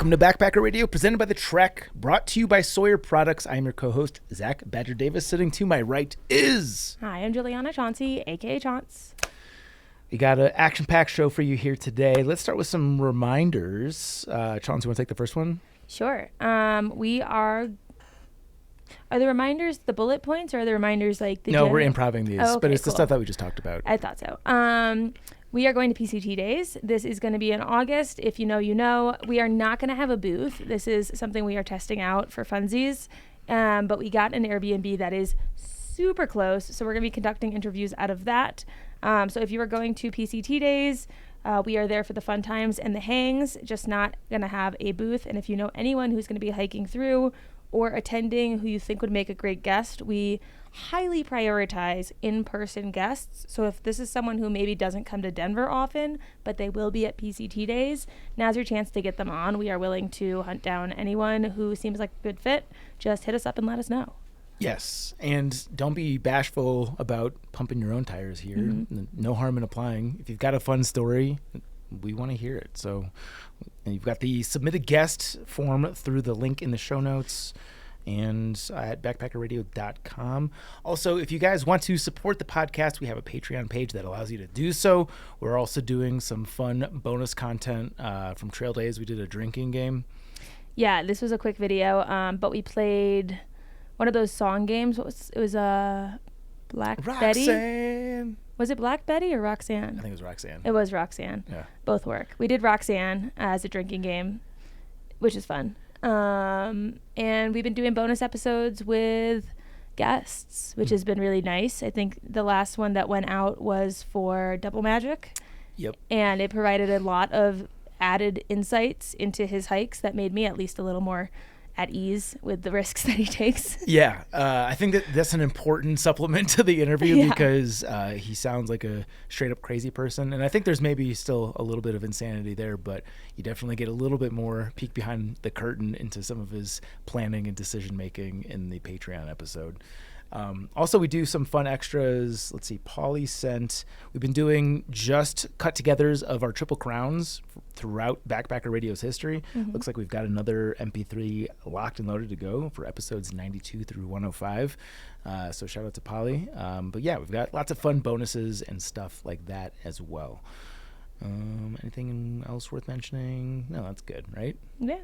Welcome to Backpacker Radio, presented by The Trek, brought to you by Sawyer Products. I'm your co-host, Zach Badger Davis. Sitting to my right is... Hi, I'm Juliana Chauncey, a.k.a. Chaunce. We got an action-packed show for you here today. Let's start with some reminders. Chauncey, you want to take the first one? Sure. Are the reminders the bullet points, or are the reminders like the... No, we're improving these, okay, but it's cool. the stuff that we just talked about. I thought so. We are going to PCT Days. This is going to be in August. If you know, you know. We are not going to have a booth. This is something we are testing out for funsies. But we got an Airbnb that is super close, so we're going to be conducting interviews out of that. So if you are going to PCT Days, we are there for the fun times and the hangs, just not going to have a booth. And if you know anyone who's going to be hiking through or attending who you think would make a great guest, we highly prioritize in-person guests. So if this is someone who maybe doesn't come to Denver often, but they will be at PCT Days, now's your chance to get them on. We are willing to hunt down anyone who seems like a good fit. Just hit us up and let us know. Yes, and don't be bashful about pumping your own tires here. Mm-hmm. No harm in applying. If you've got a fun story, we want to hear it. So you've got the submit a guest form through the link in the show notes and at backpackerradio.com. Also, if you guys want to support the podcast, we have a Patreon page that allows you to do so. We're also doing some fun bonus content from Trail Days. We did a drinking game. Yeah, this was a quick video, but we played one of those song games. It was Black Betty? Roxanne. Was it Black Betty or Roxanne? I think it was Roxanne. It was Roxanne. Yeah. Both work. We did Roxanne as a drinking game, which is fun. And we've been doing bonus episodes with guests, which has been really nice. I think the last one that went out was for Double Magic. Yep. And it provided a lot of added insights into his hikes that made me at least a little more at ease with the risks that he takes. Yeah, I think that's an important supplement to the interview because he sounds like a straight up crazy person. And I think there's maybe still a little bit of insanity there, but you definitely get a little bit more peek behind the curtain into some of his planning and decision making in the Patreon episode. Also, we do some fun extras. Let's see, Polly sent, we've been doing just cut togethers of our Triple Crowns throughout Backpacker Radio's history. Mm-hmm. Looks like we've got another MP3 locked and loaded to go for episodes 92 through 105. So shout out to Polly. But yeah, we've got lots of fun bonuses and stuff like that as well. Anything else worth mentioning? No, that's good, right? Yeah.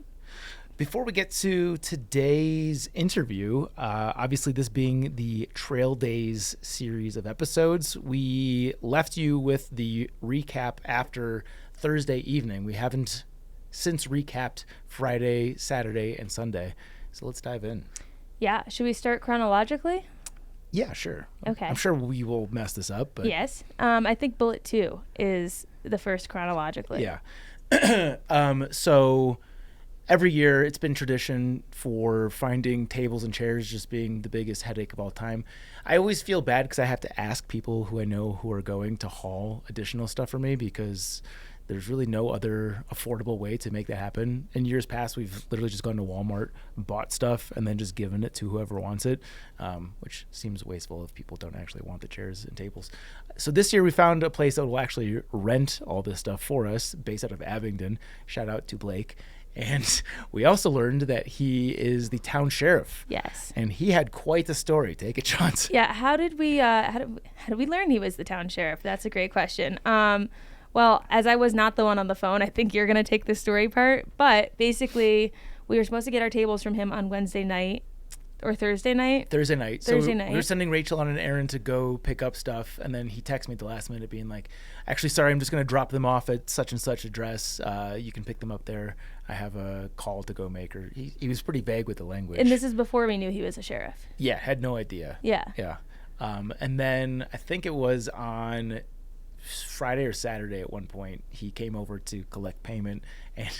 Before we get to today's interview, obviously this being the Trail Days series of episodes, we left you with the recap after Thursday evening. We haven't since recapped Friday, Saturday, and Sunday. So let's dive in. Yeah. Should we start chronologically? Yeah, sure. Okay. I'm sure we will mess this up. But yes. I think bullet 2 is the first chronologically. Yeah. So... every year, it's been tradition for finding tables and chairs just being the biggest headache of all time. I always feel bad because I have to ask people who I know who are going to haul additional stuff for me because there's really no other affordable way to make that happen. In years past, we've literally just gone to Walmart, bought stuff, and then just given it to whoever wants it, which seems wasteful if people don't actually want the chairs and tables. So this year, we found a place that will actually rent all this stuff for us based out of Abingdon. Shout out to Blake. And we also learned that he is the town sheriff. Yes. And he had quite the story. Take it, Chauncey. Yeah. How did we learn he was the town sheriff? That's a great question. Well, as I was not the one on the phone, I think you're going to take the story part. But basically, we were supposed to get our tables from him on Wednesday night. Or Thursday night? Thursday night. Thursday night. We were sending Rachel on an errand to go pick up stuff, and then he texted me at the last minute being like, actually, sorry, I'm just going to drop them off at such and such address. You can pick them up there. I have a call to go make. Or he was pretty vague with the language. And this is before we knew he was a sheriff. Yeah, had no idea. Yeah. Yeah. And then I think it was on Friday or Saturday at one point, he came over to collect payment. And,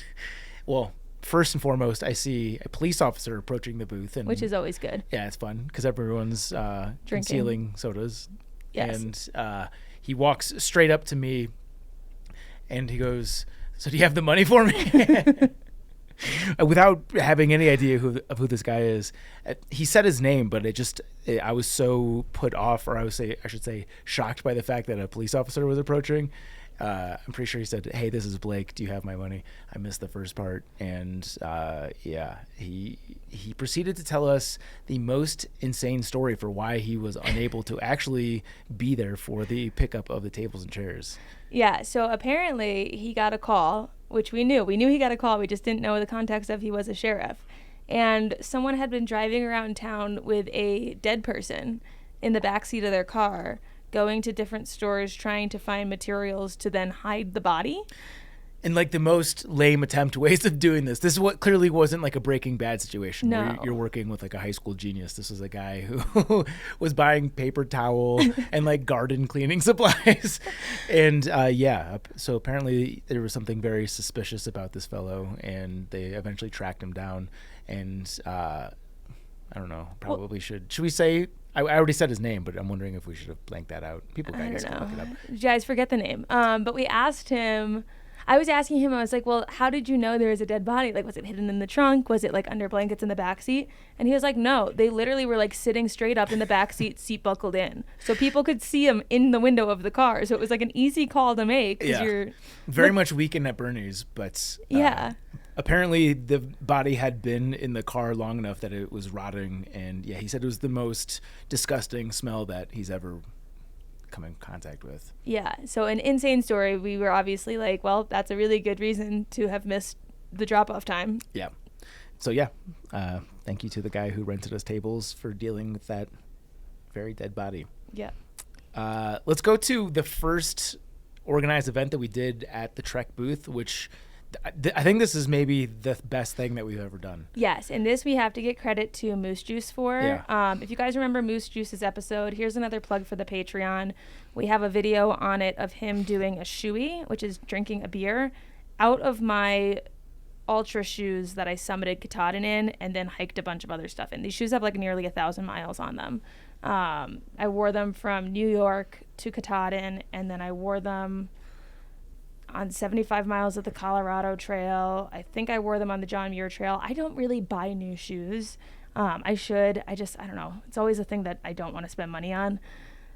well... first and foremost, I see a police officer approaching the booth. Which is always good. Yeah, it's fun because everyone's concealing sodas. Yes. And he walks straight up to me and he goes, so do you have the money for me? without having any idea of who this guy is. He said his name, but I was so put off, or I should say shocked by the fact that a police officer was approaching. I'm pretty sure he said, "Hey, this is Blake. Do you have my money?" I missed the first part. And he proceeded to tell us the most insane story for why he was unable to actually be there for the pickup of the tables and chairs. Yeah, so apparently he got a call, which we knew. We knew he got a call. We just didn't know the context of he was a sheriff. And someone had been driving around town with a dead person in the backseat of their car, going to different stores trying to find materials to then hide the body. And like the most lame attempt ways of doing this. This is what clearly wasn't like a Breaking Bad situation where you're working with like a high school genius. This was a guy who was buying paper towel and like garden cleaning supplies. And so apparently there was something very suspicious about this fellow, and they eventually tracked him down. And I don't know, probably should we say, I already said his name, but I'm wondering if we should have blanked that out. People can look it up. You guys forget the name. But we asked him, I was asking him, I was like, well, how did you know there was a dead body? Like, was it hidden in the trunk? Was it like under blankets in the back seat? And he was like, no, they literally were like sitting straight up in the back seat buckled in. So people could see him in the window of the car. So it was like an easy call to make. Yeah. Very much Weekend at Bernie's, but apparently the body had been in the car long enough that it was rotting. And he said it was the most disgusting smell that he's ever come in contact with. Yeah, so an insane story. We were obviously like, well, that's a really good reason to have missed the drop-off time. Yeah. So thank you to the guy who rented us tables for dealing with that very dead body. Yeah. Let's go to the first organized event that we did at the Trek booth, which I think this is maybe the best thing that we've ever done. Yes, and this we have to get credit to Moose Juice for. Yeah. If you guys remember Moose Juice's episode, here's another plug for the Patreon. We have a video on it of him doing a shoey, which is drinking a beer, out of my Ultra shoes that I summited Katahdin in and then hiked a bunch of other stuff in. These shoes have like nearly 1,000 miles on them. I wore them from New York to Katahdin, and then I wore them on 75 miles of the Colorado Trail. I think I wore them on the John Muir Trail. I don't really buy new shoes. I should. I don't know. It's always a thing that I don't want to spend money on.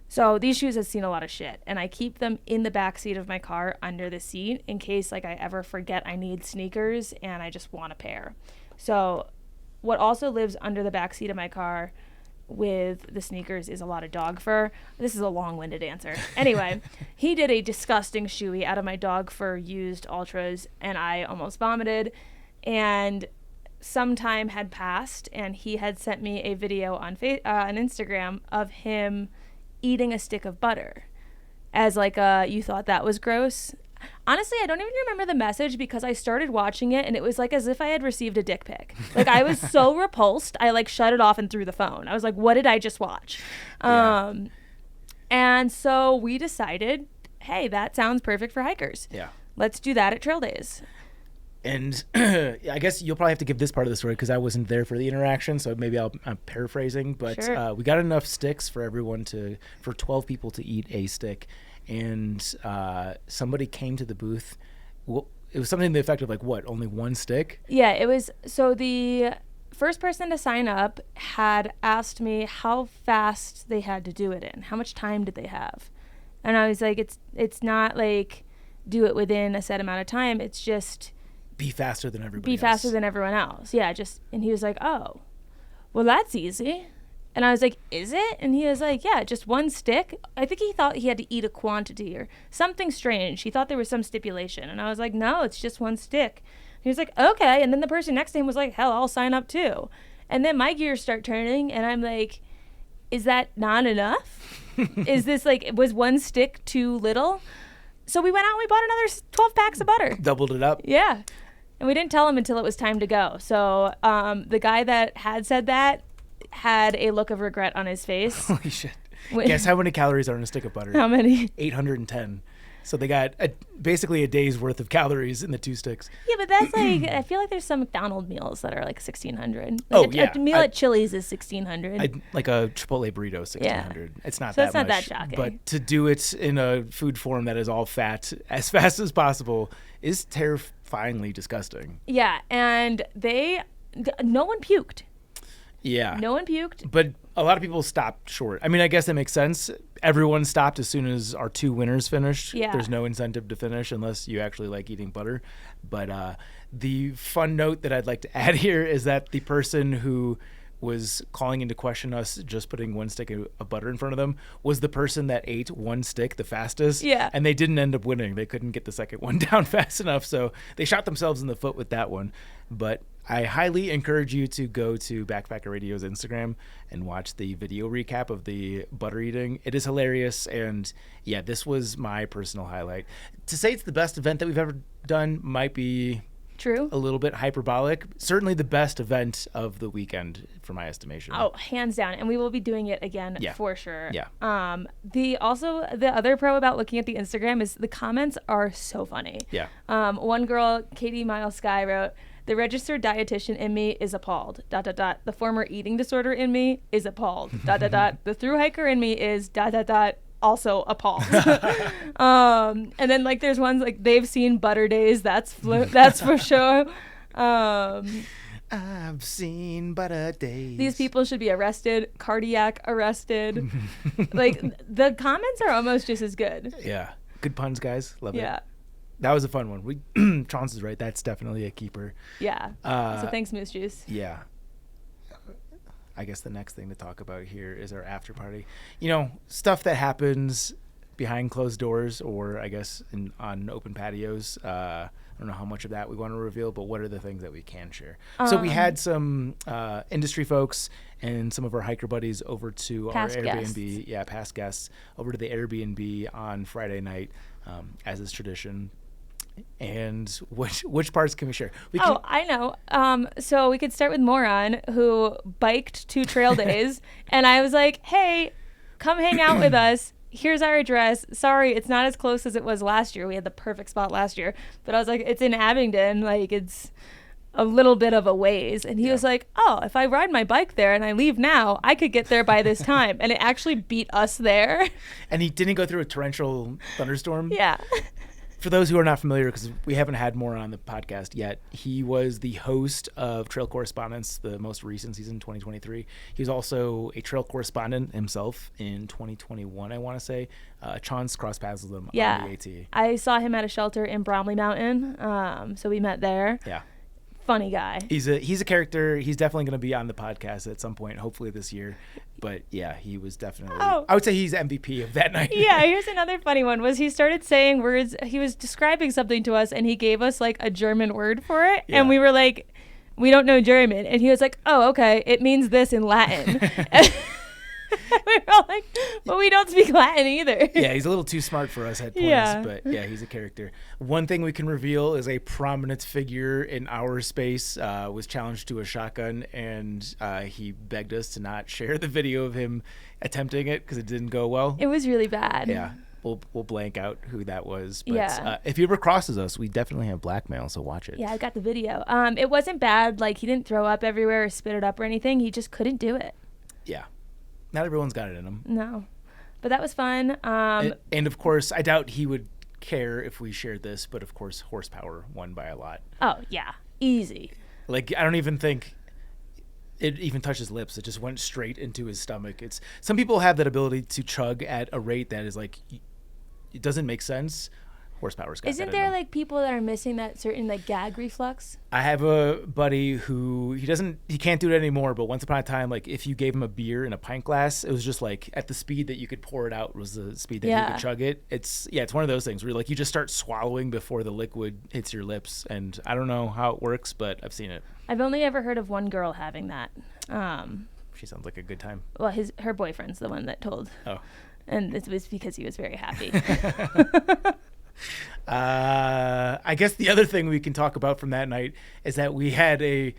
So these shoes have seen a lot of shit, and I keep them in the back seat of my car under the seat in case like I ever forget I need sneakers and I just want a pair. So what also lives under the back seat of my car with the sneakers is a lot of dog fur. This is a long-winded answer. Anyway, he did a disgusting shoey out of my dog fur used Ultras, and I almost vomited. And some time had passed, and he had sent me a video on Instagram of him eating a stick of butter as like you thought that was gross. Honestly, I don't even remember the message because I started watching it and it was like as if I had received a dick pic. Like I was so repulsed, I like shut it off and threw the phone. I was like, what did I just watch? Yeah. And so we decided, hey, that sounds perfect for hikers. Yeah. Let's do that at Trail Days. And I guess you'll probably have to give this part of the story because I wasn't there for the interaction, so maybe I'm paraphrasing. But sure. We got enough sticks for 12 people to eat a stick. And somebody came to the booth. Well, it was something to the effect of like, what, only one stick? Yeah, it was. So the first person to sign up had asked me how fast they had to do it in. How much time did they have? And I was like, it's not like do it within a set amount of time. It's just be faster than everybody else. Be faster than everyone else. Yeah, and he was like, oh, well, that's easy. And I was like, is it? And he was like, yeah, just one stick. I think he thought he had to eat a quantity or something strange. He thought there was some stipulation. And I was like, no, it's just one stick. He was like, okay. And then the person next to him was like, hell, I'll sign up too. And then my gears start turning and I'm like, is that not enough? Is this like, was one stick too little? So we went out and we bought another 12 packs of butter. Doubled it up. Yeah. And we didn't tell him until it was time to go. So the guy that had said that had a look of regret on his face. Holy shit. Guess how many calories are in a stick of butter? How many? 810. So they got basically a day's worth of calories in the two sticks. Yeah, but that's like, I feel like there's some McDonald's meals that are like 1,600. Like a meal at Chili's is 1,600. Like a Chipotle burrito, 1,600. Yeah. It's not so that it's not much. that shocking. But to do it in a food form that is all fat as fast as possible is finely disgusting. Yeah, and no one puked. Yeah. No one puked. But a lot of people stopped short. I mean, I guess that makes sense. Everyone stopped as soon as our 2 winners finished. Yeah. There's no incentive to finish unless you actually like eating butter. But the fun note that I'd like to add here is that the person who was calling into question us just putting 1 stick of butter in front of them was the person that ate 1 stick the fastest. Yeah. And they didn't end up winning. They couldn't get the second one down fast enough. So they shot themselves in the foot with that one. But I highly encourage you to go to Backpacker Radio's Instagram and watch the video recap of the butter eating. It is hilarious. And yeah, this was my personal highlight. To say it's the best event that we've ever done might be True. a little bit hyperbolic. Certainly the best event of the weekend for my estimation. Oh, hands down. And we will be doing it again for sure. Yeah. The other pro about looking at the Instagram is the comments are so funny. Yeah. One girl, Katie Miles Sky, wrote, "The registered dietitian in me is appalled. ... The former eating disorder in me is appalled. ... The thru-hiker in me is ... also appalled." And then like there's ones like they've seen butter days. That's for sure. I've seen butter days. These people should be arrested, cardiac arrested. Like the comments are almost just as good. Yeah. Good puns, guys. Love it. Yeah. That was a fun one. Chance is right. That's definitely a keeper. Yeah. So thanks, Moose Juice. Yeah. I guess the next thing to talk about here is our after party. You know, stuff that happens behind closed doors, or I guess on open patios. I don't know how much of that we want to reveal, but what are the things that we can share? So we had some industry folks and some of our hiker buddies over to our Airbnb. Guests. Yeah, past guests over to the Airbnb on Friday night, as is tradition. And which parts can we share? I know. So we could start with Moron, who biked 2 trail days, and I was like, "Hey, come hang out with us. Here's our address. Sorry, it's not as close as it was last year. We had the perfect spot last year, but I was like, it's in Abingdon. Like it's a little bit of a ways." And he was like, "Oh, if I ride my bike there and I leave now, I could get there by this time." And it actually beat us there. And he didn't go through a torrential thunderstorm. Yeah. For those who are not familiar, because we haven't had more on the podcast yet, he was the host of Trail Correspondence, the most recent season, 2023. He was also a trail correspondent himself in 2021, I want to say. Chance crossed paths with him on the AT. I saw him at a shelter in Bromley Mountain, so we met there. Yeah. Funny guy. He's a character. He's definitely going to be on the podcast at some point, hopefully this year. But yeah, he was definitely. I would say he's MVP of that night. Yeah, here's another funny one. Was he started saying words? He was describing something to us, and he gave us like a German word for it, and we were like, "We don't know German," and he was like, "Oh, okay, it means this in Latin." We were all like, "But we don't speak Latin either." Yeah, he's a little too smart for us at points, but yeah, he's a character. One thing we can reveal is a prominent figure in our space was challenged to a shotgun, and he begged us to not share the video of him attempting it because it didn't go well. It was really bad. Yeah, we'll blank out who that was. But if he ever crosses us, we definitely have blackmail, so watch it. Yeah, I got the video. It wasn't bad. Like, he didn't throw up everywhere or spit it up or anything. He just couldn't do it. Yeah. Not everyone's got it in them. No. But that was fun. And of course, I doubt he would care if we shared this, but of course, horsepower won by a lot. Oh, yeah. Easy. Like, I don't even think it even touched his lips. It just went straight into his stomach. Some people have that ability to chug at a rate that is like, it doesn't make sense. Horsepower's got Isn't there like people that are missing that certain like gag reflex? I have a buddy who he can't do it anymore, but once upon a time, like if you gave him a beer in a pint glass, it was just like at the speed that you could pour it out was the speed that you could chug it. It's one of those things where like you just start swallowing before the liquid hits your lips, and I don't know how it works, but I've seen it. I've only ever heard of one girl having that. She sounds like a good time. Well, her boyfriend's the one that told. Oh. And it was because he was very happy. I guess the other thing we can talk about from that night is that we had a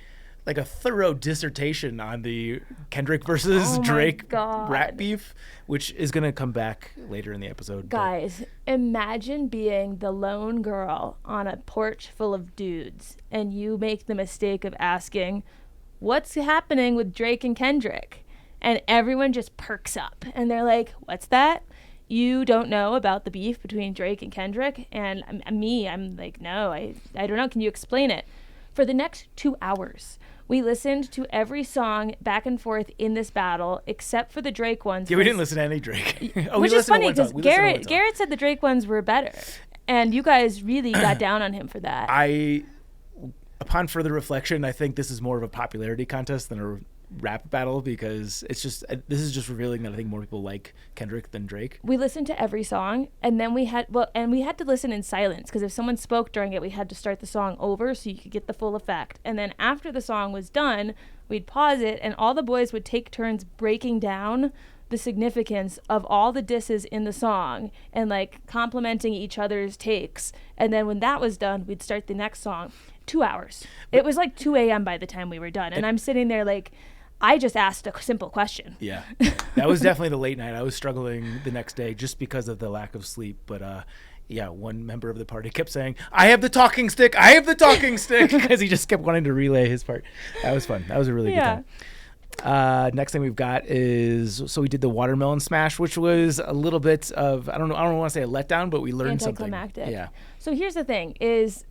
thorough dissertation on the Kendrick versus Drake rap beef, which is going to come back later in the episode. Guys, imagine being the lone girl on a porch full of dudes, and you make the mistake of asking, "What's happening with Drake and Kendrick?" And everyone just perks up, and they're like, "What's that?" you don't know about the beef between Drake and Kendrick? And I'm like, no, I don't know. Can you explain it? For the next 2 hours, we listened to every song back and forth in this battle, except for the Drake ones. Yeah, we didn't listen to any Drake. Which is funny because Garrett said the Drake ones were better. And you guys really got down on him for that. Upon further reflection, I think this is more of a popularity contest than a rap battle, because this is just revealing that I think more people like Kendrick than Drake. We listened to every song, and then we had to listen in silence, because if someone spoke during it, we had to start the song over so you could get the full effect. And then after the song was done, we'd pause it, and all the boys would take turns breaking down the significance of all the disses in the song and like complimenting each other's takes. And then when that was done, we'd start the next song. 2 hours. It was like 2 a.m. by the time we were done. And I'm sitting there like, I just asked a simple question. Yeah. That was definitely the late night. I was struggling the next day just because of the lack of sleep. But yeah, one member of the party kept saying, I have the talking stick. I have the talking stick. Because he just kept wanting to relay his part. That was fun. That was a really good time. Next thing we've got is, so we did the watermelon smash, which was a little bit of, I don't want to say a letdown, but we learned something. Anticlimactic. Yeah. So here's the thing is,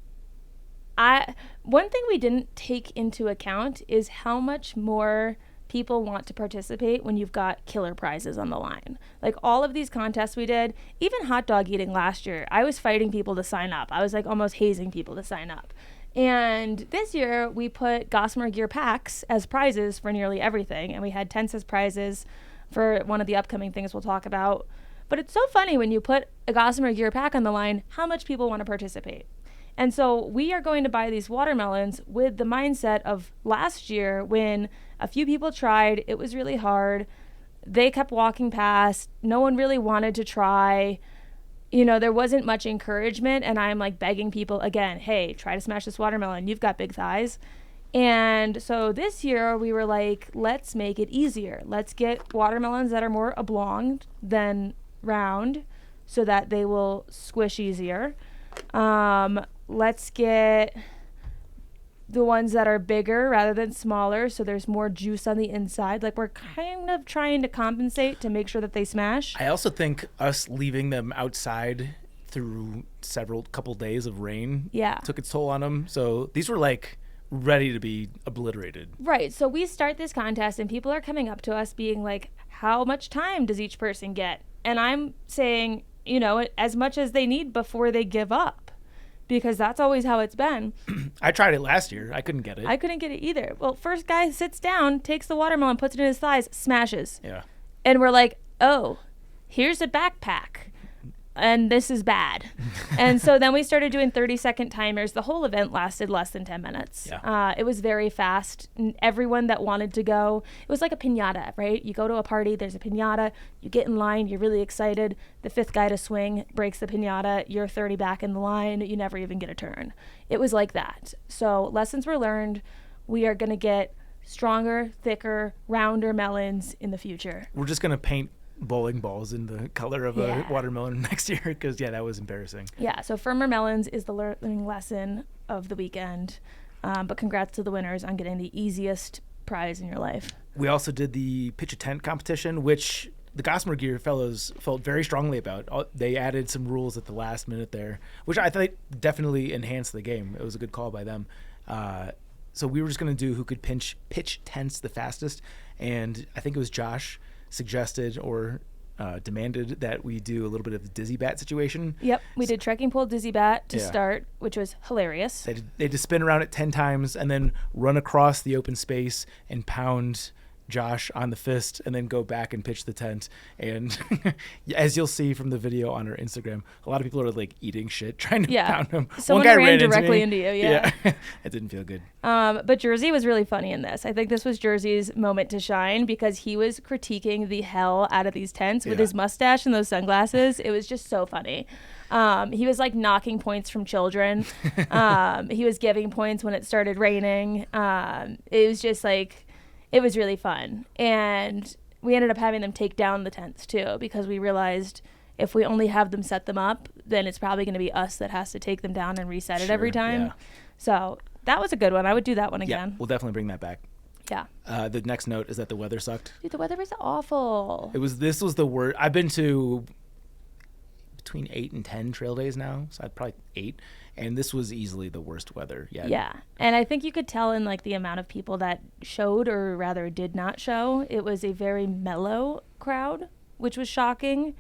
one thing we didn't take into account is how much more people want to participate when you've got killer prizes on the line. Like all of these contests we did, even hot dog eating last year, I was fighting people to sign up. I was like almost hazing people to sign up. And this year we put Gossamer Gear packs as prizes for nearly everything. And we had tents as prizes for one of the upcoming things we'll talk about. But it's so funny when you put a Gossamer Gear pack on the line, how much people want to participate. And so we are going to buy these watermelons with the mindset of last year when a few people tried. It was really hard. They kept walking past. No one really wanted to try. You know, there wasn't much encouragement. And I'm like begging people again, hey, try to smash this watermelon. You've got big thighs. And so this year we were like, let's make it easier. Let's get watermelons that are more oblong than round so that they will squish easier. Let's get the ones that are bigger rather than smaller so there's more juice on the inside. Like we're kind of trying to compensate to make sure that they smash. I also think us leaving them outside through couple days of rain took its toll on them. So these were like ready to be obliterated. Right. So we start this contest and people are coming up to us being like, how much time does each person get? And I'm saying, you know, as much as they need before they give up. Because that's always how it's been. I tried it last year. I couldn't get it. I couldn't get it either. Well, first guy sits down, takes the watermelon, puts it in his thighs, smashes. Yeah. And we're like, oh, here's a backpack. And this is bad. And so then we started doing 30-second timers. The whole event lasted less than 10 minutes. Yeah. It was very fast. Everyone that wanted to go, it was like a piñata, right? You go to a party, there's a piñata, you get in line, you're really excited. The fifth guy to swing breaks the piñata, you're 30 back in the line, you never even get a turn. It was like that. So lessons were learned. We are going to get stronger, thicker, rounder melons in the future. We're just going to paint bowling balls in the color of a watermelon next year because that was embarrassing. Yeah, so firmer melons is the learning lesson of the weekend, but congrats to the winners on getting the easiest prize in your life. We also did the pitch a tent competition, which the Gossamer Gear fellows felt very strongly about. They added some rules at the last minute there, which I thought definitely enhanced the game. It was a good call by them. So we were just going to do who could pitch tents the fastest, and I think it was Josh suggested or demanded that we do a little bit of the dizzy bat situation. Yep, we did trekking pole dizzy bat to start, which was hilarious. They had to spin around it 10 times and then run across the open space and pound Josh on the fist and then go back and pitch the tent. And as you'll see from the video on our Instagram, a lot of people are like eating shit trying to pound him. Someone One guy ran directly into you. Yeah. It didn't feel good. But Jersey was really funny in this. I think this was Jersey's moment to shine because he was critiquing the hell out of these tents with his mustache and those sunglasses. It was just so funny. He was like knocking points from children. He was giving points when it started raining. It was just like, it was really fun. And we ended up having them take down the tents too because we realized if we only have them set them up, then it's probably going to be us that has to take them down and reset it every time. Yeah. So that was a good one. I would do that one again. Yeah, we'll definitely bring that back. Yeah. The next note is that the weather sucked. Dude, the weather was awful. This was the worst. I've been to between 8 and 10 trail days now. So I'd probably 8. And this was easily the worst weather yet. Yeah. And I think you could tell in like the amount of people that showed or rather did not show. It was a very mellow crowd, which was shocking.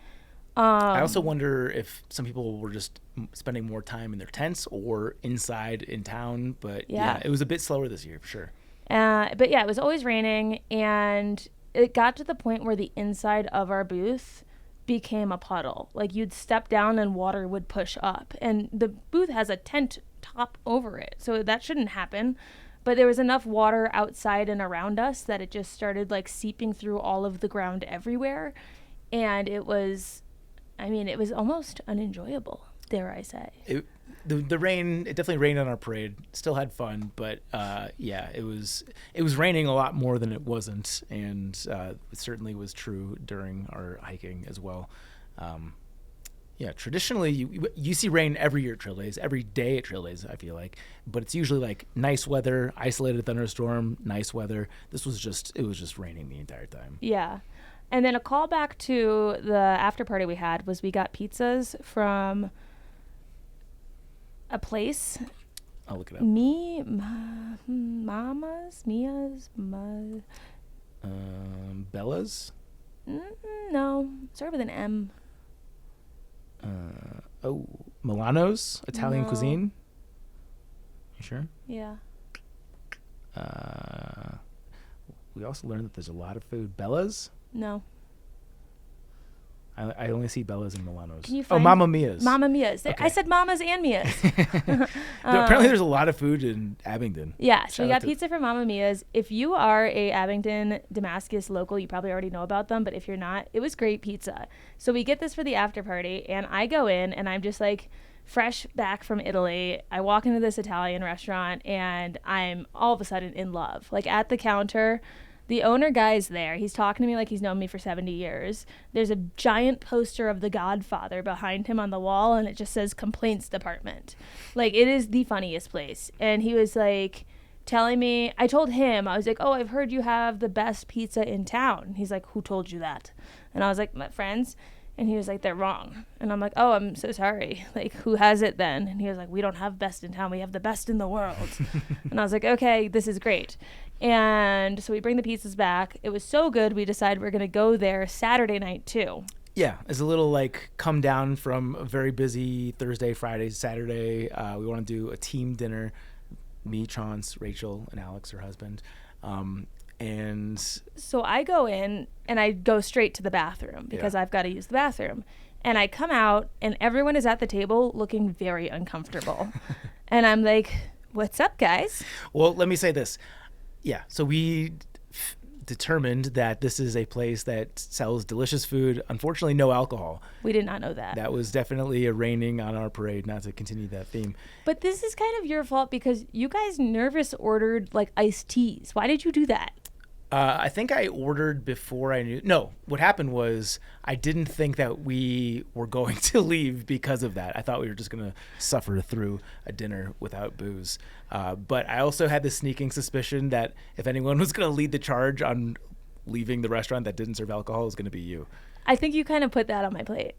I also wonder if some people were just spending more time in their tents or inside in town. But yeah, it was a bit slower this year for sure. But yeah, it was always raining, and it got to the point where the inside of our booth became a puddle. Like you'd step down and water would push up, and the booth has a tent top over it, so that shouldn't happen. But there was enough water outside and around us that it just started like seeping through all of the ground everywhere, and it was almost unenjoyable, dare I say. The rain, it definitely rained on our parade. Still had fun, but yeah, it was raining a lot more than it wasn't, and it certainly was true during our hiking as well. Yeah, traditionally you see rain every year at trail days, every day at trail days, I feel like, but it's usually like nice weather, isolated thunderstorm, nice weather. It was just raining the entire time. Yeah. And then a callback to the after party we had was we got pizzas from a place. I'll look it up. Bella's? No, start with an M. Milano's Italian cuisine. You sure? Yeah. We also learned that there's a lot of food. Bella's? No. I only see Bella's and Milano's. Can you find Mamma Mia's. Mamma Mia's. Okay. I said Mamas and Mia's. Apparently there's a lot of food in Abingdon. Yeah, so we got pizza from Mamma Mia's. If you are a Abingdon, Damascus local, you probably already know about them, but if you're not, it was great pizza. So we get this for the after party, and I go in, and I'm just like fresh back from Italy. I walk into this Italian restaurant, and I'm all of a sudden in love. Like at the counter, the owner guy's there. He's talking to me like he's known me for 70 years. There's a giant poster of The Godfather behind him on the wall, and it just says complaints department. Like, it is the funniest place. And he was like telling me, I told him, I was like, oh, I've heard you have the best pizza in town. He's like, who told you that? And I was like, my friends. And he was like, they're wrong. And I'm like, oh, I'm so sorry. Like, who has it then? And he was like, we don't have best in town. We have the best in the world. And I was like, okay, this is great. And so we bring the pizzas back. It was so good, we decided we're going to go there Saturday night too. Yeah, as a little like come down from a very busy Thursday, Friday, Saturday. We want to do a team dinner. Me, Chance, Rachel, and Alex, her husband. And so I go in and I go straight to the bathroom because I've got to use the bathroom. And I come out and everyone is at the table looking very uncomfortable. And I'm like, what's up, guys? Well, let me say this. Yeah, so we determined that this is a place that sells delicious food. Unfortunately, no alcohol. We did not know that. That was definitely a raining on our parade, not to continue that theme. But this is kind of your fault because you guys nervous ordered like iced teas. Why did you do that? I think I ordered before I knew. No, what happened was I didn't think that we were going to leave because of that. I thought we were just going to suffer through a dinner without booze. But I also had the sneaking suspicion that if anyone was going to lead the charge on leaving the restaurant that didn't serve alcohol, it was going to be you. I think you kind of put that on my plate.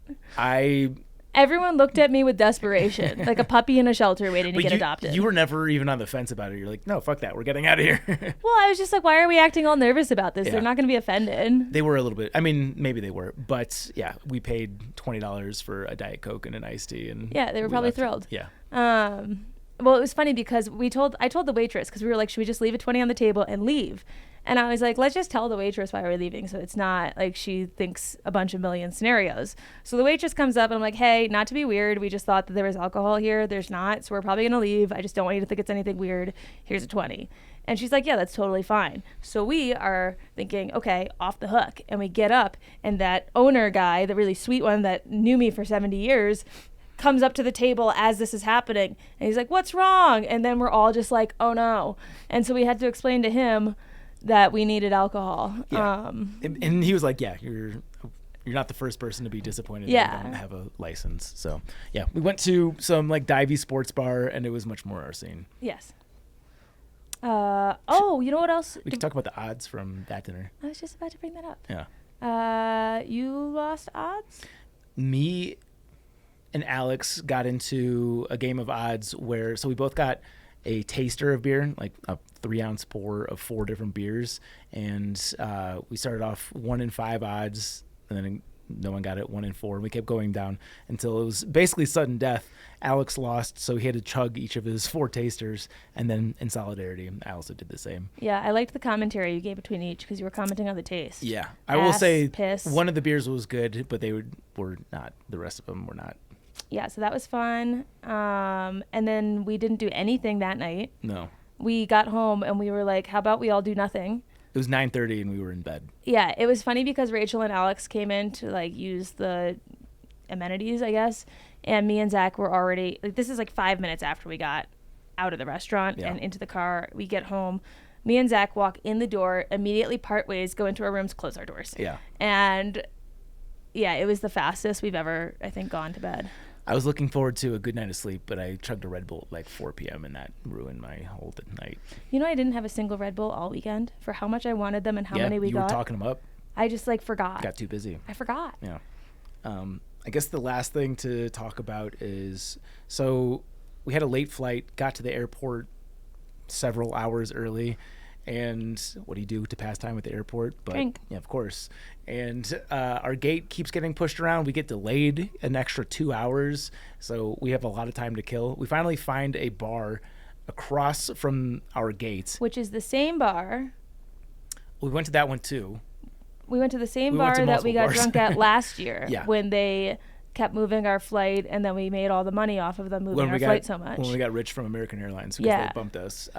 Everyone looked at me with desperation, like a puppy in a shelter waiting to get adopted. You were never even on the fence about it. You're like, no, fuck that. We're getting out of here. Well, I was just like, why are we acting all nervous about this? Yeah. They're not going to be offended. They were a little bit. I mean, maybe they were. But yeah, we paid $20 for a Diet Coke and an iced tea. And yeah, they were probably thrilled. Yeah. Well, it was funny because I told the waitress, because we were like, should we just leave a 20 on the table and leave? And I was like, let's just tell the waitress why we're leaving, so it's not like she thinks a bunch of million scenarios. So the waitress comes up and I'm like, hey, not to be weird, we just thought that there was alcohol here. There's not, so we're probably gonna leave. I just don't want you to think it's anything weird. Here's a 20. And she's like, yeah, that's totally fine. So we are thinking, okay, off the hook. And we get up, and that owner guy, the really sweet one that knew me for 70 years, comes up to the table as this is happening. And he's like, what's wrong? And then we're all just like, oh no. And so we had to explain to him that we needed alcohol. Yeah. And he was like, yeah, you're not the first person to be disappointed that you don't have a license. So yeah, we went to some like divey sports bar, and it was much more our scene. Yes. You know what else? We can talk about the odds from that dinner. I was just about to bring that up. Yeah. You lost odds? Me, and Alex got into a game of odds so we both got a taster of beer, like a 3-ounce pour of 4 different beers. And we started off 1 in 5 odds, and then no one got it 1 in 4. And we kept going down until it was basically sudden death. Alex lost, so he had to chug each of his 4 tasters, and then in solidarity, I also did the same. Yeah, I liked the commentary you gave between each because you were commenting on the taste. Yeah, I will say piss. One of the beers was good, but they were not. The rest of them were not. Yeah, so that was fun. And then we didn't do anything that night. No. We got home and we were like, how about we all do nothing? It was 9:30 and we were in bed. Yeah, it was funny because Rachel and Alex came in to like use the amenities, I guess. And me and Zach were already, like, this is like 5 minutes after we got out of the restaurant and into the car. We get home. Me and Zach walk in the door, immediately part ways, go into our rooms, close our doors. Yeah. And yeah, it was the fastest we've ever, I think, gone to bed. I was looking forward to a good night of sleep, but I chugged a Red Bull at like 4 p.m. and that ruined my whole night. You know, I didn't have a single Red Bull all weekend for how much I wanted them and how many we got. You were talking them up. I just like forgot. Got too busy. I forgot. Yeah. I guess the last thing to talk about is, so we had a late flight, got to the airport several hours early. And what do you do to pass time at the airport? But, drink. Yeah, of course. And our gate keeps getting pushed around. We get delayed an extra 2 hours. So we have a lot of time to kill. We finally find a bar across from our gate. Which is the same bar. We went to that one too. We went to the same bar that we got drunk at last year when they kept moving our flight, and then we made all the money off of them moving our flight so much. When we got rich from American Airlines because they bumped us.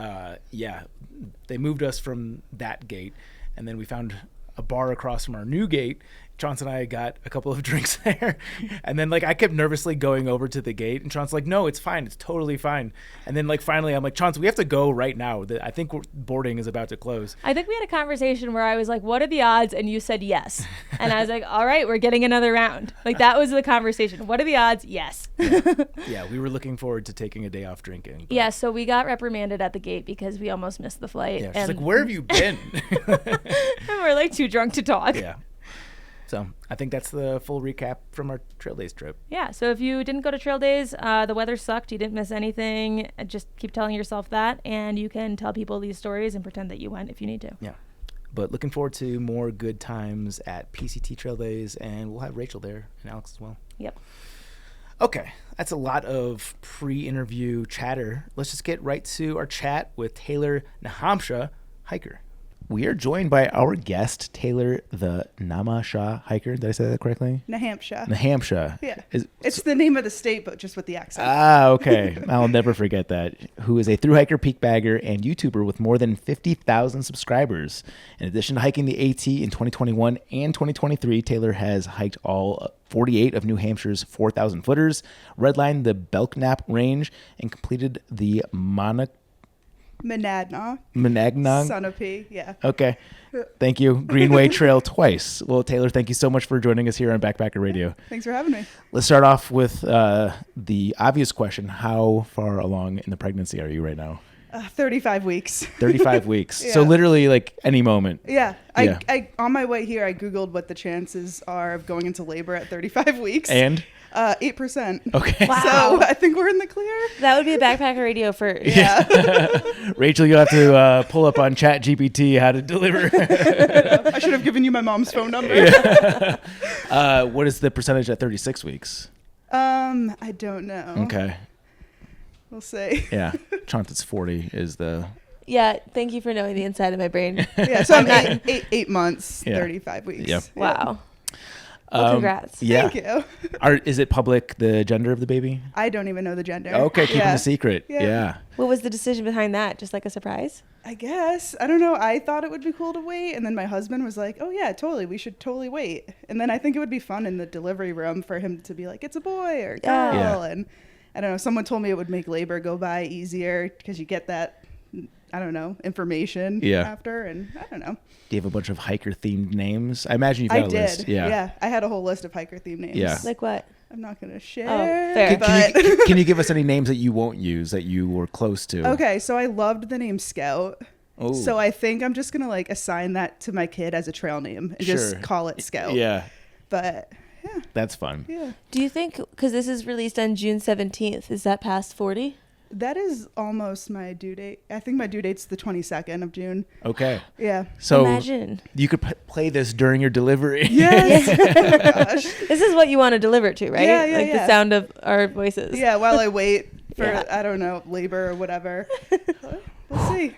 They moved us from that gate, and then we found a bar across from our new gate. Chauncey and I got a couple of drinks there, and then like I kept nervously going over to the gate, and Chauncey's like, "No, it's fine, it's totally fine." And then like finally, I'm like, "Chauncey, we have to go right now. I think boarding is about to close." I think we had a conversation where I was like, "What are the odds?" And you said yes, and I was like, "All right, we're getting another round." Like that was the conversation. What are the odds? Yes. Yeah, we were looking forward to taking a day off drinking. Yeah, so we got reprimanded at the gate because we almost missed the flight. Yeah, she's like, "Where have you been?" And we're like too drunk to talk. Yeah. So I think that's the full recap from our Trail Days trip. Yeah. So if you didn't go to Trail Days, the weather sucked. You didn't miss anything. Just keep telling yourself that. And you can tell people these stories and pretend that you went if you need to. Yeah. But looking forward to more good times at PCT Trail Days. And we'll have Rachel there and Alex as well. Yep. Okay. That's a lot of pre-interview chatter. Let's just get right to our chat with Taylor Nahamsha Hiker. We are joined by our guest, Taylor the Nahamsha Hiker. Did I say that correctly? Nahamsha. Yeah. It's the name of the state, but just with the accent. Ah, okay. I'll never forget that. Who is a thru-hiker, peak bagger, and YouTuber with more than 50,000 subscribers. In addition to hiking the AT in 2021 and 2023, Taylor has hiked all 48 of New Hampshire's 4,000 footers, redlined the Belknap Range, and completed the Monadnock. Son of P, yeah. Okay. Thank you. Greenway Trail twice. Well, Taylor, thank you so much for joining us here on Backpacker Radio. Thanks for having me. Let's start off with the obvious question. How far along in the pregnancy are you right now? 35 weeks. 35 weeks. Yeah. So literally like any moment. Yeah. I on my way here, I Googled what the chances are of going into labor at 35 weeks. And? 8%. Okay. Wow. So I think we're in the clear. That would be a Backpacker Radio first. Yeah. Rachel, you'll have to pull up on ChatGPT how to deliver. I should have given you my mom's phone number. Yeah. What is the percentage at 36 weeks? I don't know. Okay. We'll see. Yeah. Chauncey's 40 is the... Yeah, thank you for knowing the inside of my brain. Yeah, so I'm 8 months, Yeah. 35 weeks. Yep. Wow. Well, congrats. Yeah. Thank you. Is it public, the gender of the baby? I don't even know the gender. Okay, keeping Yeah. a secret. Yeah. What was the decision behind that? Just like a surprise? I guess. I don't know. I thought it would be cool to wait. And then my husband was like, oh, yeah, totally. We should totally wait. And then I think it would be fun in the delivery room for him to be like, it's a boy or girl. Yeah. And I don't know. Someone told me it would make labor go by easier because you get that, I don't know, information after. And I don't know. Do you have a bunch of hiker-themed names? I imagine you've got a list. I did. Yeah. I had a whole list of hiker-themed names. Yeah. Like what? I'm not going to share. Oh, fair. Can you give us any names that you won't use that you were close to? Okay, so I loved the name Scout. Oh. So I think I'm just going to like assign that to my kid as a trail name and just call it Scout. Yeah. But Yeah. That's fun. Yeah. Do you think, because this is released on June 17th, is that past 40? That is almost my due date. I think my due date's the 22nd of June. Okay. Yeah. So Imagine. you could play this during your delivery. Yes. Oh my gosh. This is what you want to deliver to, right? Yeah, yeah, like yeah. the sound of our voices. Yeah, while I wait for, Yeah. I don't know, labor or whatever. We'll see.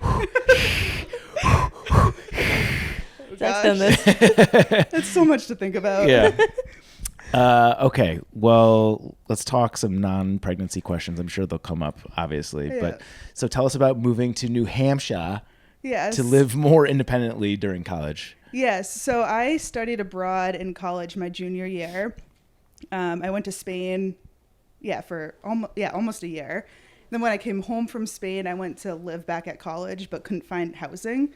Zach's done this. It's so much to think about. Yeah. Okay. Well, let's talk some non-pregnancy questions. I'm sure they'll come up, obviously. Yeah. But so tell us about moving to New Hampshire Yes. to live more independently during college. Yes. So I studied abroad in college my junior year. I went to Spain, for almost a year. Then when I came home from Spain, I went to live back at college, but couldn't find housing.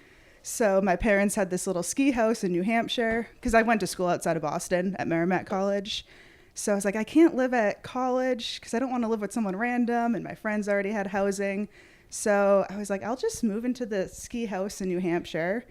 So my parents had this little ski house in New Hampshire because I went to school outside of Boston at Merrimack College. So I was like, I can't live at college because I don't want to live with someone random, and my friends already had housing. So I was like, I'll just move into the ski house in New Hampshire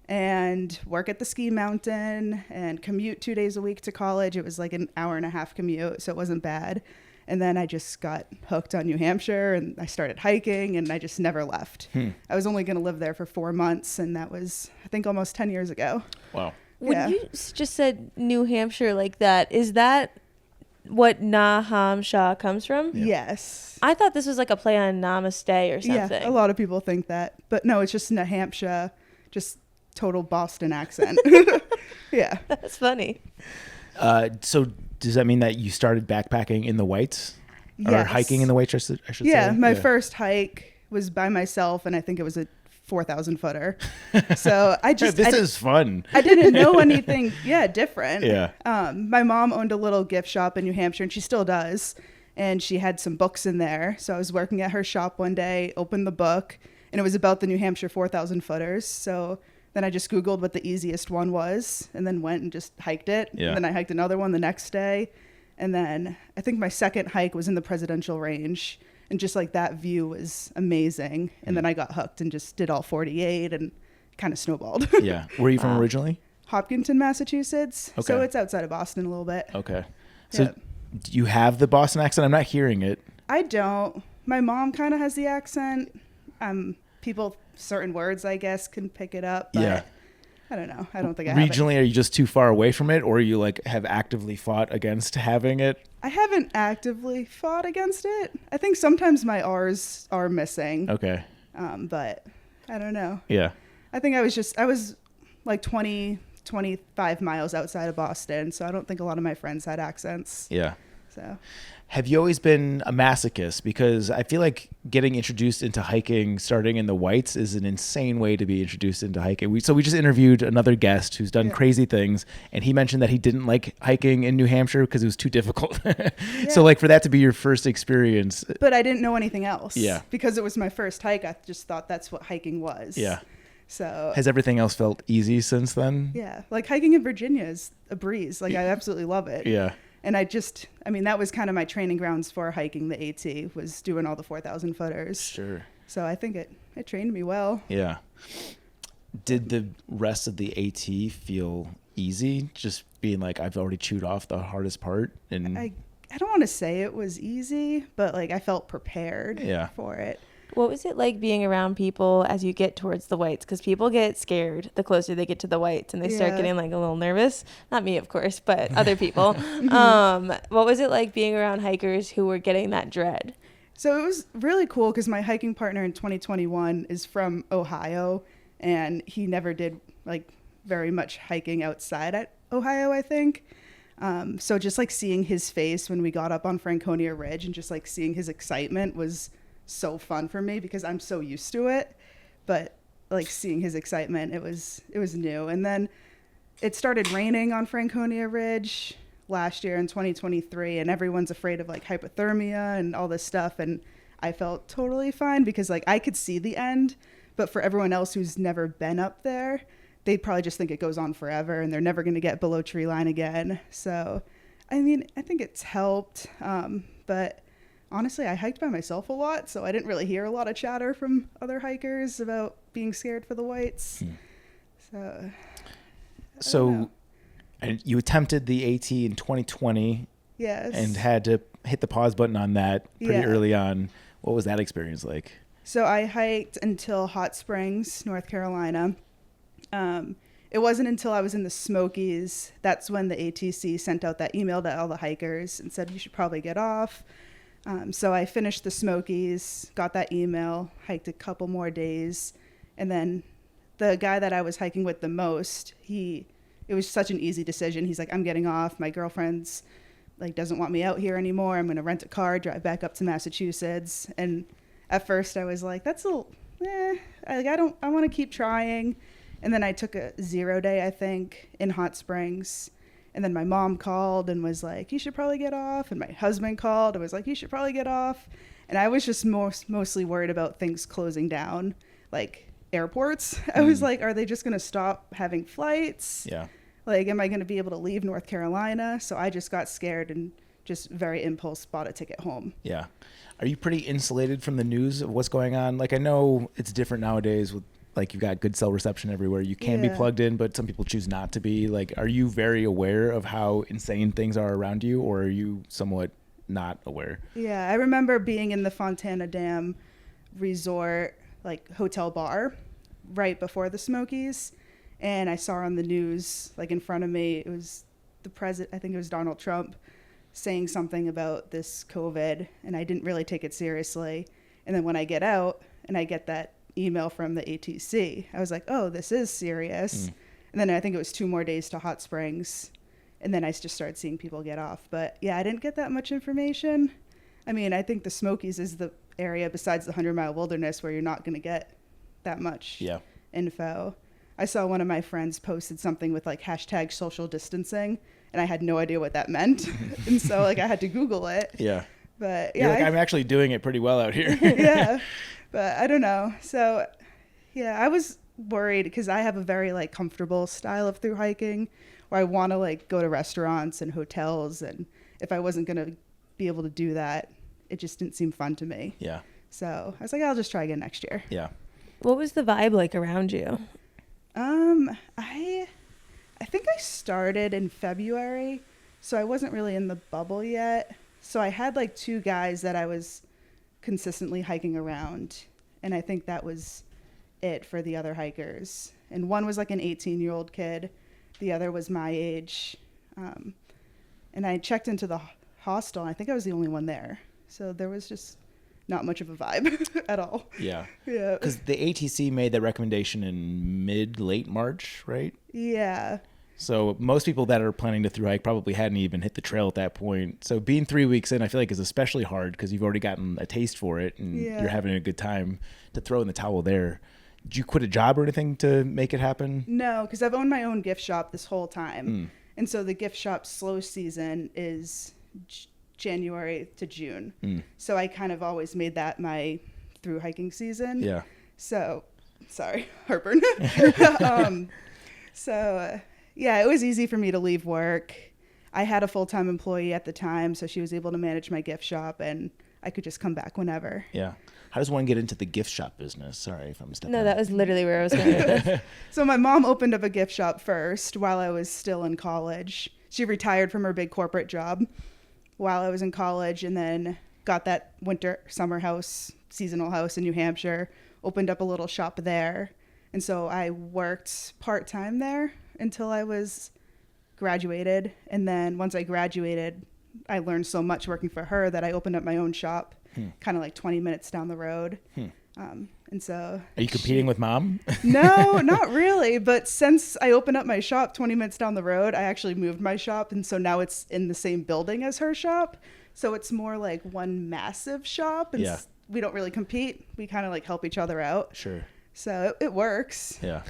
and work at the ski mountain and commute 2 days a week to college. It was like an hour and a half commute, so it wasn't bad. And then I just got hooked on New Hampshire and I started hiking and I just never left. I was only going to live there for 4 months, and that was, I think, almost 10 years ago. Wow. When you just said New Hampshire like that, is that what Nahamsha comes from? Yeah. Yes. I thought this was like a play on Namaste or something. Yeah, a lot of people think that. But no, it's just New Hampshire, just total Boston accent. Yeah. That's funny. So does that mean that you started backpacking in the Whites? Or Yes. hiking in the Whites, I should Yeah, say? my first hike was by myself, and I think it was a 4,000 footer. So This is fun. I didn't know anything, different. Yeah. My mom owned a little gift shop in New Hampshire, and she still does. And she had some books in there. So I was working at her shop one day, opened the book, and it was about the New Hampshire 4,000 footers. So then I just Googled what the easiest one was and then went and just hiked it. Yeah. And then I hiked another one the next day. And then I think my second hike was in the Presidential Range. And just like that view was amazing. And then I got hooked and just did all 48 and kind of snowballed. Yeah. Where are you from originally? Hopkinton, Massachusetts. Okay. So it's outside of Boston a little bit. Okay. So Yeah. do you have the Boston accent? I'm not hearing it. I don't. My mom kind of has the accent. People, certain words, I guess, can pick it up. But Yeah. I don't know. I don't think I have it. Regionally, are you just too far away from it, or you like have actively fought against having it? I haven't actively fought against it. I think sometimes my R's are missing. Okay. But I don't know. Yeah. I think I was like 20, 25 miles outside of Boston. So I don't think a lot of my friends had accents. Yeah. So Have you always been a masochist? Because I feel like getting introduced into hiking starting in the Whites is an insane way to be introduced into hiking. We just interviewed another guest who's done crazy things, and he mentioned that he didn't like hiking in New Hampshire because it was too difficult. So like for that to be your first experience. But I didn't know anything else. Yeah. Because it was my first hike. I just thought that's what hiking was. Yeah. So Has everything else felt easy since then? yeah, like hiking in Virginia is a breeze. Like I absolutely love it. Yeah. And that was kind of my training grounds for hiking the AT, was doing all the 4,000 footers. Sure. So I think it trained me well. Yeah. Did the rest of the AT feel easy? Just being like, I've already chewed off the hardest part, and I don't want to say it was easy, but like I felt prepared for it. What was it like being around people as you get towards the Whites? Because people get scared the closer they get to the Whites, and they start getting like a little nervous. Not me, of course, but other people. What was it like being around hikers who were getting that dread? So it was really cool because my hiking partner in 2021 is from Ohio, and he never did like very much hiking outside at Ohio, I think. So just like seeing his face when we got up on Franconia Ridge and just like seeing his excitement was so fun for me because I'm so used to it. But like seeing his excitement, it was new. And then it started raining on Franconia Ridge last year in 2023, and everyone's afraid of like hypothermia and all this stuff, and I felt totally fine because like I could see the end, but for everyone else who's never been up there, they'd probably just think it goes on forever and they're never going to get below tree line again. So I mean, I think it's helped, but honestly, I hiked by myself a lot, so I didn't really hear a lot of chatter from other hikers about being scared for the Whites. So And you attempted the AT in 2020. Yes. And had to hit the pause button on that pretty early on. What was that experience like? So I hiked until Hot Springs, North Carolina. It wasn't until I was in the Smokies, that's when the ATC sent out that email to all the hikers and said, you should probably get off. So I finished the Smokies, got that email, hiked a couple more days. And then the guy that I was hiking with the most, it was such an easy decision. He's like, I'm getting off. My girlfriend's doesn't want me out here anymore. I'm going to rent a car, drive back up to Massachusetts. And at first I was like, that's I want to keep trying. And then I took a 0 day, I think, in Hot Springs. And then my mom called and was like, you should probably get off. And my husband called and was like, you should probably get off. And I was just mostly worried about things closing down, like airports. I was like, are they just going to stop having flights? Yeah. Am I going to be able to leave North Carolina? So I just got scared and just very impulse bought a ticket home. Yeah. Are you pretty insulated from the news of what's going on? I know it's different nowadays with you've got good cell reception everywhere. You can be plugged in, but some people choose not to be. Are you very aware of how insane things are around you, or are you somewhat not aware? Yeah, I remember being in the Fontana Dam resort, hotel bar right before the Smokies. And I saw on the news, in front of me, it was the president, I think it was Donald Trump, saying something about this COVID, and I didn't really take it seriously. And then when I get out and I get that email from the ATC, I was like, oh, this is serious. And then I think it was 2 more days to Hot Springs, and then I just started seeing people get off. But yeah, I didn't get that much information. I mean, I think the Smokies is the area besides the 100-mile wilderness where you're not going to get that much info. I saw one of my friends posted something with hashtag social distancing, and I had no idea what that meant. And so I had to Google it. Yeah. But yeah, I'm actually doing it pretty well out here. Yeah. But I don't know. So yeah, I was worried because I have a very comfortable style of thru hiking where I want to go to restaurants and hotels. And if I wasn't going to be able to do that, it just didn't seem fun to me. Yeah. So I was like, I'll just try again next year. Yeah. What was the vibe like around you? I think I started in February, so I wasn't really in the bubble yet. So I had 2 guys that I was consistently hiking around, and I think that was it for the other hikers. And one was an 18-year-old kid, the other was my age. And I checked into the hostel, and I think I was the only one there. So there was just not much of a vibe at all. Yeah. Yeah. Because the ATC made that recommendation in late March, right? Yeah. So most people that are planning to thru hike probably hadn't even hit the trail at that point. So being 3 weeks in, I feel is especially hard because you've already gotten a taste for it and you're having a good time. To throw in the towel there. Did you quit a job or anything to make it happen? No, because I've owned my own gift shop this whole time. And so the gift shop slow season is January to June. So I kind of always made that my thru hiking season. Yeah. So, sorry, heartburn. Yeah, it was easy for me to leave work. I had a full-time employee at the time, so she was able to manage my gift shop, and I could just come back whenever. Yeah. How does one get into the gift shop business? Sorry if I'm stepping No, that was literally where I was going with this. So my mom opened up a gift shop first while I was still in college. She retired from her big corporate job while I was in college, and then got that summer house, seasonal house in New Hampshire, opened up a little shop there. And so I worked part-time there until I was graduated. And then once I graduated, I learned so much working for her that I opened up my own shop, kind of 20 minutes down the road. And so... Are you competing with mom? No, not really. But since I opened up my shop 20 minutes down the road, I actually moved my shop. And so now it's in the same building as her shop. So it's more like one massive shop. And we don't really compete. We kind of help each other out. Sure. So it works. Yeah.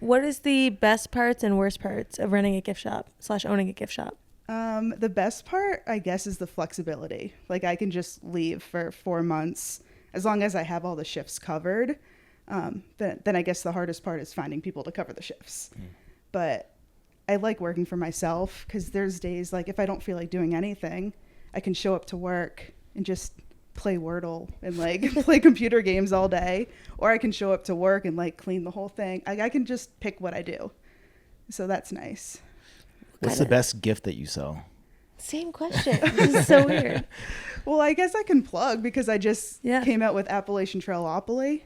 What is the best parts and worst parts of running a gift shop / owning a gift shop? The best part, I guess, is the flexibility. I can just leave for 4 months as long as I have all the shifts covered. Then I guess the hardest part is finding people to cover the shifts. But I like working for myself because there's days if I don't feel like doing anything, I can show up to work and just play Wordle and play computer games all day, or I can show up to work and clean the whole thing. I can just pick what I do. So that's nice. What's the best gift that you sell? Same question. This is so weird. Well, I guess I can plug because I just came out with Appalachian Trailopoly.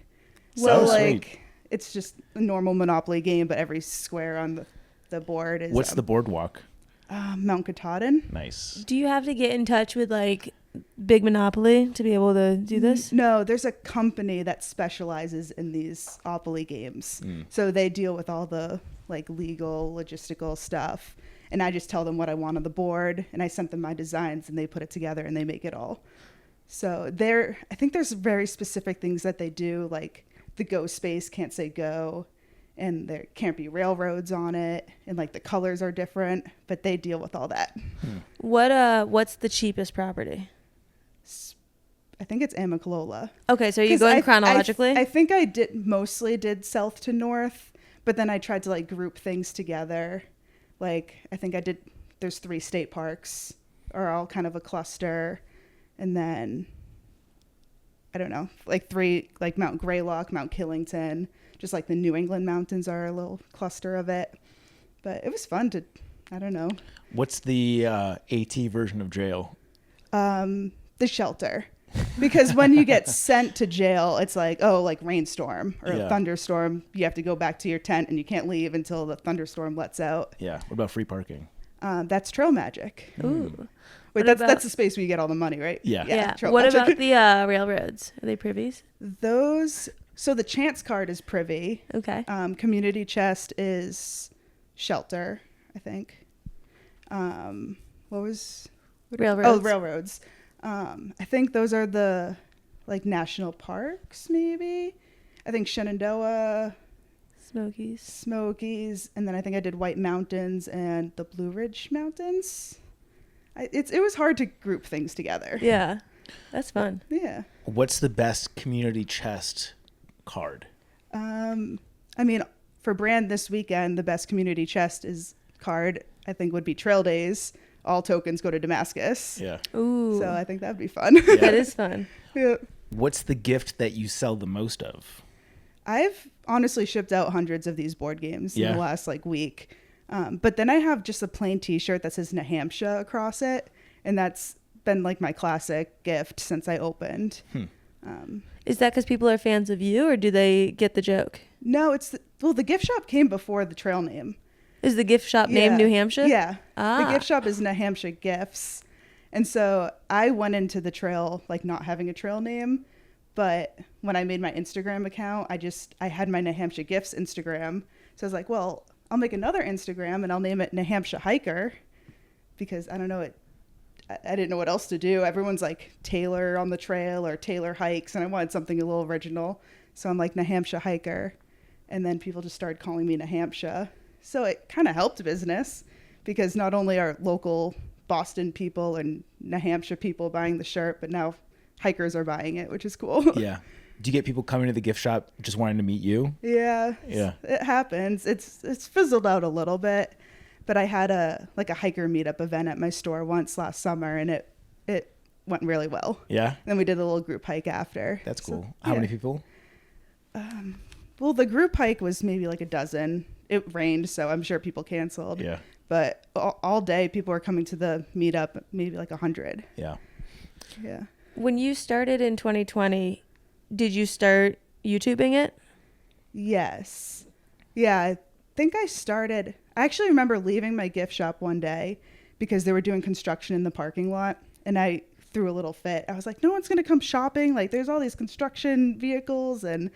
So sweet. it's just a normal Monopoly game, but every square on the board is. What's the boardwalk? Mount Katahdin. Nice. Do you have to get in touch with like Big Monopoly to be able to do this? No, there's a company that specializes in these Opoly games. So they deal with all the like legal, logistical stuff. And I just tell them what I want on the board, and I sent them my designs, and they put it together, and they make it all. So I think there's very specific things that they do, like the go space can't say go, and there can't be railroads on it, and like the colors are different, but they deal with all that. What's the cheapest property? I think it's Amicalola. Okay, so are you going chronologically? I think I mostly did south to north, but then I tried to like group things together. Like, I think there's 3 state parks are all kind of a cluster. And then, I don't know, like 3, like Mount Greylock, Mount Killington, just like the New England mountains are a little cluster of it. But it was fun I don't know. What's the AT version of jail? The shelter. Because when you get sent to jail, it's like, like rainstorm or a thunderstorm. You have to go back to your tent and you can't leave until the thunderstorm lets out. Yeah. What about free parking? That's Trail Magic. Ooh. Wait, that's the space where you get all the money, right? Yeah. Trail What Magic. about the railroads? Are they privies? So the chance card is privy. Okay. Community chest is shelter, I think. Railroads. Oh, railroads. I think those are the like national parks, maybe. I think Shenandoah, Smokies, and then I think I did White Mountains and the Blue Ridge Mountains. It was hard to group things together. Yeah, that's fun. Yeah. What's the best community chest card? I mean, for brand this weekend, the best community chest card I think would be Trail Days. All tokens go to Damascus. Yeah. Ooh. So I think that'd be fun. Yeah. That is fun. Yeah. What's the gift that you sell the most of? I've honestly shipped out hundreds of these board games in the last like week. But then I have just a plain t-shirt that says Nahamsha across it. And that's been like my classic gift since I opened. Is that because people are fans of you, or do they get the joke? No, the gift shop came before the trail name. Is the gift shop named New Hampshire? Yeah. Ah. The gift shop is Nahamsha Gifts. And so I went into the trail like not having a trail name. But when I made my Instagram account, I had my Nahamsha Gifts Instagram. So I was like, well, I'll make another Instagram and I'll name it Nahamsha Hiker. Because I don't know, I didn't know what else to do. Everyone's like Taylor on the trail or Taylor hikes. And I wanted something a little original. So I'm like Nahamsha Hiker. And then people just started calling me Nahamsha. So it kind of helped business because not only are local Boston people and New Hampshire people buying the shirt, but now hikers are buying it, which is cool. Yeah. Do you get people coming to the gift shop just wanting to meet you? Yeah. Yeah. It happens. It's fizzled out a little bit, but I had a hiker meetup event at my store once last summer, and it went really well. Yeah. Then we did a little group hike after. That's cool. So, How many people? Well, the group hike was maybe like a dozen. It rained, so I'm sure people canceled. Yeah. But all day, people were coming to the meetup, maybe like 100. Yeah. Yeah. When you started in 2020, did you start YouTubing it? Yes. Yeah, I think I actually remember leaving my gift shop one day because they were doing construction in the parking lot, and I threw a little fit. I was like, no one's going to come shopping. Like, there's all these construction vehicles, and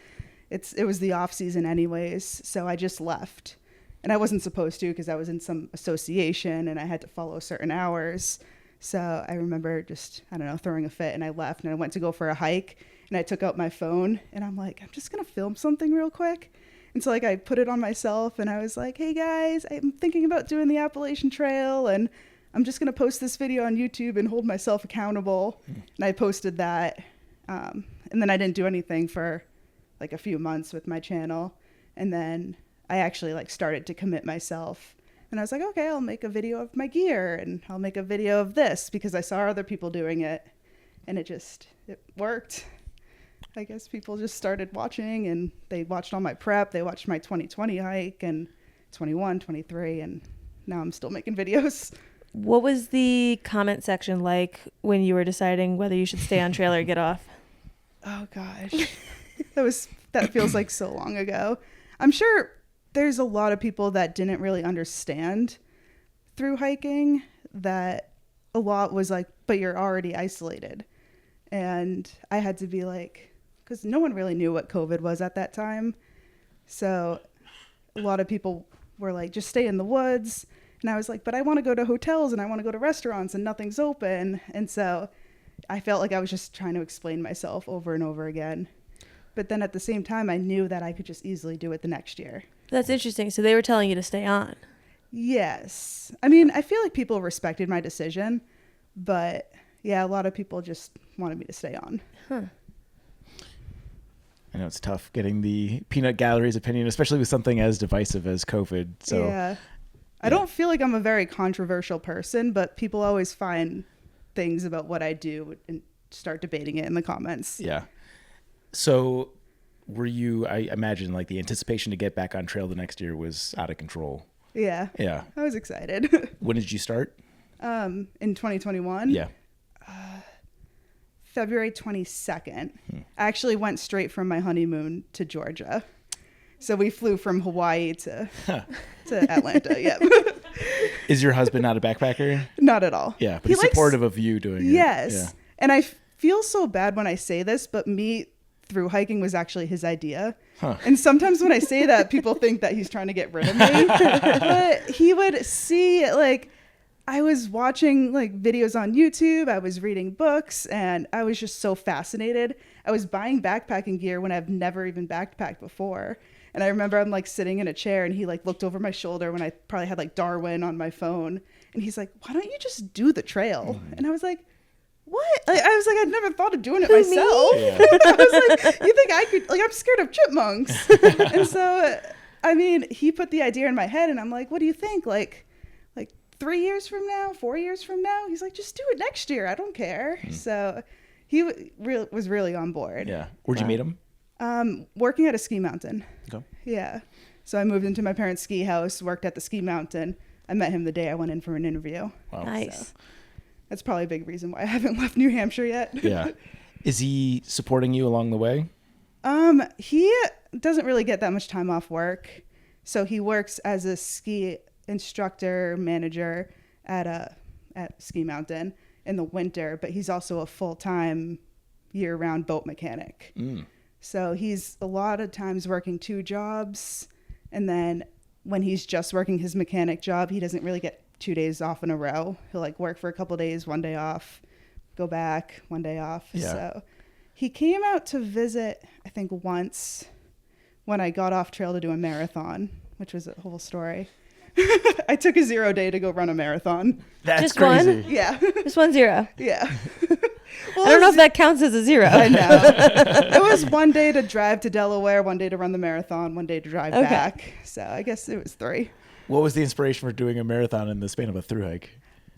it was the off season anyways. So I just left, and I wasn't supposed to because I was in some association and I had to follow certain hours. So I remember just, I don't know, throwing a fit, and I left, and I went to go for a hike, and I took out my phone, and I'm like, I'm just going to film something real quick. And so like I put it on myself, and I was like, hey guys, I'm thinking about doing the Appalachian Trail, and I'm just going to post this video on YouTube and hold myself accountable. And I posted that. And then I didn't do anything for like a few months with my channel. And then I actually like started to commit myself. And I was like, okay, I'll make a video of my gear, and I'll make a video of this because I saw other people doing it, and it worked. I guess people just started watching, and they watched all my prep. They watched my 2020 hike and 21, 23, and now I'm still making videos. What was the comment section like when you were deciding whether you should stay on trail or get off? Oh gosh, that feels like so long ago. I'm sure there's a lot of people that didn't really understand through hiking, that a lot was like, but you're already isolated. And I had to be like, because no one really knew what COVID was at that time. So a lot of people were like, just stay in the woods. And I was like, but I want to go to hotels and I want to go to restaurants and nothing's open. And so I felt like I was just trying to explain myself over and over again. But then at the same time, I knew that I could just easily do it the next year. That's interesting. So they were telling you to stay on. Yes. I mean, I feel like people respected my decision, but yeah, a lot of people just wanted me to stay on. Huh. I know it's tough getting the peanut gallery's opinion, especially with something as divisive as COVID. So yeah. I don't feel like I'm a very controversial person, but people always find things about what I do and start debating it in the comments. Yeah. So were you, I imagine, like the anticipation to get back on trail the next year was out of control. Yeah. Yeah. I was excited. When did you start? In 2021. Yeah. February 22nd. I actually went straight from my honeymoon to Georgia. So we flew from Hawaii to Atlanta. Yeah. Is your husband not a backpacker? Not at all. Yeah, but he's supportive of you doing it. Yes. Yeah. And I feel so bad when I say this, but me through hiking was actually his idea. Huh. And sometimes when I say that, people think that he's trying to get rid of me. But he would see, like, I was watching like videos on YouTube, I was reading books, and I was just so fascinated. I was buying backpacking gear when I've never even backpacked before. And I remember I'm like sitting in a chair and he like looked over my shoulder when I probably had like Darwin on my phone. And he's like, why don't you just do the trail? And I was like, what? Like, I was like, I'd never thought of doing it myself. Yeah. I was like, you think I could, like, I'm scared of chipmunks. And so, I mean, he put the idea in my head and I'm like, what do you think? Like 3 years from now, 4 years from now? He's like, just do it next year. I don't care. So he was really on board. Yeah. Where'd you meet him? Working at a ski mountain. Okay. Yeah. So I moved into my parents' ski house, worked at the ski mountain. I met him the day I went in for an interview. Wow. Nice. So that's probably a big reason why I haven't left New Hampshire yet. Yeah. Is he supporting you along the way? He doesn't really get that much time off work. So he works as a ski instructor manager at ski mountain in the winter, but he's also a full-time year-round boat mechanic. So he's a lot of times working 2 jobs, and then when he's just working his mechanic job, he doesn't really get 2 days off in a row. He'll like work for a couple days, 1 day off, go back, 1 day off. Yeah. So he came out to visit, I think once when I got off trail to do a marathon, which was a whole story. I took a 0 day to go run a marathon. That's Just crazy. one? Yeah. Just 1 0. Yeah. I don't know if that counts as a 0. I know. It was 1 day to drive to Delaware, 1 day to run the marathon, 1 day to drive back. So I guess it was 3. What was the inspiration for doing a marathon in the span of a thru hike?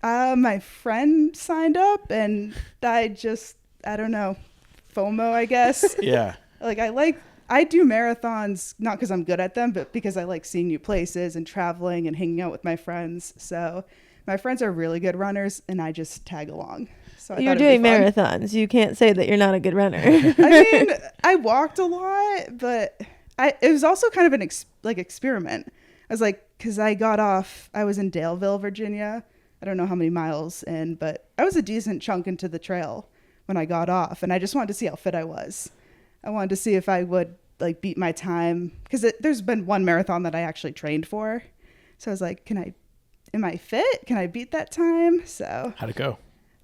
My friend signed up and I don't know, FOMO, I guess. Yeah. Like I do marathons, not because I'm good at them, but because I like seeing new places and traveling and hanging out with my friends. So my friends are really good runners and I just tag along. So You're doing marathons. You can't say that you're not a good runner. I mean, I walked a lot, but it was also kind of an experiment. I was like, because I got off, I was in Daleville, Virginia. I don't know how many miles in, but I was a decent chunk into the trail when I got off. And I just wanted to see how fit I was. I wanted to see if I would like beat my time, because there's been one marathon that I actually trained for. So I was like, am I fit? Can I beat that time? So How'd it go?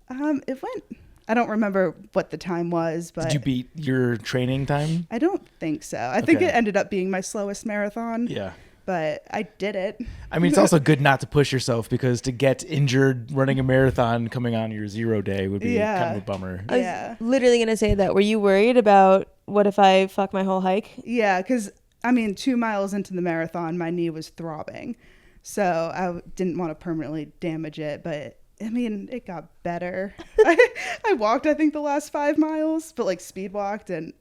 It went, I don't remember what the time was, but Did you beat your training time? I don't think so. I think Okay. it ended up being my slowest marathon. Yeah. But I did it. I mean, it's also good not to push yourself, because to get injured running a marathon coming on your 0 day would be kind of a bummer. I was Yeah. literally going to say that. Were you worried about what if I fuck my whole hike? Yeah, because, I mean, 2 miles into the marathon, my knee was throbbing. So I didn't want to permanently damage it. But, I mean, it got better. I walked, I think, the last 5 miles, but, like, speed walked, and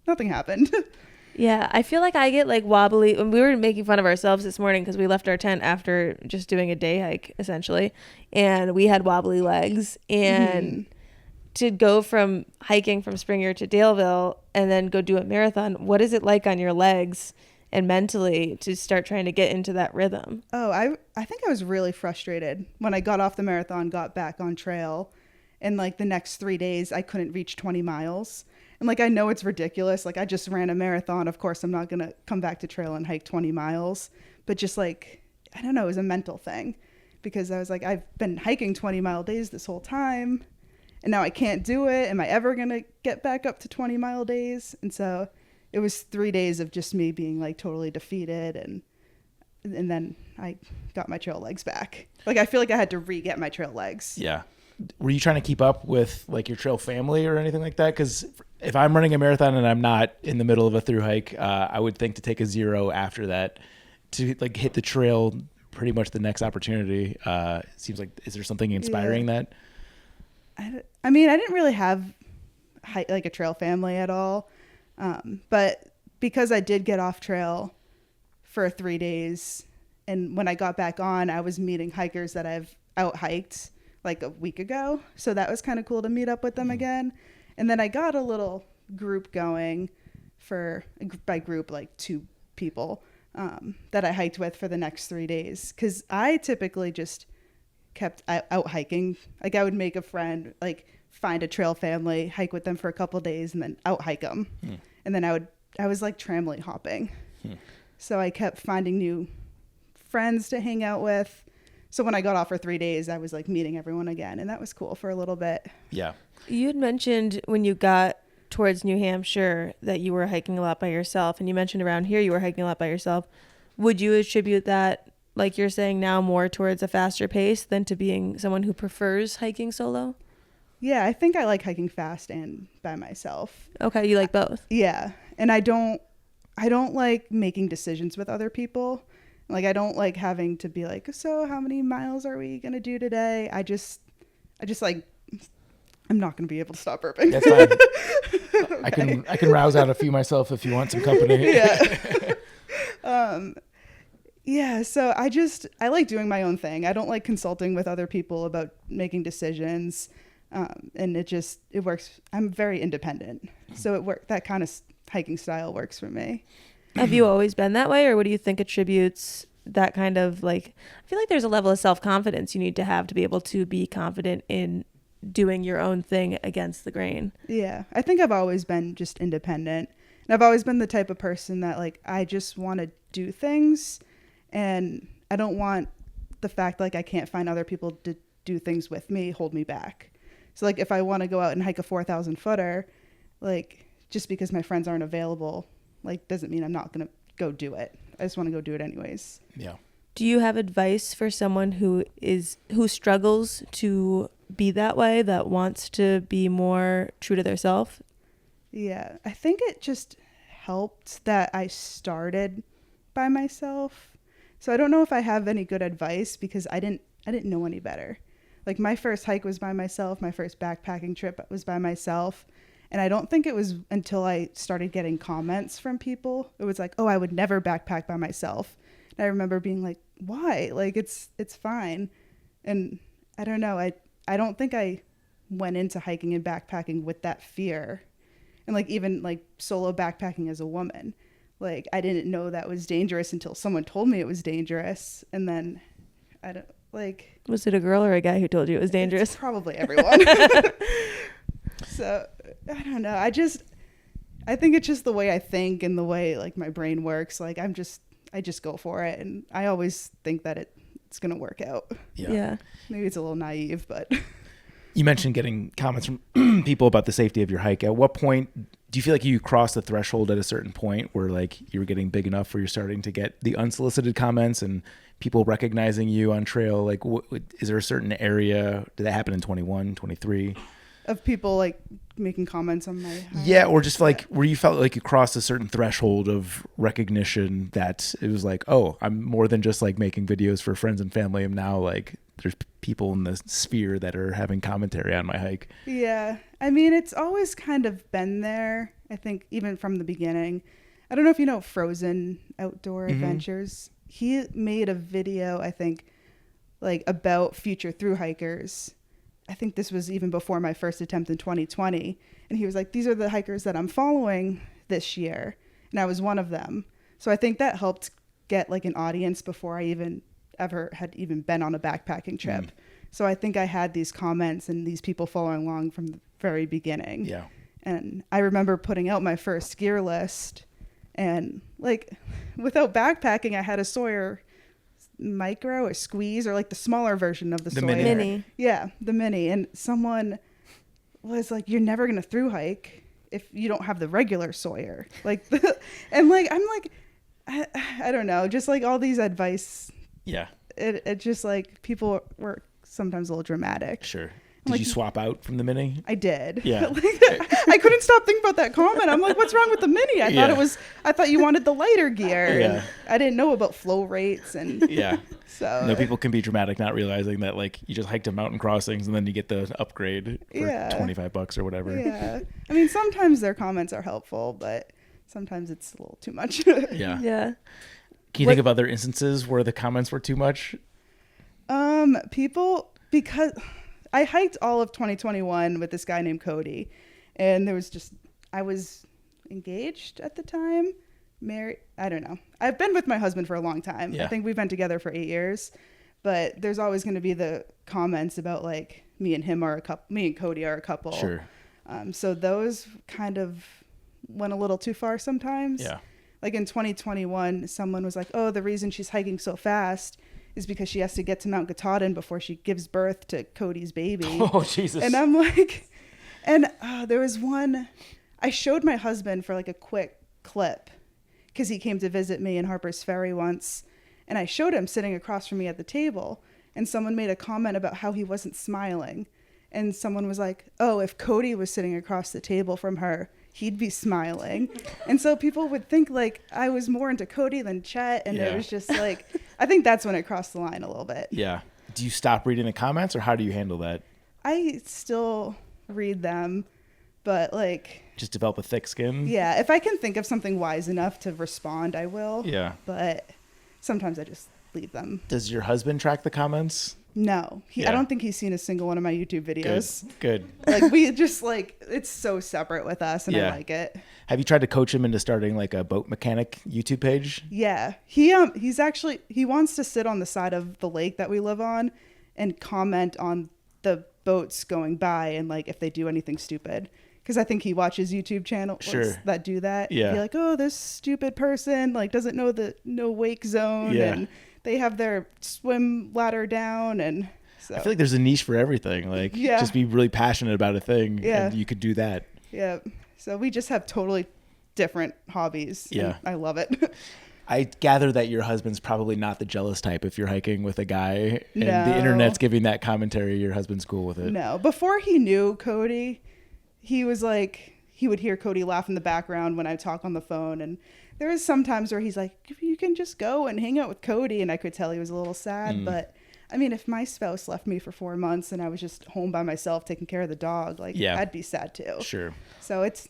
nothing happened. Yeah, I feel like I get like wobbly. And we were making fun of ourselves this morning because we left our tent after just doing a day hike essentially, and we had wobbly legs. And to go from hiking from Springer to Daleville and then go do a marathon, what is it like on your legs and mentally to start trying to get into that rhythm? Oh, I think I was really frustrated when I got off the marathon, got back on trail, and like the next 3 days I couldn't reach 20 miles. And like, I know it's ridiculous. Like, I just ran a marathon. Of course, I'm not going to come back to trail and hike 20 miles. But just like, I don't know, it was a mental thing. Because I was like, I've been hiking 20-mile days this whole time. And now I can't do it. Am I ever going to get back up to 20-mile days? And so it was 3 days of just me being like totally defeated. And then I got my trail legs back. Like, I feel like I had to re-get my trail legs. Yeah. Were you trying to keep up with like your trail family or anything like that? Because if I'm running a marathon and I'm not in the middle of a thru hike, I would think to take a 0 after that to like hit the trail pretty much the next opportunity. Seems like, is there something inspiring that? I mean, I didn't really have like a trail family at all. But because I did get off trail for 3 days, and when I got back on, I was meeting hikers that I've out hiked like a week ago. So that was kind of cool to meet up with them again. And then I got a little group going by group, like 2 people that I hiked with for the next 3 days. Because I typically just kept out hiking. Like, I would make a friend, like find a trail family, hike with them for a couple of days, and then out hike them. And then I was like trampoline hopping. So I kept finding new friends to hang out with. So when I got off for 3 days, I was like meeting everyone again, and that was cool for a little bit. Yeah. You had mentioned when you got towards New Hampshire that you were hiking a lot by yourself, and you mentioned around here you were hiking a lot by yourself. Would you attribute that, like you're saying now, more towards a faster pace than to being someone who prefers hiking solo? Yeah, I think I like hiking fast and by myself. Okay, you like both. Yeah, and I don't like making decisions with other people. Like, I don't like having to be like, so how many miles are we gonna do today? I just like, I'm not gonna be able to stop burping. That's fine. Okay. I can rouse out a few myself if you want some company. Yeah. Yeah, so I like doing my own thing. I don't like consulting with other people about making decisions. And it works. I'm very independent. So that kind of hiking style works for me. Have you always been that way, or what do you think attributes that kind of, like, I feel like there's a level of self-confidence you need to have to be able to be confident in doing your own thing against the grain. Yeah, I think I've always been just independent. And I've always been the type of person that, like, I just want to do things, and I don't want the fact, like, I can't find other people to do things with me hold me back. So, like, if I want to go out and hike a 4,000 footer, like, just because my friends aren't available, like, doesn't mean I'm not going to go do it. I just want to go do it anyways. Yeah. Do you have advice for someone who struggles to be that way, that wants to be more true to their self? Yeah, I think it just helped that I started by myself. So I don't know if I have any good advice because I didn't know any better. Like, my first hike was by myself. My first backpacking trip was by myself. And I don't think it was until I started getting comments from people. It was like, oh, I would never backpack by myself. And I remember being like, why? Like, it's fine. And I don't know. I don't think I went into hiking and backpacking with that fear. And like, even like solo backpacking as a woman, like, I didn't know that was dangerous until someone told me it was dangerous. And then I don't like. Was it a girl or a guy who told you it was dangerous? It's probably everyone. So I don't know. I think it's just the way I think and the way, like, my brain works. Like, I just go for it. And I always think that it's going to work out. Yeah. Maybe it's a little naive, but. You mentioned getting comments from people about the safety of your hike. At what point do you feel like you crossed the threshold at a certain point where, like, you were getting big enough where you're starting to get the unsolicited comments and people recognizing you on trail? Like, is there a certain area? Did that happen in 21, 23? Of people, like, making comments on my hike? Yeah, or just like where you felt like you crossed a certain threshold of recognition that it was like, oh, I'm more than just like making videos for friends and family. I'm now like, there's people in the sphere that are having commentary on my hike. Yeah. I mean, it's always kind of been there, I think, even from the beginning. I don't know if you know Frozen Outdoor Adventures. He made a video, I think, like about future thru-hikers. I think this was even before my first attempt in 2020. And he was like, these are the hikers that I'm following this year. And I was one of them. So I think that helped get like an audience before I even ever had even been on a backpacking trip. So I think I had these comments and these people following along from the very beginning. Yeah. And I remember putting out my first gear list, and like without backpacking, I had a Sawyer Micro or Squeeze, or like the smaller version of the Sawyer. Mini. Yeah, the Mini. And someone was like, you're never going to thru hike if you don't have the regular Sawyer. Like, and like, I'm like, I don't know, just like all these advice. Yeah. It just like people were sometimes a little dramatic. Sure. Did you swap out from the Mini? I did. Yeah. I couldn't stop thinking about that comment. I'm like, what's wrong with the Mini? I thought you wanted the lighter gear. Yeah. And I didn't know about flow rates and Yeah. so. No, people can be dramatic, not realizing that like you just hiked a mountain crossings and then you get the upgrade for $25 or whatever. Yeah. I mean, sometimes their comments are helpful, but sometimes it's a little too much. Yeah. Yeah. Can you think of other instances where the comments were too much? People, because I hiked all of 2021 with this guy named Cody, and I was engaged at the time, married. I don't know. I've been with my husband for a long time. Yeah. I think we've been together for 8 years, but there's always going to be the comments about like me and Cody are a couple. Sure. So those kind of went a little too far sometimes. Yeah. Like in 2021, someone was like, oh, the reason she's hiking so fast is because she has to get to Mount Katahdin before she gives birth to Cody's baby. Oh, Jesus. And I'm like, there was one, I showed my husband for like a quick clip because he came to visit me in Harper's Ferry once. And I showed him sitting across from me at the table, and someone made a comment about how he wasn't smiling. And someone was like, oh, if Cody was sitting across the table from her, he'd be smiling. And so people would think like I was more into Cody than Chet. And it was just like, I think that's when it crossed the line a little bit. Yeah. Do you stop reading the comments, or how do you handle that? I still read them, but like, Just develop a thick skin? yeah, if I can think of something wise enough to respond, I will. Yeah. But sometimes I just leave them. Does your husband track the comments? No, Yeah. I don't think he's seen a single one of my YouTube videos. Good. Like we just like, it's so separate with us, and Yeah. I like it. Have you tried to coach him into starting like a boat mechanic YouTube page? Yeah, he wants to sit on the side of the lake that we live on and comment on the boats going by and like if they do anything stupid. Because I think he watches YouTube channels Sure. that do that. Yeah. Be like, oh, this stupid person like doesn't know the no wake zone, Yeah. and they have their swim ladder down, and so I feel like there's a niche for everything. Like, Yeah. just be really passionate about a thing, Yeah. and you could do that. yeah. So we just have totally different hobbies. and Yeah. I love it. I gather that your husband's probably not the jealous type if you're hiking with a guy and the No. internet's giving that commentary. Your husband's cool with it. No, before he knew Cody, he was like, he would hear Cody laugh in the background when I talk on the phone. And there was some times where he's like, you can just go and hang out with Cody. And I could tell he was a little sad. But I mean, if my spouse left me for 4 months and I was just home by myself taking care of the dog, like Yeah. I'd be sad too. Sure. So it's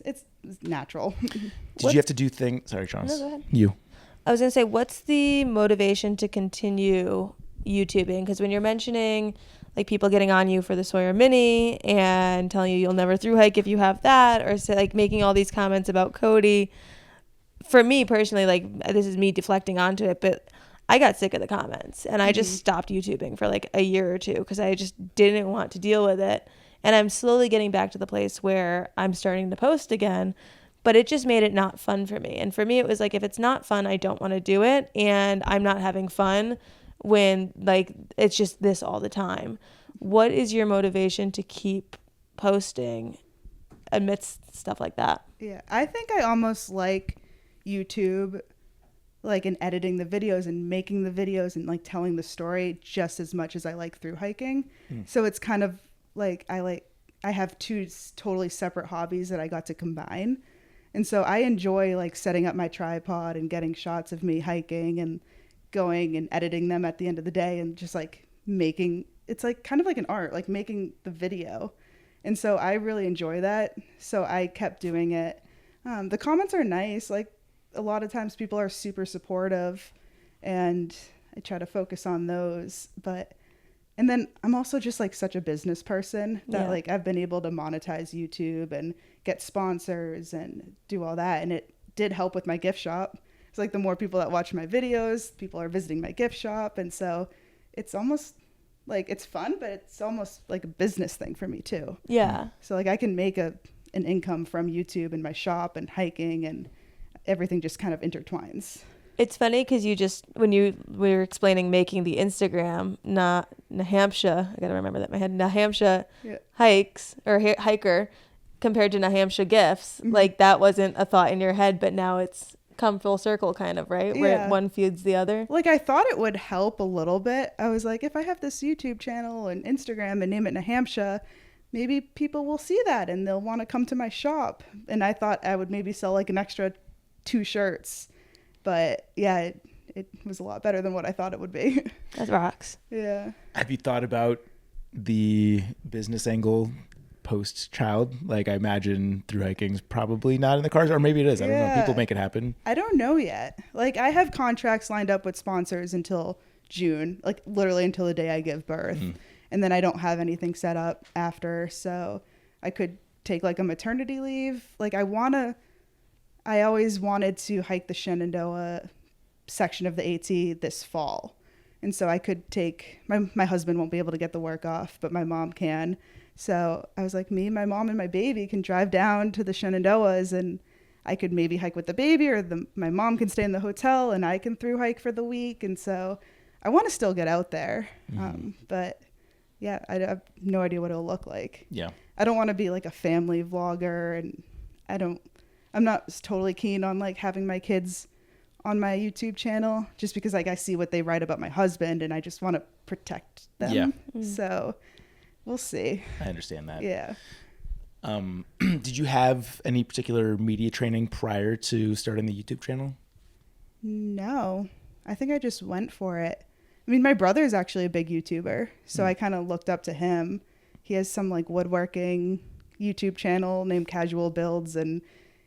natural. Did you have to do things? Sorry, Chance. No, go ahead. You. I was going to say, what's the motivation to continue YouTubing? Because when you're mentioning like people getting on you for the Sawyer Mini and telling you you'll never thru hike if you have that, or say, like making all these comments about Cody, for me personally, like this is me deflecting onto it, but I got sick of the comments and I just stopped YouTubing for like a year or two because I just didn't want to deal with it. And I'm slowly getting back to the place where I'm starting to post again, but it just made it not fun for me. And for me, it was like, if it's not fun, I don't want to do it. And I'm not having fun when like, it's just this all the time. What is your motivation to keep posting amidst stuff like that? Yeah, I think I almost like YouTube, like in editing the videos and making the videos and like telling the story just as much as I like thru hiking. So it's kind of like I have two totally separate hobbies that I got to combine. And so I enjoy like setting up my tripod and getting shots of me hiking and going and editing them at the end of the day and just like making, it's like kind of like an art, like making the video. And so I really enjoy that. So I kept doing it. The comments are nice. Like a lot of times people are super supportive, and I try to focus on those. And then I'm also just like such a business person that like I've been able to monetize YouTube and get sponsors and do all that. And it did help with my gift shop. It's like the more people that watch my videos, people are visiting my gift shop. And so it's almost like it's fun, but it's almost like a business thing for me too. Yeah. So like I can make an income from YouTube and my shop and hiking, and everything just kind of intertwines. It's funny because when you were explaining making the Instagram, Nahamsha, I got to remember that in my head, Nahamsha hikes or hiker compared to Nahamsha gifts, like that wasn't a thought in your head, but now it's come full circle kind of, right? Where one feeds the other. Like I thought it would help a little bit. I was like, if I have this YouTube channel and Instagram and name it Nahamsha, maybe people will see that and they'll want to come to my shop. And I thought I would maybe sell like an extra 2 shirts. But yeah, it was a lot better than what I thought it would be. That rocks. Yeah. Have you thought about the business angle post-child? Like, I imagine thru-hiking's probably not in the cards, or maybe it is. I don't know. People make it happen. I don't know yet. Like, I have contracts lined up with sponsors until June, like literally until the day I give birth. And then I don't have anything set up after. So I could take like a maternity leave. Like, I always wanted to hike the Shenandoah section of the AT this fall. And so I could take, my husband won't be able to get the work off, but my mom can. So I was like, me, my mom, and my baby can drive down to the Shenandoahs, and I could maybe hike with the baby, or my mom can stay in the hotel and I can thru-hike for the week. And so I want to still get out there. But yeah, I have no idea what it'll look like. Yeah. I don't want to be like a family vlogger, and I'm not totally keen on like having my kids on my YouTube channel, just because like I see what they write about my husband and I just want to protect them. Yeah. So we'll see. I understand that. Yeah. Did you have any particular media training prior to starting the YouTube channel? No, I think I just went for it. I mean, my brother is actually a big YouTuber, so I kind of looked up to him. He has some like woodworking YouTube channel named Casual Builds, and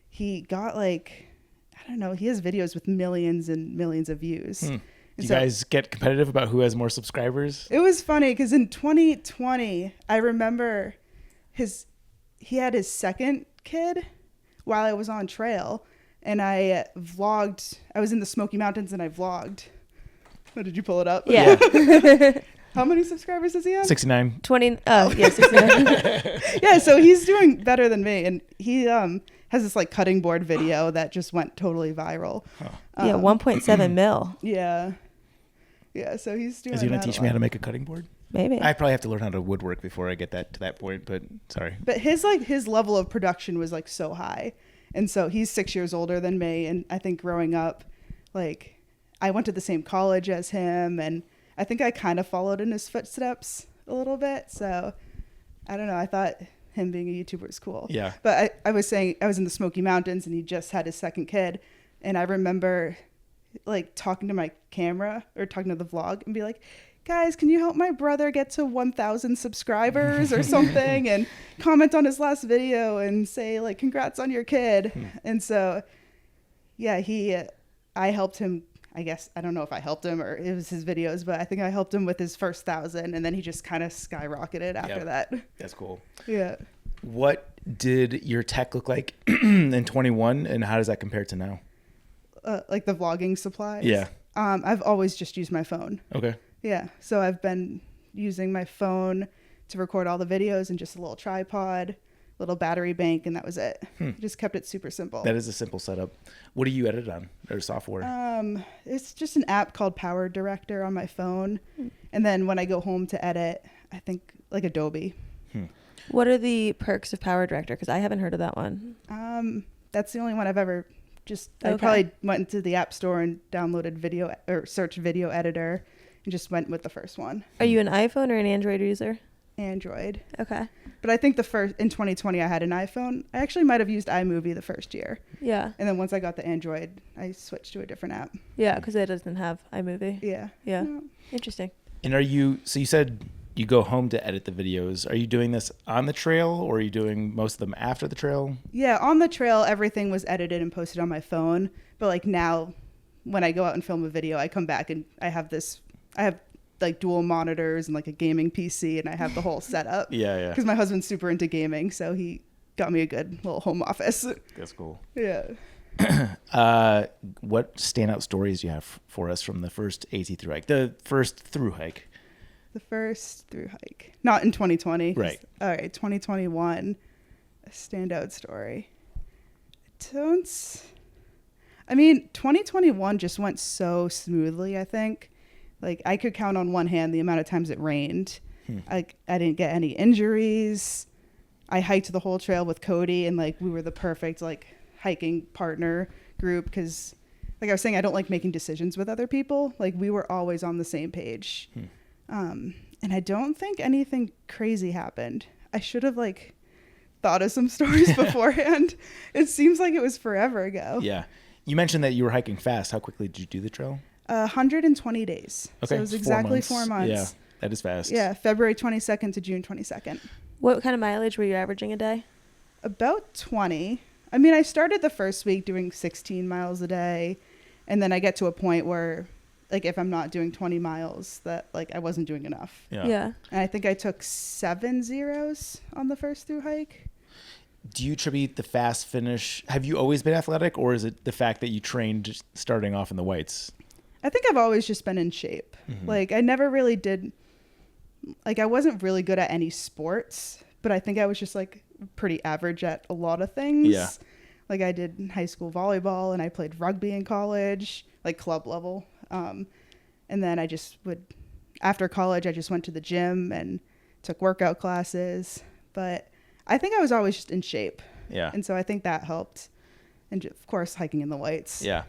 he got like, I don't know, he has videos with millions and millions of views. Do you guys get competitive about who has more subscribers? It was funny because in 2020, I remember he had his second kid while I was on trail, and I vlogged. I was in the Smoky Mountains and I vlogged. Oh, did you pull it up? Yeah. How many subscribers does he have? 69. 20. Oh, yeah, 69. Yeah, so he's doing better than me, and he has this like cutting board video that just went totally viral. Yeah, 1.7 mil. Yeah. Yeah, so he's doing. Is he going to teach me how to make a cutting board? Maybe. I probably have to learn how to woodwork before I get to that point, but sorry. But his level of production was like so high. And so he's 6 years older than me, and I think growing up, like I went to the same college as him, and I think I kind of followed in his footsteps a little bit. So I don't know, I thought him being a YouTuber was cool. Yeah. But I was saying I was in the Smoky Mountains and he just had his second kid, and I remember like talking to my camera or talking to the vlog and be like, guys, can you help my brother get to 1,000 subscribers or something, and comment on his last video and say like, congrats on your kid. And so, yeah, I helped him. I guess, I don't know if I helped him or it was his videos, but I think I helped him with his first 1,000, and then he just kind of skyrocketed after that. That's cool. Yeah. What did your tech look like in 21, and how does that compare to now? Like the vlogging supplies? Yeah. I've always just used my phone. Okay. Yeah. So I've been using my phone to record all the videos, and just a little tripod, little battery bank, and that was it. Just kept it super simple. That is a simple setup. What do you edit on, or software? It's just an app called Power Director on my phone. And then when I go home to edit, I think like Adobe. What are the perks of Power Director? Because I haven't heard of that one. That's the only one I've ever I probably went into the App Store and downloaded video or searched video editor and just went with the first one. Are you an iPhone or an Android user? Android. Okay. But I think in 2020 I had an iPhone. I actually might have used iMovie the first year. Yeah. And then once I got the Android, I switched to a different app. Yeah, because it doesn't have iMovie. Yeah. Yeah. No. Interesting. And so you said you go home to edit the videos. Are you doing this on the trail, or are you doing most of them after the trail? Yeah, on the trail, everything was edited and posted on my phone. But like now, when I go out and film a video, I come back and I have like dual monitors and like a gaming PC, and I have the whole setup. Yeah. Because my husband's super into gaming, so he got me a good little home office. That's cool. Yeah. What standout stories do you have for us from the first AT thru hike? The first thru hike. The first thru hike. Not in 2020. Right. All right, 2021. A standout story. 2021 just went so smoothly, I think. Like, I could count on one hand the amount of times it rained. I didn't get any injuries. I hiked the whole trail with Cody, and like we were the perfect like hiking partner group, because like I was saying, I don't like making decisions with other people. Like, we were always on the same page. And I don't think anything crazy happened. I should have like thought of some stories beforehand. It seems like it was forever ago. Yeah. You mentioned that you were hiking fast. How quickly did you do the trail? 120 days. Okay. So it was exactly 4 months. Yeah, that is fast. Yeah, February 22nd to June 22nd. What kind of mileage were you averaging a day? About 20. I mean, I started the first week doing 16 miles a day, and then I get to a point where, like, if I'm not doing 20 miles, that, like, I wasn't doing enough. Yeah. And I think I took 7 zeros on the first thru hike. Do you attribute the fast finish? Have you always been athletic, or is it the fact that you trained starting off in the whites? I think I've always just been in shape. Like, I never really did, like, I wasn't really good at any sports, but I think I was just, like, pretty average at a lot of things. Yeah. Like, I did high school volleyball, and I played rugby in college, like club level. And then I just would, after college, I just went to the gym and took workout classes. But I think I was always just in shape. Yeah. And so I think that helped. And of course, hiking in the whites. Yeah.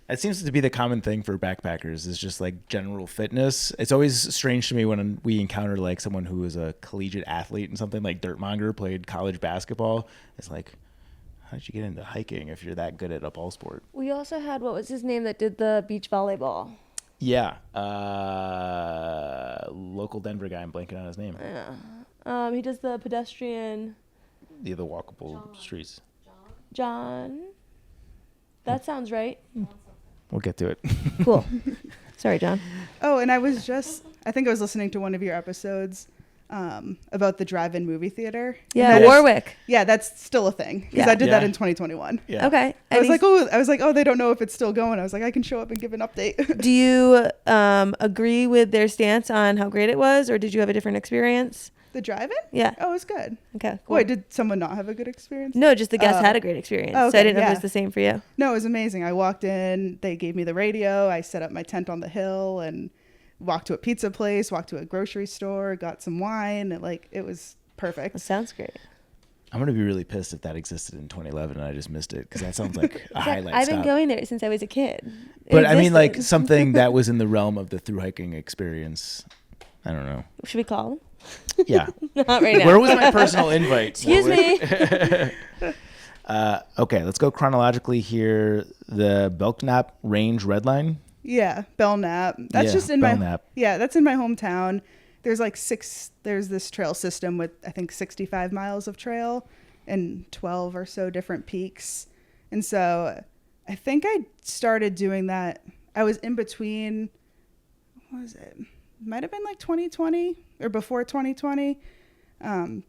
It seems to be the common thing for backpackers is just like general fitness. It's always strange to me when we encounter like someone who is a collegiate athlete and something like Dirtmonger, played college basketball. It's like, how did you get into hiking if you're that good at a ball sport? We also had, what was his name that did the beach volleyball? Yeah. Local Denver guy. I'm blanking on his name. Yeah. He does the pedestrian. The other walkable streets. John. That sounds right. We'll get to it. Cool. Sorry, John. Oh, and I think I was listening to one of your episodes about the drive-in movie theater. Yeah, Warwick. Yeah, that's still a thing, because Yeah. I did that in 2021. Yeah. Okay. I was like, oh, they don't know if it's still going. I was like, I can show up and give an update. Do you agree with their stance on how great it was, or did you have a different experience? The drive-in? Yeah. Oh, it was good. Okay. Cool. Wait, did someone not have a good experience? No, just the guest had a great experience. Oh, So I okay, didn't know if it yeah. was the same for you. No, it was amazing. I walked in, they gave me the radio, I set up my tent on the hill and walked to a pizza place, walked to a grocery store, got some wine, and like it was perfect. That sounds great. I'm going to be really pissed if that existed in 2011 and I just missed it, because that sounds like a highlight I've been stop. going there since I was a kid. It But I mean, like existed. something that was in the realm of the thru hiking experience. I don't know. Should we call him? Yeah. Not right now. Where was my personal invite? Excuse me. Okay, let's go chronologically here. The Belknap Range Red Line. Yeah, Belknap. That's Yeah, just in Belknap. that's in my hometown. There's like there's this trail system with I think 65 miles of trail and 12 or so different peaks. And so I think I started doing that. I was in between, what was it? Might have been like 2020 or before 2020. I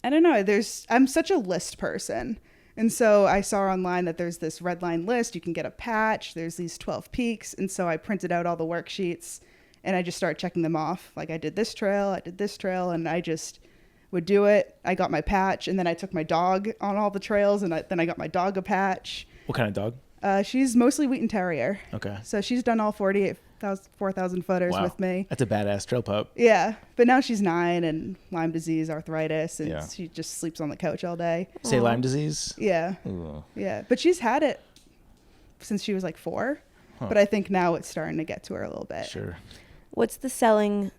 don't know. I'm such a list person. And so I saw online that there's this red line list. You can get a patch. There's these 12 peaks. And so I printed out all the worksheets and I just started checking them off. Like I did this trail, and I just would do it. I got my patch, and then I took my dog on all the trails, and then I got my dog a patch. What kind of dog? She's mostly Wheaten Terrier. Okay. So she's done all 4,000 footers Wow. with me. That's a badass trail pup. Yeah, but now she's 9 and Lyme disease, arthritis, and Yeah. she just sleeps on the couch all day. Say Lyme disease? Yeah, Ooh. yeah. But she's had it since she was like 4. Huh. But I think now it's starting to get to her a little bit. Sure. What's the selling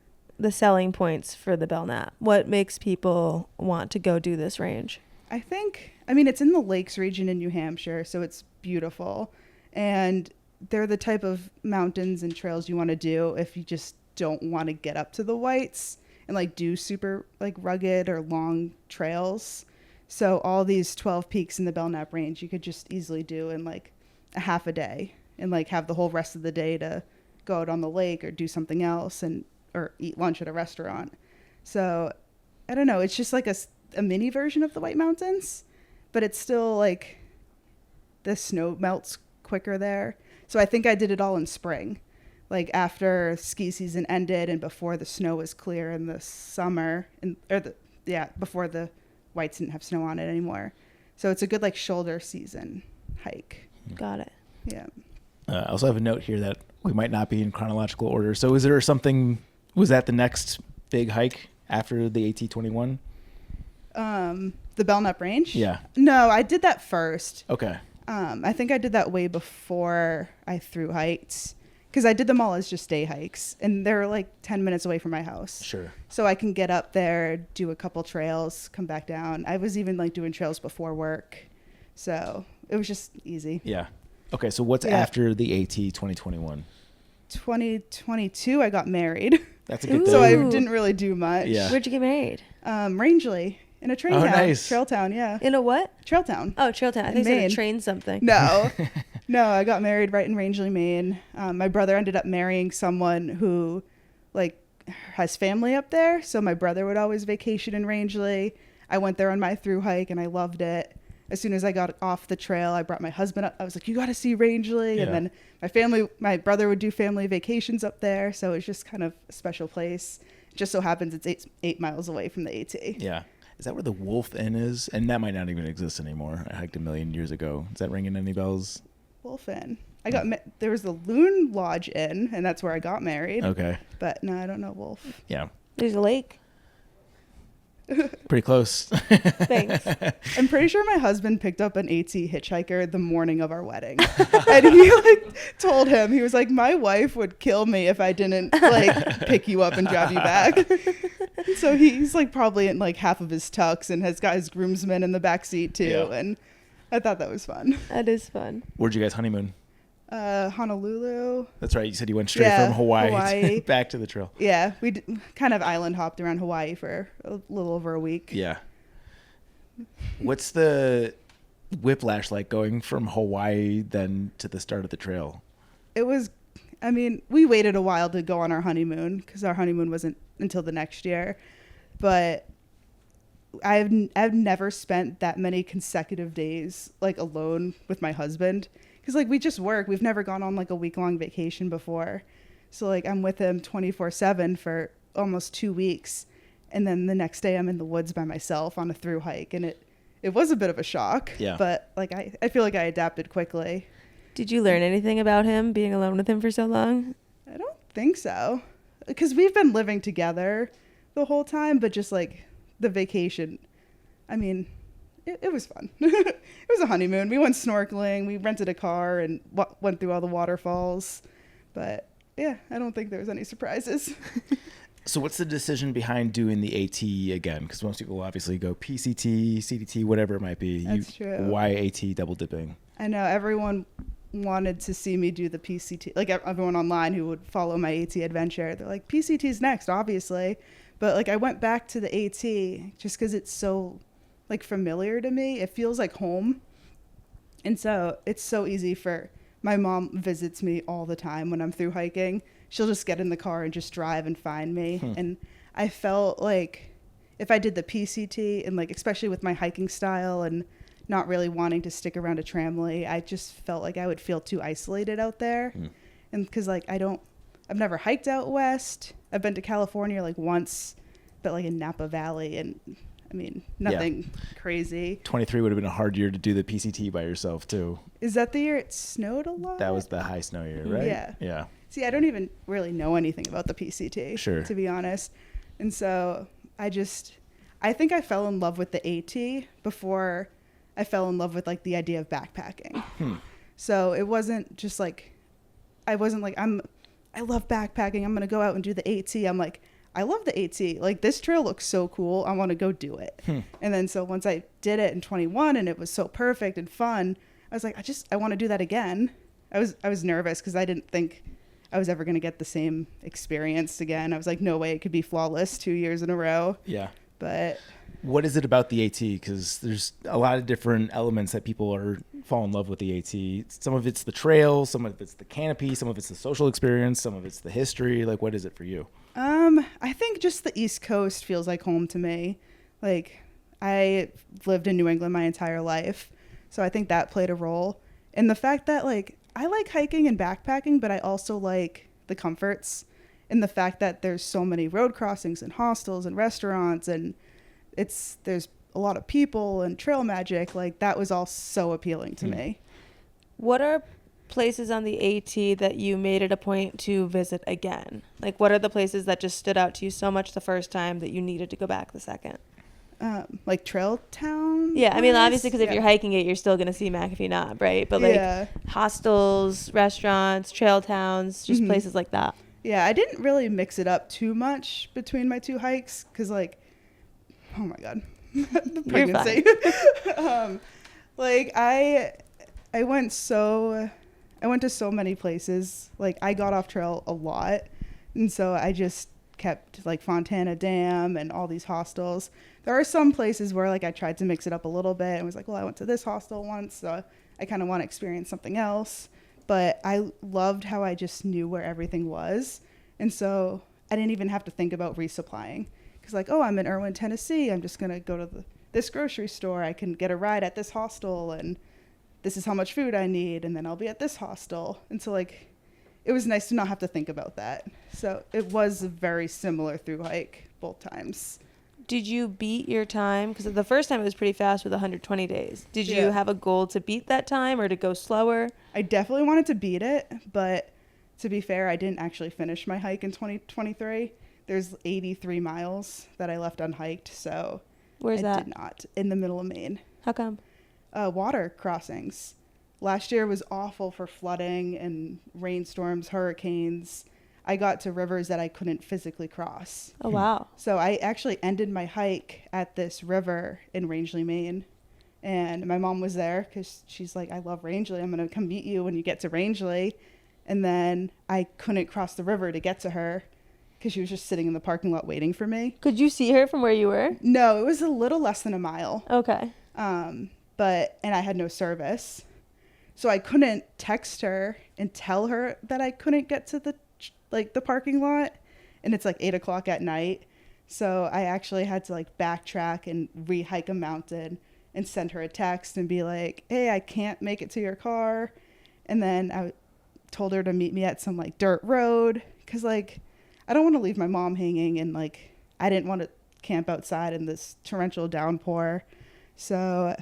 points for the Belknap? What makes people want to go do this range? I mean, it's in the Lakes region in New Hampshire, so it's beautiful. And they're the type of mountains and trails you want to do if you just don't want to get up to the Whites and like do super like rugged or long trails. So all these 12 peaks in the Belknap Range you could just easily do in like a half a day and like have the whole rest of the day to go out on the lake or do something else or eat lunch at a restaurant. So I don't know, it's just like a mini version of the White Mountains, but it's still like the snow melts quicker there. So I think I did it all in spring, like after ski season ended and before the snow was clear in the summer, before the Whites didn't have snow on it anymore. So it's a good like shoulder season hike. Got it. Yeah. I also have a note here that we might not be in chronological order. So was that the next big hike after the AT-21? The Belknap Range? Yeah. No, I did that first. Okay. I think I did that way before I thru-hiked, because I did them all as just day hikes, and they're like 10 minutes away from my house. Sure. So I can get up there, do a couple trails, come back down. I was even like doing trails before work. So it was just easy. Yeah. Okay, so what's after the AT 2021? 2022, I got married. That's a good thing. So I didn't really do much. Yeah. Where'd you get married? Rangeley. In a train town. Nice. Trail town, yeah. In a what? Trail town. Oh, trail town. I think you said a train something. No. No, I got married right in Rangeley, Maine. My brother ended up marrying someone who like has family up there. So my brother would always vacation in Rangeley. I went there on my thru hike and I loved it. As soon as I got off the trail, I brought my husband up. I was like, you got to see Rangeley. Yeah. And then my brother would do family vacations up there. So it's just kind of a special place. It just so happens it's 8 miles away from the AT. Yeah. Is that where the Wolf Inn is? And that might not even exist anymore. I hiked a million years ago. Is that ringing any bells? Wolf Inn. There was the Loon Lodge Inn, and that's where I got married. Okay. But no, I don't know Wolf. Yeah. There's a lake. Pretty close. Thanks. I'm pretty sure my husband picked up an AT hitchhiker the morning of our wedding. And he like told him, he was like, my wife would kill me if I didn't like pick you up and drive you back. So he's like probably in like half of his tux and has got his groomsmen in the back seat too. Yeah. And I thought that was fun. That is fun. Where'd you guys honeymoon? Honolulu. That's right. You said you went straight from Hawaii. Back to the trail. Yeah, we kind of island hopped around Hawaii for a little over a week. Yeah. What's the whiplash like going from Hawaii then to the start of the trail? We waited a while to go on our honeymoon because our honeymoon wasn't until the next year. But I've never spent that many consecutive days like alone with my husband. Because, like, we just work. We've never gone on, like, a week-long vacation before. So, like, I'm with him 24/7 for almost 2 weeks. And then the next day I'm in the woods by myself on a thru hike. And it was a bit of a shock. Yeah. But, like, I feel like I adapted quickly. Did you learn anything about him being alone with him for so long? I don't think so. Because we've been living together the whole time. But just, like, the vacation, I mean... It was fun. It was a honeymoon. We went snorkeling. We rented a car and went through all the waterfalls. But, yeah, I don't think there was any surprises. So what's the decision behind doing the AT again? Because most people obviously go PCT, CDT, whatever it might be. That's true. Why AT double dipping? I know. Everyone wanted to see me do the PCT. Like, everyone online who would follow my AT adventure. They're like, PCT's next, obviously. But, like, I went back to the AT just because it's so... like familiar to me. It feels like home. And so it's so easy for my mom visits me all the time when I'm thru hiking. She'll just get in the car and just drive and find me. And I felt like if I did the PCT and like, especially with my hiking style and not really wanting to stick around a tramway, I just felt like I would feel too isolated out there. And cause like, I've never hiked out west. I've been to California like once, but like in Napa Valley and I mean, nothing crazy. 23 would have been a hard year to do the PCT by yourself, too. Is that the year it snowed a lot? That was the high snow year, right? Yeah. Yeah. See, I don't even really know anything about the PCT, Sure. to be honest. And so I think I fell in love with the AT before I fell in love with, like, the idea of backpacking. So it wasn't just, like, I wasn't like, I love backpacking. I'm going to go out and do the AT. I'm like, I love the AT. Like, this trail looks so cool. I want to go do it. And then so once I did it in 21 and it was so perfect and fun, I was like, I want to do that again. I was nervous because I didn't think I was ever going to get the same experience again. I was like, no way it could be flawless 2 years in a row. Yeah. But what is it about the AT? Because there's a lot of different elements that people are fall in love with the AT. Some of it's the trail, some of it's the canopy, some of it's the social experience, some of it's the history. Like, what is it for you? I think just the East Coast feels like home to me. Like, I lived in New England my entire life, so I think that played a role. And the fact that, like, I like hiking and backpacking, but I also like the comforts and the fact that there's so many road crossings and hostels and restaurants, and there's a lot of people and trail magic. Like, that was all so appealing to me. What are places on the AT that you made it a point to visit again? Like, what are the places that just stood out to you so much the first time that you needed to go back the second? Like trail town? Yeah, I mean, obviously, because if you're hiking it, you're still going to see McAfee Knob, right? But, like, hostels, restaurants, trail towns, just places like that. Yeah, I didn't really mix it up too much between my 2 hikes because, like, oh, my God. The pregnancy. Like, I went to so many places. Like, I got off trail a lot, and so I just kept, like, Fontana Dam and all these hostels. There are some places where, like, I tried to mix it up a little bit and was like, well, I went to this hostel once, so I kind of want to experience something else. But I loved how I just knew where everything was, and so I didn't even have to think about resupplying. Because, like, oh, I'm in Irwin, Tennessee. I'm just going to go to this grocery store. I can get a ride at this hostel, and this is how much food I need, and then I'll be at this hostel. And so, like, it was nice to not have to think about that. So it was a very similar through hike both times. Did you beat your time? Because the first time it was pretty fast with 120 days. Did you have a goal to beat that time or to go slower? I definitely wanted to beat it, but to be fair, I didn't actually finish my hike in 2023. There's 83 miles that I left unhiked, so Where's that? I did not. In the middle of Maine. How come? Water crossings. Last year was awful for flooding and rainstorms, hurricanes. I got to rivers that I couldn't physically cross. Oh, wow. So I actually ended my hike at this river in Rangeley, Maine. And my mom was there because she's like, I love Rangeley. I'm going to come meet you when you get to Rangeley. And then I couldn't cross the river to get to her because she was just sitting in the parking lot waiting for me. Could you see her from where you were? No, it was a little less than a mile. Okay. And I had no service. So I couldn't text her and tell her that I couldn't get to the parking lot, and it's like 8:00 at night. So I actually had to, like, backtrack and re-hike a mountain and send her a text and be like, hey, I can't make it to your car. And then I told her to meet me at some, like, dirt road because, like, I don't want to leave my mom hanging, and, like, I didn't want to camp outside in this torrential downpour. So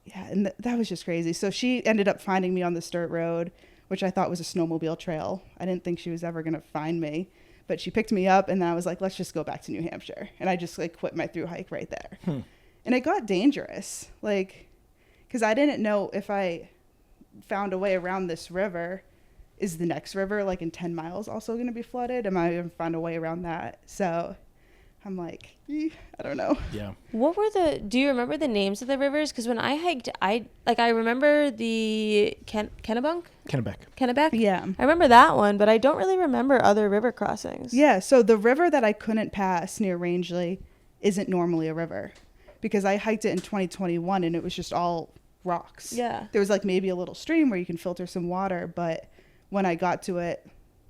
yeah, and that was just crazy. So she ended up finding me on this dirt road, which I thought was a snowmobile trail. I didn't think she was ever going to find me, but she picked me up, and then I was like, let's just go back to New Hampshire. And I just, like, quit my thru hike right there. And it got dangerous, like, because I didn't know if I found a way around this river, is the next river, like, in 10 miles also going to be flooded? Am I going to find a way around that? So I'm like, I don't know. Yeah. Do you remember the names of the rivers? Because when I hiked, I remember the Kennebec? Yeah. I remember that one, but I don't really remember other river crossings. Yeah. So the river that I couldn't pass near Rangeley isn't normally a river because I hiked it in 2021 and it was just all rocks. Yeah. There was, like, maybe a little stream where you can filter some water, but when I got to it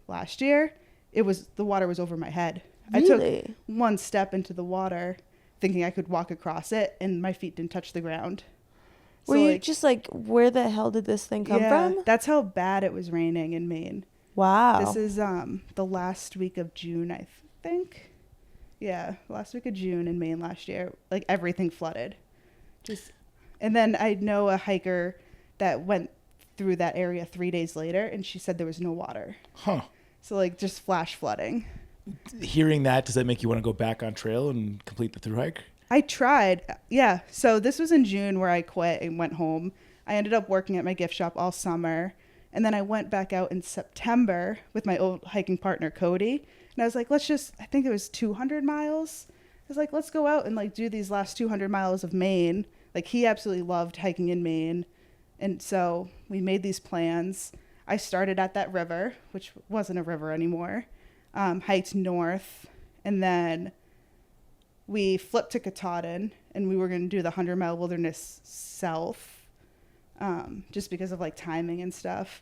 last year, the water was over my head. Really? I took one step into the water thinking I could walk across it, and my feet didn't touch the ground. Were you just like, where the hell did this thing come from? That's how bad it was raining in Maine. Wow. This is the last week of June, I think. Yeah, last week of June in Maine last year. Like, everything flooded. And then I know a hiker that went through that area 3 days later, and she said there was no water. Huh. So, like, just flash flooding. Hearing that, does that make you want to go back on trail and complete the thru hike? I tried. Yeah. So this was in June where I quit and went home. I ended up working at my gift shop all summer. And then I went back out in September with my old hiking partner, Cody. And I was like, I think it was 200 miles. I was like, let's go out and, like, do these last 200 miles of Maine. Like, he absolutely loved hiking in Maine. And so we made these plans. I started at that river, which wasn't a river anymore, hiked north, and then we flipped to Katahdin, and we were going to do the 100-mile wilderness south, just because of like timing and stuff.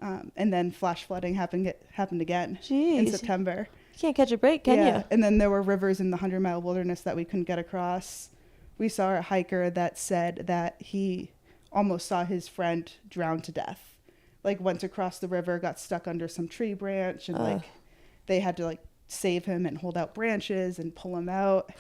And then flash flooding happened again in September. You can't catch a break, can you? And then there were rivers in the 100-mile wilderness that we couldn't get across. We saw a hiker that said that he almost saw his friend drown to death. Like went across the river, got stuck under some tree branch, and like they had to like save him and hold out branches and pull him out.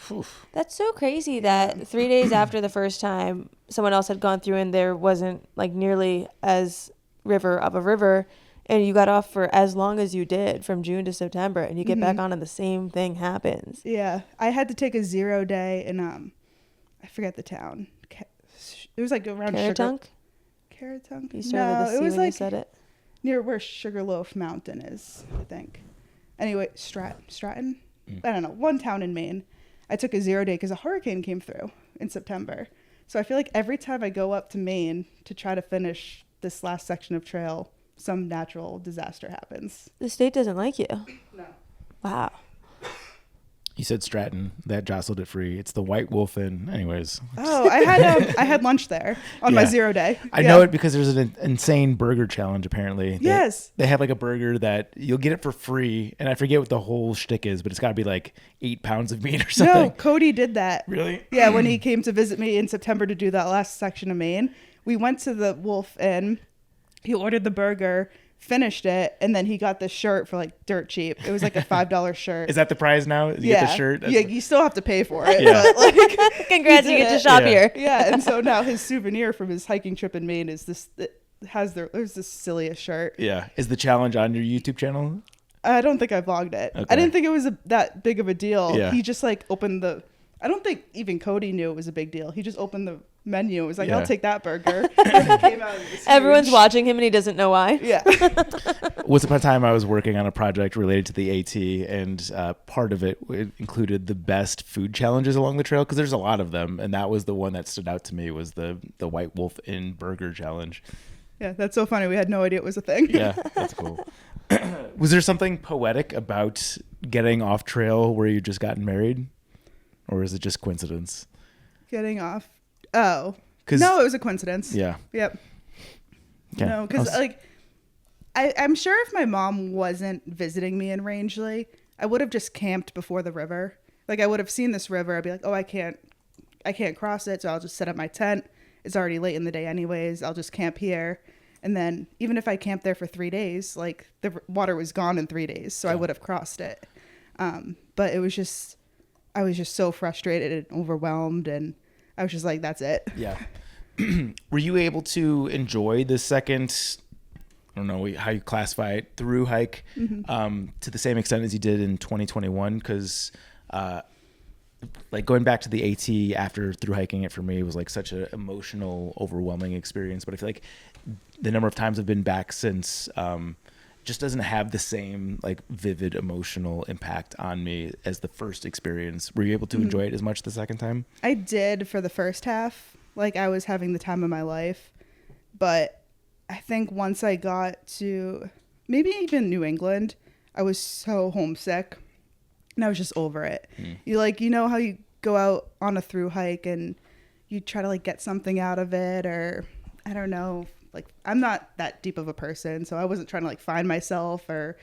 That's so crazy that 3 days after the first time someone else had gone through and there wasn't like nearly as river of a river, and you got off for as long as you did from June to September, and you get back on and the same thing happens. Yeah, I had to take a 0 day in I forget the town. It was like around Caratunk? Caratunk? You started with a C it was when like you said it. near where Sugarloaf Mountain is, I think. Anyway, Stratton? I don't know. One town in Maine. I took a 0 day because a hurricane came through in September. So I feel like every time I go up to Maine to try to finish this last section of trail, some natural disaster happens. The state doesn't like you. No. Wow. You said Stratton. That jostled it free. It's the White Wolf Inn. Anyways. Oh, I had lunch there on my 0 day. I know it because there's an insane burger challenge, apparently. Yes. They have like a burger that you'll get it for free. And I forget what the whole shtick is, but it's got to be like 8 pounds of meat or something. No, Cody did that. Really? Yeah, when he came to visit me in September to do that last section of Maine, we went to the Wolf Inn. He ordered the burger, finished it, and then he got this shirt for like dirt cheap. It was like a $5 shirt. Is that the prize now? You get the shirt? Yeah, you still have to pay for it. Yeah. But like, Congrats, you get to shop here. Yeah, and so now his souvenir from his hiking trip in Maine is this. There's this silliest shirt. Yeah. Is the challenge on your YouTube channel? I don't think I vlogged it. Okay. I didn't think it was that big of a deal. Yeah. He just like opened the. I don't think even Cody knew it was a big deal. He just opened the menu. It was like, Yeah. I'll take that burger. And it came out, it was Everyone's huge. watching him and he doesn't know why. Yeah. Once upon a time, I was working on a project related to the AT, and part of it included the best food challenges along the trail, because there's a lot of them, and that was the one that stood out to me, was the White Wolf Inn Burger Challenge. Yeah, that's so funny. We had no idea it was a thing. Yeah, that's cool. Was there something poetic about getting off trail where you just gotten married, or is it just coincidence? Getting off. Oh. 'Cause- No, it was a coincidence. Yeah. Yep. Okay. No, because like, I'm sure if my mom wasn't visiting me in Rangeley, I would have just camped before the river. Like I would have seen this river. I'd be like, oh, I can't cross it. So I'll just set up my tent. It's already late in the day anyways. I'll just camp here. And then even if I camped there for 3 days, like the water was gone in 3 days. So I would have crossed it. But I was just so frustrated and overwhelmed. And I was just like, that's it. Yeah. Were you able to enjoy the second, I don't know how you classify it, through hike to the same extent as you did in 2021? Because like going back to the AT after through hiking it for me was like such an emotional, overwhelming experience. But I feel like the number of times I've been back since just doesn't have the same like vivid emotional impact on me as the first experience. Were you able to enjoy it as much the second time? I did for the first half. Like I was having the time of my life. But I think once I got to maybe even New England, I was so homesick and I was just over it. You know how you go out on a through hike and you try to like get something out of it, or I don't know, like I'm not that deep of a person, so I wasn't trying to like find myself or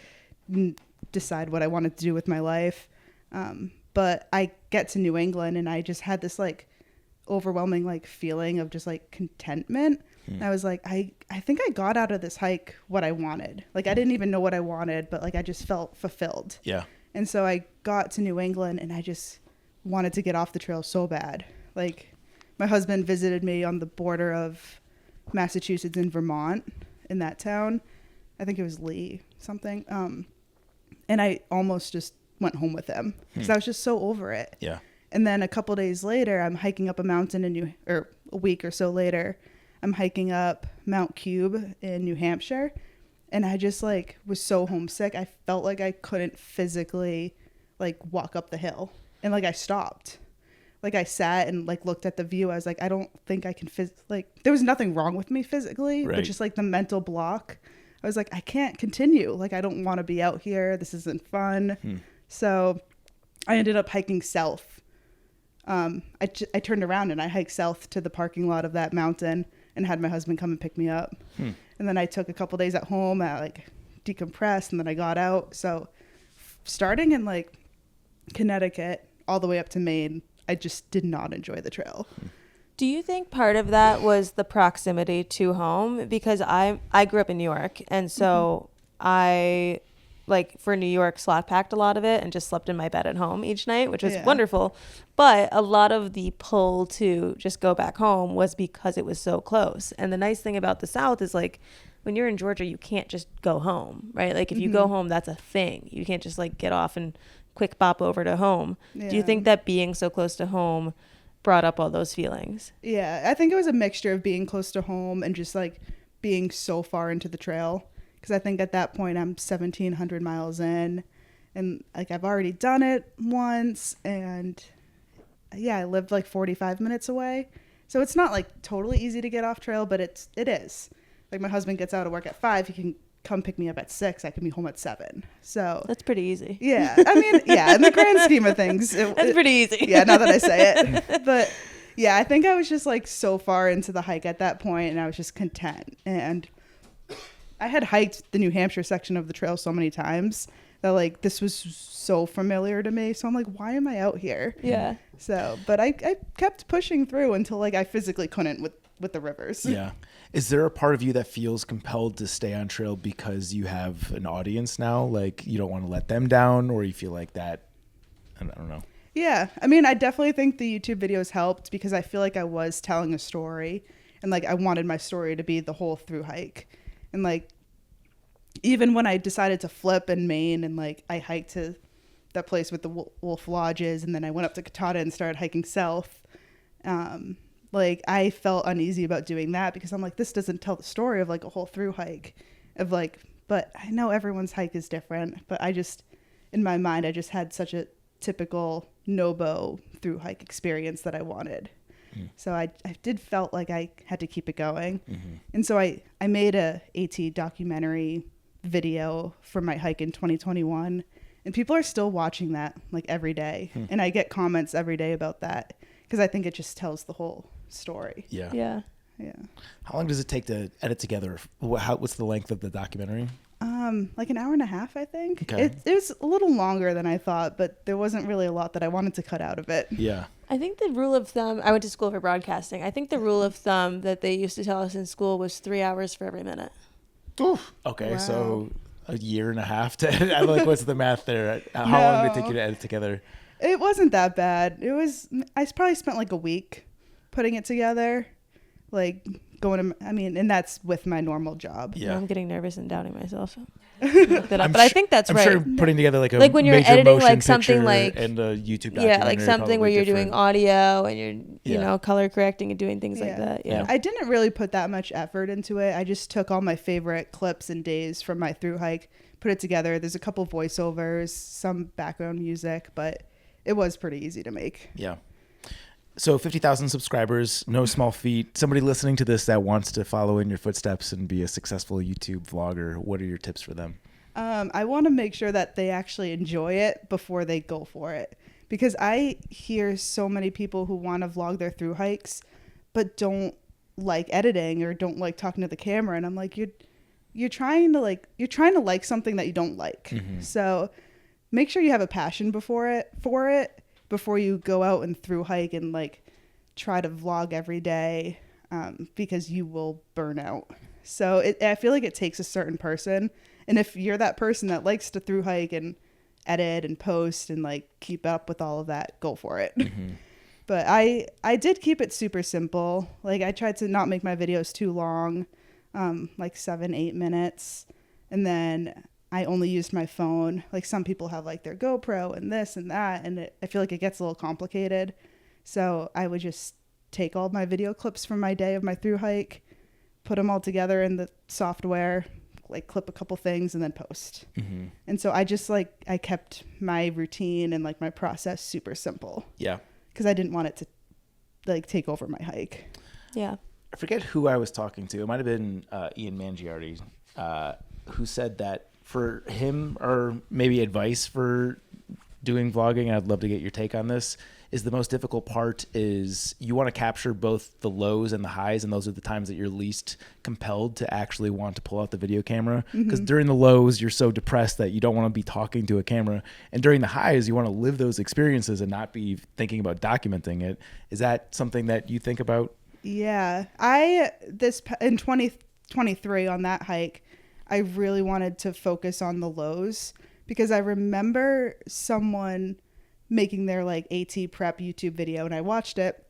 decide what I wanted to do with my life. But I get to New England and I just had this like overwhelming like feeling of just like contentment. I was like, I think I got out of this hike what I wanted. Like I didn't even know what I wanted, but like I just felt fulfilled. Yeah. And so I got to New England and I just wanted to get off the trail so bad. Like my husband visited me on the border of Massachusetts and Vermont in that town. I think it was Lee something. And I almost just went home with him because I was just so over it. Yeah. And then a couple days later, I'm hiking up a mountain or a week or so later, I'm hiking up Mount Cube in New Hampshire. And I just like was so homesick. I felt like I couldn't physically like walk up the hill. And like I stopped. Like I sat and like looked at the view. I was like, I don't think I can like there was nothing wrong with me physically, Right. but just like the mental block I was like, I can't continue. Like, I don't want to be out here. This isn't fun. So I ended up hiking south. I turned around and I hiked south to the parking lot of that mountain and had my husband come and pick me up. And then I took a couple days at home. I like decompressed and then I got out. So starting in like Connecticut all the way up to Maine, I just did not enjoy the trail. Do you think part of that was the proximity to home? Because I grew up in New York, and so I, like, for New York, slot packed a lot of it and just slept in my bed at home each night, which was wonderful. But a lot of the pull to just go back home was because it was so close. And the nice thing about the South is, like, when you're in Georgia, you can't just go home, right? Like, if you go home, that's a thing. You can't just, like, get off and quick bop over to home. Do you think that being so close to home brought up all those feelings? Yeah, I think it was a mixture of being close to home and just like being so far into the trail, because I think at that point I'm 1,700 miles in and like I've already done it once, and I lived like 45 minutes away, so it's not like totally easy to get off trail, but it is. Like, my husband gets out of work at 5, he can come pick me up at 6, I can be home at 7. So that's pretty easy. Yeah, I mean, yeah, in the grand scheme of things, that's pretty easy. Yeah, now that I say it. But yeah, I think I was just like so far into the hike at that point, and I was just content. And I had hiked the New Hampshire section of the trail so many times that like this was so familiar to me. So I'm like, why am I out here? Yeah. So, but I kept pushing through until like I physically couldn't with the rivers. Yeah. Is there a part of you that feels compelled to stay on trail because you have an audience now? Like, you don't want to let them down, or you feel like that? I don't know. Yeah. I mean, I definitely think the YouTube videos helped because I feel like I was telling a story, and like I wanted my story to be the whole through hike. And like, even when I decided to flip in Maine and like I hiked to that place with the wolf lodges, and then I went up to Katahdin and started hiking south, like I felt uneasy about doing that because I'm like, this doesn't tell the story of like a whole through hike of like, but I know everyone's hike is different, but I just, in my mind, I just had such a typical no-bow through hike experience that I wanted. So I did felt like I had to keep it going. And so I made a AT documentary video for my hike in 2021, and people are still watching that like every day. And I get comments every day about that because I think it just tells the whole story. Yeah. How long does it take to edit together? What's the length of the documentary? Like an hour and a half, I think. Okay. It was a little longer than I thought, but there wasn't really a lot that I wanted to cut out of it. Yeah. I think the rule of thumb, I went to school for broadcasting. I think the rule of thumb that they used to tell us in school was 3 hours for every minute. Oof. Okay. Wow. So a year and a half to edit. I'm like, what's the math there? How long did it take you to edit together? It wasn't that bad. I probably spent like a week putting it together, like and that's with my normal job. Yeah. I'm getting nervous and doubting myself. Look that up. But I think that's right. I'm sure putting together like a like when you're major editing motion like something picture like and a YouTube documentary. yeah, like something where you're different. doing audio and you're you Yeah. know color correcting and doing things like that. Yeah. I didn't really put that much effort into it. I just took all my favorite clips and days from my through hike, put it together. There's a couple voiceovers, some background music, but it was pretty easy to make. Yeah. So 50,000 subscribers, no small feat. Somebody listening to this that wants to follow in your footsteps and be a successful YouTube vlogger, what are your tips for them? I want to make sure that they actually enjoy it before they go for it, because I hear so many people who want to vlog their through hikes but don't like editing or don't like talking to the camera, and I'm like, you're trying to like something that you don't like. So make sure you have a passion for it before you go out and through hike and like try to vlog every day, because you will burn out. So I feel like it takes a certain person. And if you're that person that likes to through hike and edit and post and like keep up with all of that, go for it. But I did keep it super simple. Like I tried to not make my videos too long, like 7-8 minutes. And then I only used my phone. Like some people have like their GoPro and this and that, and I feel like it gets a little complicated. So I would just take all my video clips from my day of my through hike, put them all together in the software, like clip a couple things and then post. And so I just like, I kept my routine and like my process super simple. Yeah. Because I didn't want it to like take over my hike. Yeah. I forget who I was talking to. It might have been Ian Mangiardi. who said that for him, or maybe advice for doing vlogging, I'd love to get your take on this, is the most difficult part is you want to capture both the lows and the highs, and those are the times that you're least compelled to actually want to pull out the video camera, because during the lows you're so depressed that you don't want to be talking to a camera, and during the highs you want to live those experiences and not be thinking about documenting it. Is that something that you think about? Yeah, in 2023 on that hike, I really wanted to focus on the lows, because I remember someone making their like AT prep YouTube video, and I watched it,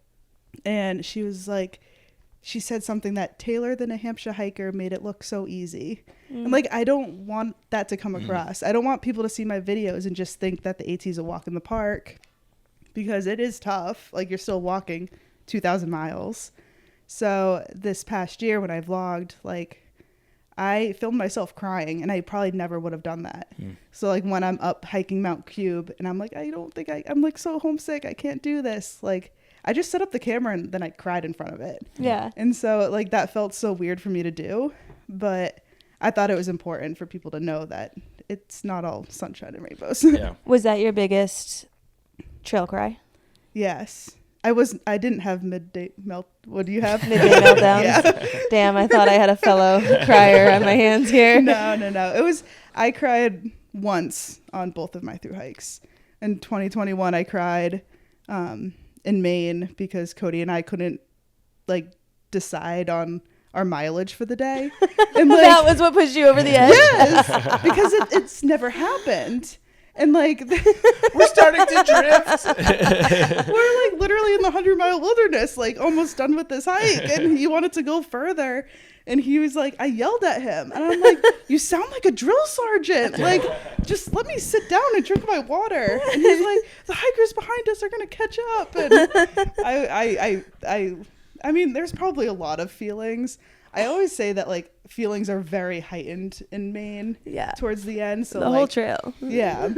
and she was like, she said something that Taylor the Nahamsha Hiker made it look so easy. And like, I don't want that to come across. I don't want people to see my videos and just think that the AT is a walk in the park, because it is tough. Like, you're still walking 2,000 miles. So this past year when I vlogged, like, I filmed myself crying, and I probably never would have done that. So like, when I'm up hiking Mount Cube and I'm like, I don't think I'm like so homesick, I can't do this. Like, I just set up the camera and then I cried in front of it. Yeah. And so like, that felt so weird for me to do, but I thought it was important for people to know that it's not all sunshine and rainbows. Yeah. Was that your biggest trail cry? Yes. I didn't have midday melt. What do you have? Midday meltdowns. Yeah. Damn, I thought I had a fellow crier on my hands here. No. I cried once on both of my thru hikes. In 2021, I cried in Maine because Cody and I couldn't like decide on our mileage for the day. And like, that was what pushed you over the edge? Yes, because it's never happened. And like, We're starting to drift. we're like literally in the 100-mile wilderness, like almost done with this hike, and he wanted to go further, and he was like, I yelled at him, and I'm like, you sound like a drill sergeant, like, just let me sit down and drink my water. And he's like, the hikers behind us are gonna catch up. And I mean, there's probably a lot of feelings. I always say that like, feelings are very heightened in Maine. Yeah. Towards the end. So The like, whole trail. yeah.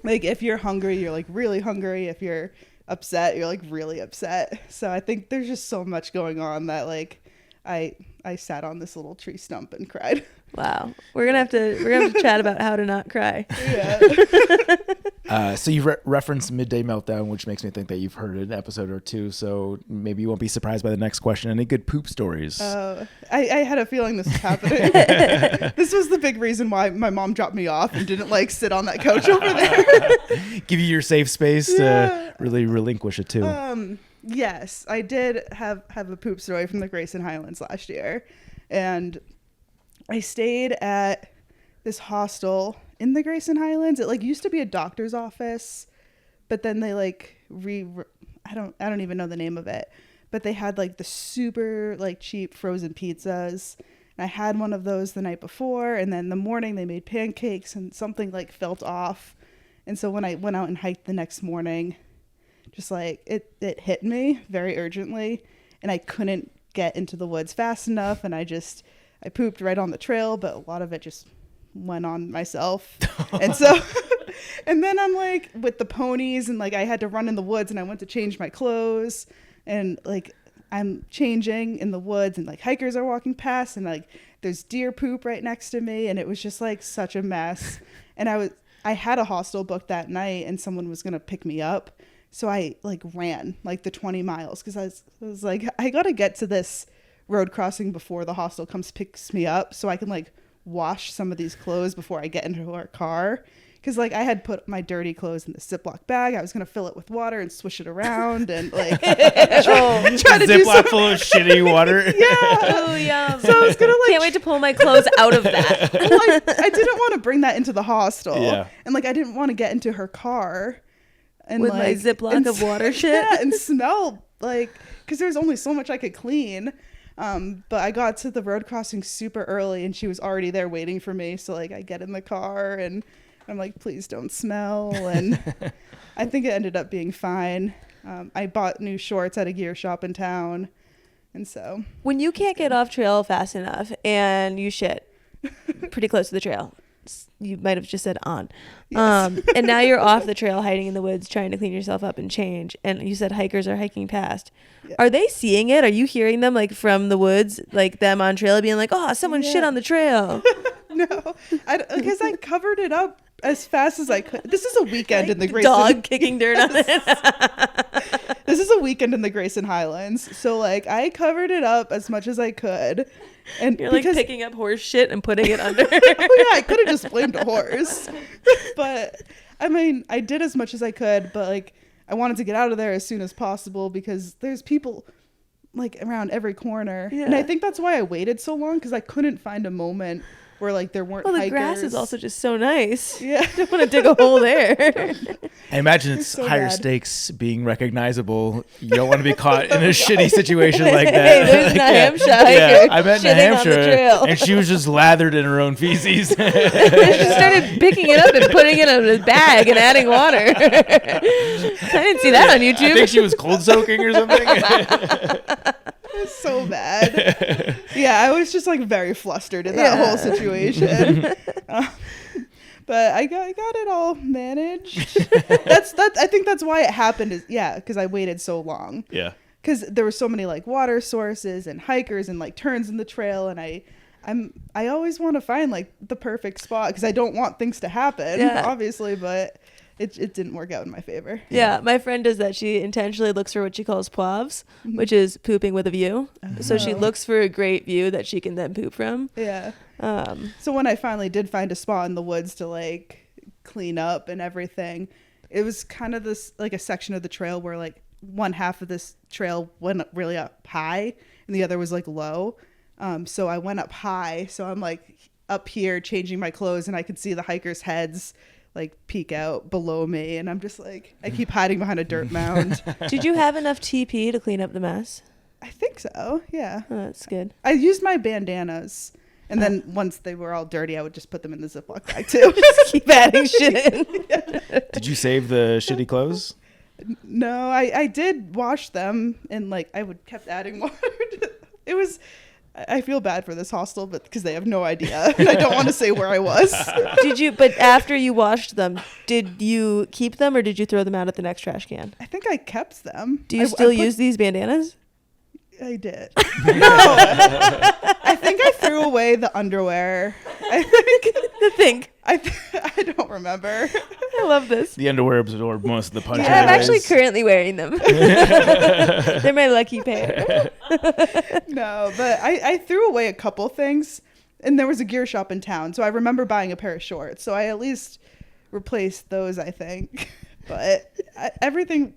Like, if you're hungry, you're like really hungry. If you're upset, you're like really upset. So I think there's just so much going on that like, I sat on this little tree stump and cried. Wow. We're gonna have to chat about how to not cry. Yeah. So you referenced Midday Meltdown, which makes me think that you've heard an episode or two. So maybe you won't be surprised by the next question. Any good poop stories? I had a feeling this was happening. This was the big reason why my mom dropped me off and didn't like sit on that couch over there. Give you your safe space to really relinquish it too. Yes, I did have a poop story from the Grayson Highlands last year, and I stayed at this hostel in the Grayson Highlands. It like used to be a doctor's office, but then they like I don't even know the name of it, but they had like the super like cheap frozen pizzas. And I had one of those the night before, and then the morning they made pancakes, and something like felt off. And so when I went out and hiked the next morning, just like it hit me very urgently, and I couldn't get into the woods fast enough, and I pooped right on the trail, but a lot of it just went on myself. And so and then I'm like with the ponies, and like I had to run in the woods, and I went to change my clothes, and like I'm changing in the woods, and like hikers are walking past, and like there's deer poop right next to me, and it was just like such a mess. And I had a hostel booked that night, and someone was gonna pick me up. So I like ran like the 20 miles because I was like, I got to get to this road crossing before the hostel picks me up, so I can like wash some of these clothes before I get into our car. Because like I had put my dirty clothes in the Ziploc bag. I was going to fill it with water and swish it around and like try to do Ziploc full of shitty water. Yeah. Oh, yum. So I was going to like... Can't wait to pull my clothes out of that. Well, I didn't want to bring that into the hostel. Yeah. And like I didn't want to get into her car. And with like, my Ziploc of water shit. Yeah, and smell like, because there was only so much I could clean. But I got to the road crossing super early, and she was already there waiting for me. So like I get in the car, and I'm like, please don't smell. And I think it ended up being fine. I bought new shorts at a gear shop in town. And so when you can't get off trail fast enough and you shit pretty close to the trail, you might have just said on. Yes. And now you're off the trail hiding in the woods trying to clean yourself up and change, and you said hikers are hiking past. Yeah. Are they seeing it? Are you hearing them like from the woods, like them on trail being like, oh, someone shit on the trail? No, because I covered it up as fast as I could. This is a weekend in the Grayson. Dog kicking dirt on it. This is a weekend in the Grayson Highlands, so like I covered it up as much as I could. And You're like picking up horse shit and putting it under. Oh yeah, I could have just blamed a horse, but I mean, I did as much as I could. But like, I wanted to get out of there as soon as possible because there's people like around every corner, and I think that's why I waited so long because I couldn't find a moment where like there weren't. Well, the hikers. grass is also just so nice. Yeah, I don't want to dig a hole there. I imagine it's so higher bad. stakes being recognizable. You don't want to be caught in a shitty situation like that. Hey, there's Nahamsha Hiker I met shitting on the Hampshire, trail. and she was just lathered in her own feces. She started picking it up and putting it in a bag and adding water. I didn't see that on YouTube. I think she was cold soaking or something. It's so bad. Yeah, I was just like very flustered in that whole situation. But I got it all managed. I think that's why it happened. Because I waited so long. Yeah. Because there were so many like water sources and hikers and like turns in the trail, and I always want to find like the perfect spot because I don't want things to happen, obviously, but. It didn't work out in my favor. Yeah, my friend does that. She intentionally looks for what she calls poivs, which is pooping with a view. So she looks for a great view that she can then poop from. Yeah. So when I finally did find a spot in the woods to like clean up and everything, it was kind of this like a section of the trail where like one half of this trail went up really up high and the other was like low. So I went up high. So I'm like up here changing my clothes and I could see the hikers' heads like peek out below me, and I'm just like I keep hiding behind a dirt mound. Did you have enough TP to clean up the mess? I think so, yeah. Oh, that's good. I used my bandanas, and then once they were all dirty, I would just put them in the Ziploc bag too. Just keep adding shit in. Did you save the shitty clothes? No, I did wash them, and like I would kept adding water. It was. I feel bad for this hostel, but because they have no idea, and I don't want to say where I was. But after you washed them, did you keep them or did you throw them out at the next trash can? I think I kept them. Do you still use these bandanas? I did. No, I think I threw away the underwear. I don't remember. I love this. The underwear absorbed most of the punch. Yeah, I'm actually currently wearing them. They're my lucky pair. No, but I threw away a couple things, and there was a gear shop in town, so I remember buying a pair of shorts. So I at least replaced those, I think. But everything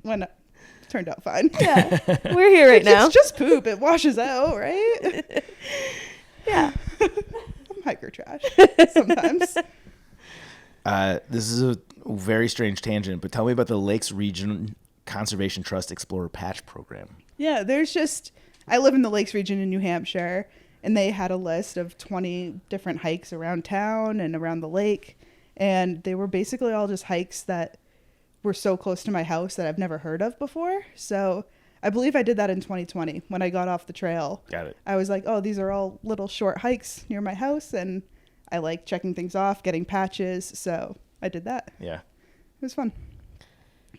turned out fine. Yeah, we're here right now. It's just poop. It washes out, right? Yeah. I'm hiker trash sometimes. This is a very strange tangent, but tell me about the Lakes Region Conservation Trust Explorer Patch Program. Yeah, I live in the Lakes region in New Hampshire, and they had a list of 20 different hikes around town and around the lake, and they were basically all just hikes that were so close to my house that I've never heard of before. So I believe I did that in 2020 when I got off the trail. Got it. I was like, oh, these are all little short hikes near my house, and I like checking things off, getting patches, so I did that. Yeah. It was fun.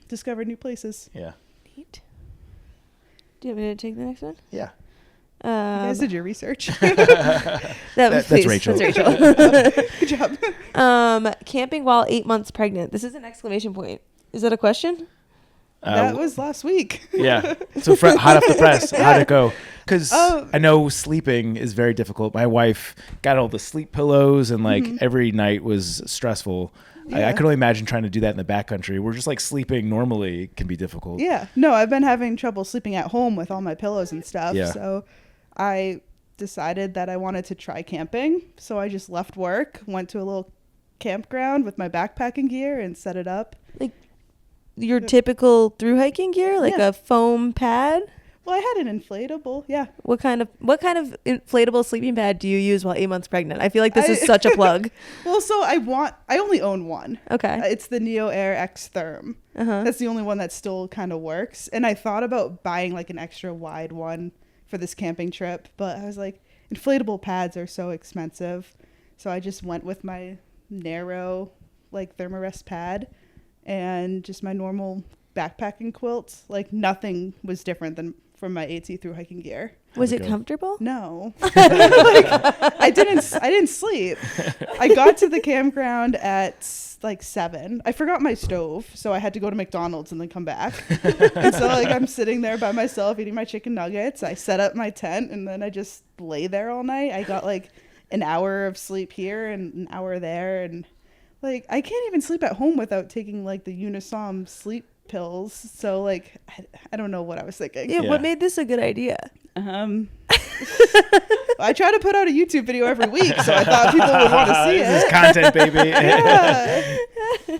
Discovered new places. Yeah. Neat. Do you want me to take the next one? Yeah. You guys did your research. That's Rachel. That's Rachel. Good job. Camping while 8 months pregnant. This is an exclamation point. Is that a question? That was last week. Yeah. So hot off the press. How'd it go? Because Oh. I know sleeping is very difficult. My wife got all the sleep pillows and like every night was stressful. Yeah. I could only imagine trying to do that in the backcountry. We're just like sleeping normally can be difficult. Yeah. No, I've been having trouble sleeping at home with all my pillows and stuff. Yeah. So I decided that I wanted to try camping. So I just left work, went to a little campground with my backpacking gear and set it up. Like your typical thru-hiking gear? Like Yeah. a foam pad? Well, I had an inflatable. Yeah. What kind of inflatable sleeping pad do you use while 8 months pregnant? I feel like this is such a plug. Well, so I only own one. Okay. It's the Neo Air X Therm. Uh-huh. That's the only one that still kind of works. And I thought about buying like an extra wide one for this camping trip, but I was like, inflatable pads are so expensive. So I just went with my narrow like Thermarest pad and just my normal backpacking quilts. Like nothing was different than from my AT through hiking gear. Was it comfortable? No. I didn't sleep. I got to the campground at like 7. I forgot my stove, so I had to go to McDonald's and then come back. And so like I'm sitting there by myself eating my chicken nuggets. I set up my tent and then I just lay there all night. I got like an hour of sleep here and an hour there, and like I can't even sleep at home without taking like the Unisom sleep pills. So like I don't know what I was thinking. Yeah, what made this a good idea? I try to put out a YouTube video every week, so I thought people would want to see it. This is content, baby. Yeah.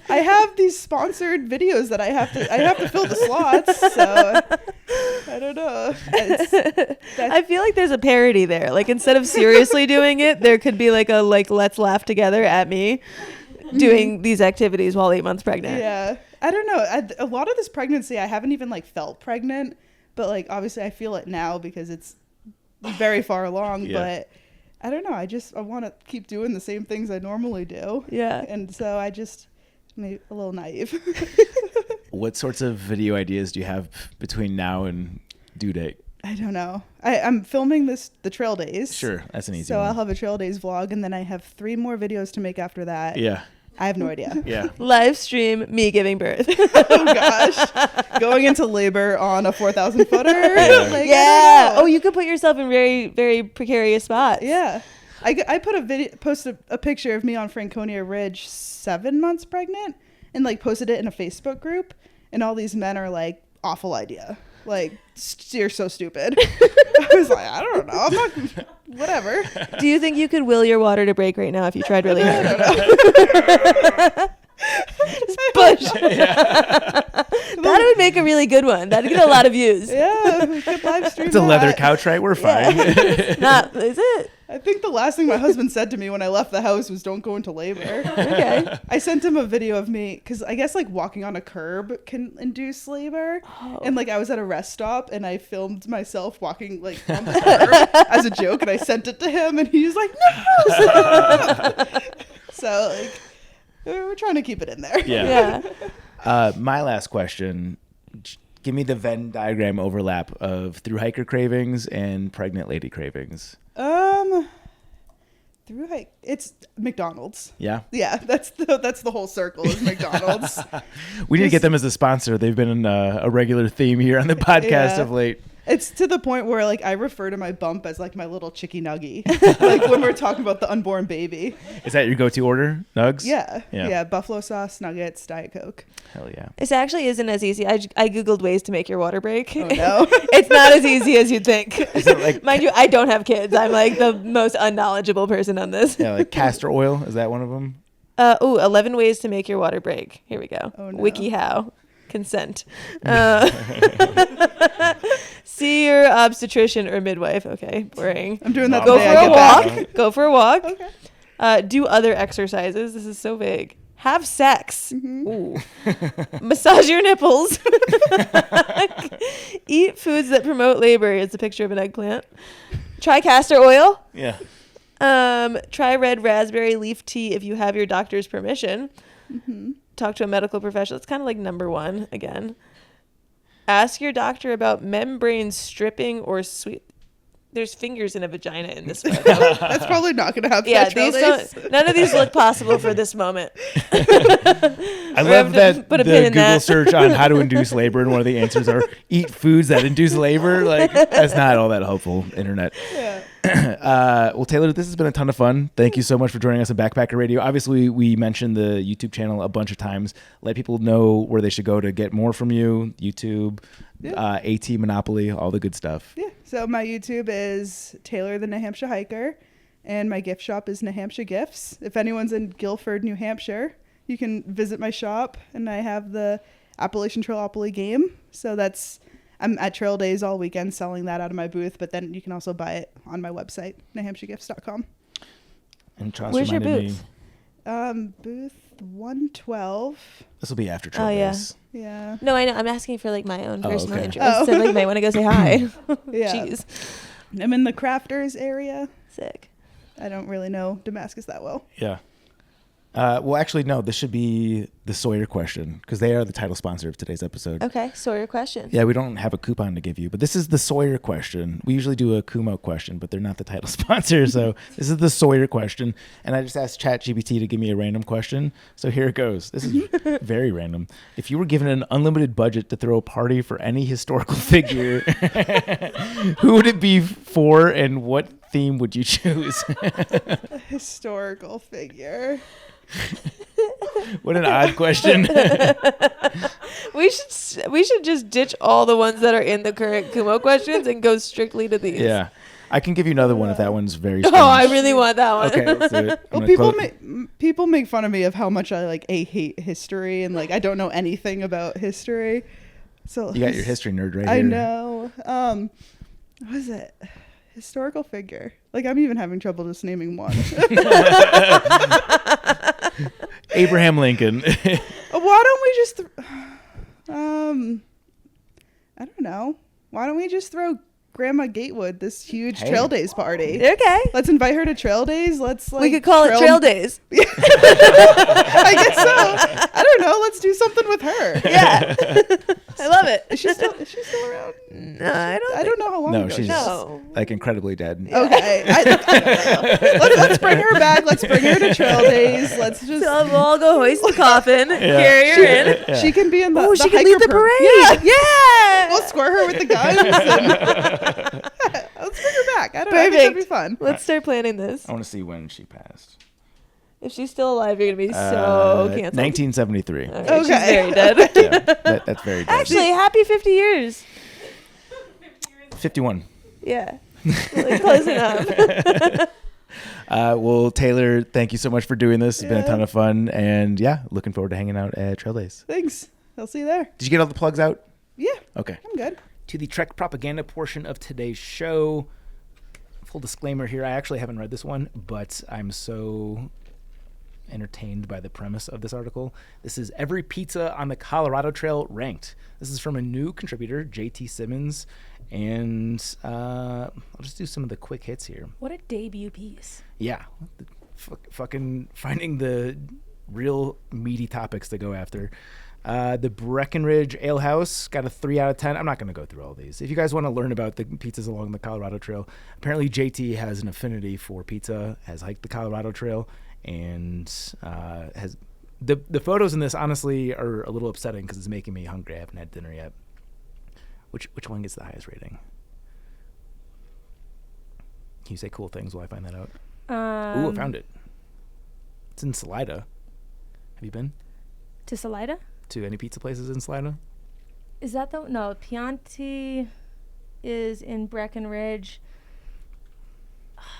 I have these sponsored videos that I have to fill the slots, so I don't know. I feel like there's a parody there. Like instead of seriously doing it, there could be like a let's laugh together at me doing these activities while 8 months pregnant. Yeah. I don't know. A lot of this pregnancy, I haven't even like felt pregnant, but like obviously I feel it now because it's very far along. Yeah. But I don't know. I want to keep doing the same things I normally do. Yeah. And so I just maybe a little naive. What sorts of video ideas do you have between now and due date? I don't know. I'm filming the trail days. Sure, that's an easy so one. I'll have a trail days vlog, and then I have 3 more videos to make after that. Yeah. I have no idea. Yeah. Live stream me giving birth. Oh gosh. Going into labor on a 4,000 footer. Yeah. Like, Yeah. Oh, you could put yourself in very, very precarious spots. Yeah. I put posted a picture of me on Franconia Ridge 7 months pregnant and like posted it in a Facebook group, and all these men are like, awful idea. Like, you're so stupid. I was like, I don't know. I'm not, whatever. Do you think you could will your water to break right now if you tried really hard? I don't know. Push. That would make a really good one. That'd get a lot of views. Yeah, good live stream. It's a leather couch, right? We're fine. Not, is it? I think the last thing my husband said to me when I left the house was, don't go into labor. Okay. I sent him a video of me because I guess like walking on a curb can induce labor. Oh. And like I was at a rest stop and I filmed myself walking like on the curb as a joke, and I sent it to him and he was like, no. So like we're trying to keep it in there. Yeah. My last question. Give me the Venn diagram overlap of thru-hiker cravings and pregnant lady cravings. Thru-hike. It's McDonald's. Yeah. Yeah, that's the whole circle is McDonald's. We need to get them as a sponsor. They've been a regular theme here on the podcast of late. It's to the point where like I refer to my bump as like my little chicky nuggie. Like when we're talking about the unborn baby. Is that your go-to order, Nugs? Yeah. Buffalo sauce, nuggets, Diet Coke. Hell yeah. This actually isn't as easy. I Googled ways to make your water break. Oh no. It's not as easy as you'd think. Is it like, mind you, I don't have kids. I'm like the most unknowledgeable person on this. Yeah, like castor oil. Is that one of them? 11 ways to make your water break. Here we go. Oh, no. WikiHow. Consent. See your obstetrician or midwife. Okay, boring. I'm doing that Go the day for I a get walk. back. Go for a walk. Okay. Do other exercises. This is so vague. Have sex. Mm-hmm. Ooh. Massage your nipples. Eat foods that promote labor. It's a picture of an eggplant. Try castor oil. Yeah. Try red raspberry leaf tea if you have your doctor's permission. Mm-hmm. Talk to a medical professional. It's kind of like number 1 again. Ask your doctor about membrane stripping or sweet. There's fingers in a vagina in this photo. That's probably not going to happen. Yeah, none of these look possible for this moment. I love that the Google search on how to induce labor, and one of the answers are eat foods that induce labor. Like, that's not all that helpful, internet. Yeah. Well, Taylor, this has been a ton of fun. Thank you so much for joining us on Backpacker Radio. Obviously, we mentioned the YouTube channel a bunch of times. Let people know where they should go to get more from you. YouTube, AT Monopoly, all the good stuff. Yeah. So my YouTube is Taylor the Nahamsha Hiker, and my gift shop is Nahamsha Gifts. If anyone's in Guilford, New Hampshire, you can visit my shop, and I have the Appalachian Trailopoly game. So I'm at Trail Days all weekend selling that out of my booth, but then you can also buy it on my website, nahamshagifts.com. And Charles Where's your reminded booth? Booth 112. This will be after Trail yeah. Days. Yeah. No, I know. I'm asking for like my own personal okay. interest. So like, might want to go say hi. Yeah. Jeez. I'm in the crafters area. Sick. I don't really know Damascus that well. Yeah. Well, actually, no. This should be the Sawyer question because they are the title sponsor of today's episode. Okay, Sawyer question. Yeah, we don't have a coupon to give you, but this is the Sawyer question. We usually do a Kumo question, but they're not the title sponsor, so this is the Sawyer question. And I just asked ChatGPT to give me a random question, so here it goes. This is very random. If you were given an unlimited budget to throw a party for any historical figure, who would it be for, and what theme would you choose? A historical figure. What an odd question. We should just ditch all the ones that are in the current Kumo questions and go strictly to these. Yeah. I can give you another one if that one's very strange. Oh, I really want that one. Okay, let's do it. Well, people make fun of me of how much I hate history and I don't know anything about history. So you got your history nerd right here. I know. What is it? Historical figure. I'm even having trouble just naming one. Abraham Lincoln. Why don't we just I don't know. Why don't we just throw Grandma Gatewood this huge Trail Days party? Okay. Let's invite her to Trail Days. We could call it Trail Days. I guess so. I don't know. Let's do something with her. Yeah. I love it. Is she still around? No, I don't know how long ago. She's incredibly dead. Okay. I don't know. Let's bring her back. Let's bring her to Trail Days. Let's just. So we'll all go hoist the coffin, carry her in. Yeah. She can be in the. Oh, she can lead the parade. Yeah. We'll score her with the guns. Let's bring her back. I think that'd be fun. Let's start planning this. I want to see when she passed. If she's still alive, you're gonna be so canceled. 1973. Okay. She's very dead. Yeah, that's very dead. Actually, happy 50 years. 51. Yeah. Close enough. Well, Taylor, thank you so much for doing this. It's been a ton of fun. And looking forward to hanging out at Trail Days. Thanks. I'll see you there. Did you get all the plugs out? Yeah. Okay. I'm good. To the Trek propaganda portion of today's show. Full disclaimer here, I actually haven't read this one, but I'm so entertained by the premise of this article. This is every pizza on the Colorado Trail ranked. This is from a new contributor, JT Simmons, and I'll just do some of the quick hits here. What a debut piece. Yeah, fucking finding the real meaty topics to go after. The Breckenridge Ale House got a 3 out of 10. I'm not going to go through all these. If you guys want to learn about the pizzas along the Colorado Trail, apparently JT has an affinity for pizza, has hiked the Colorado Trail, and has the photos in this honestly are a little upsetting because it's making me hungry. I haven't had dinner yet. Which one gets the highest rating? Can you say cool things while I find that out? Ooh, I found it. It's in Salida. Have you been to Salida? To any pizza places in Salida? Is that no? Pianti is in Breckenridge.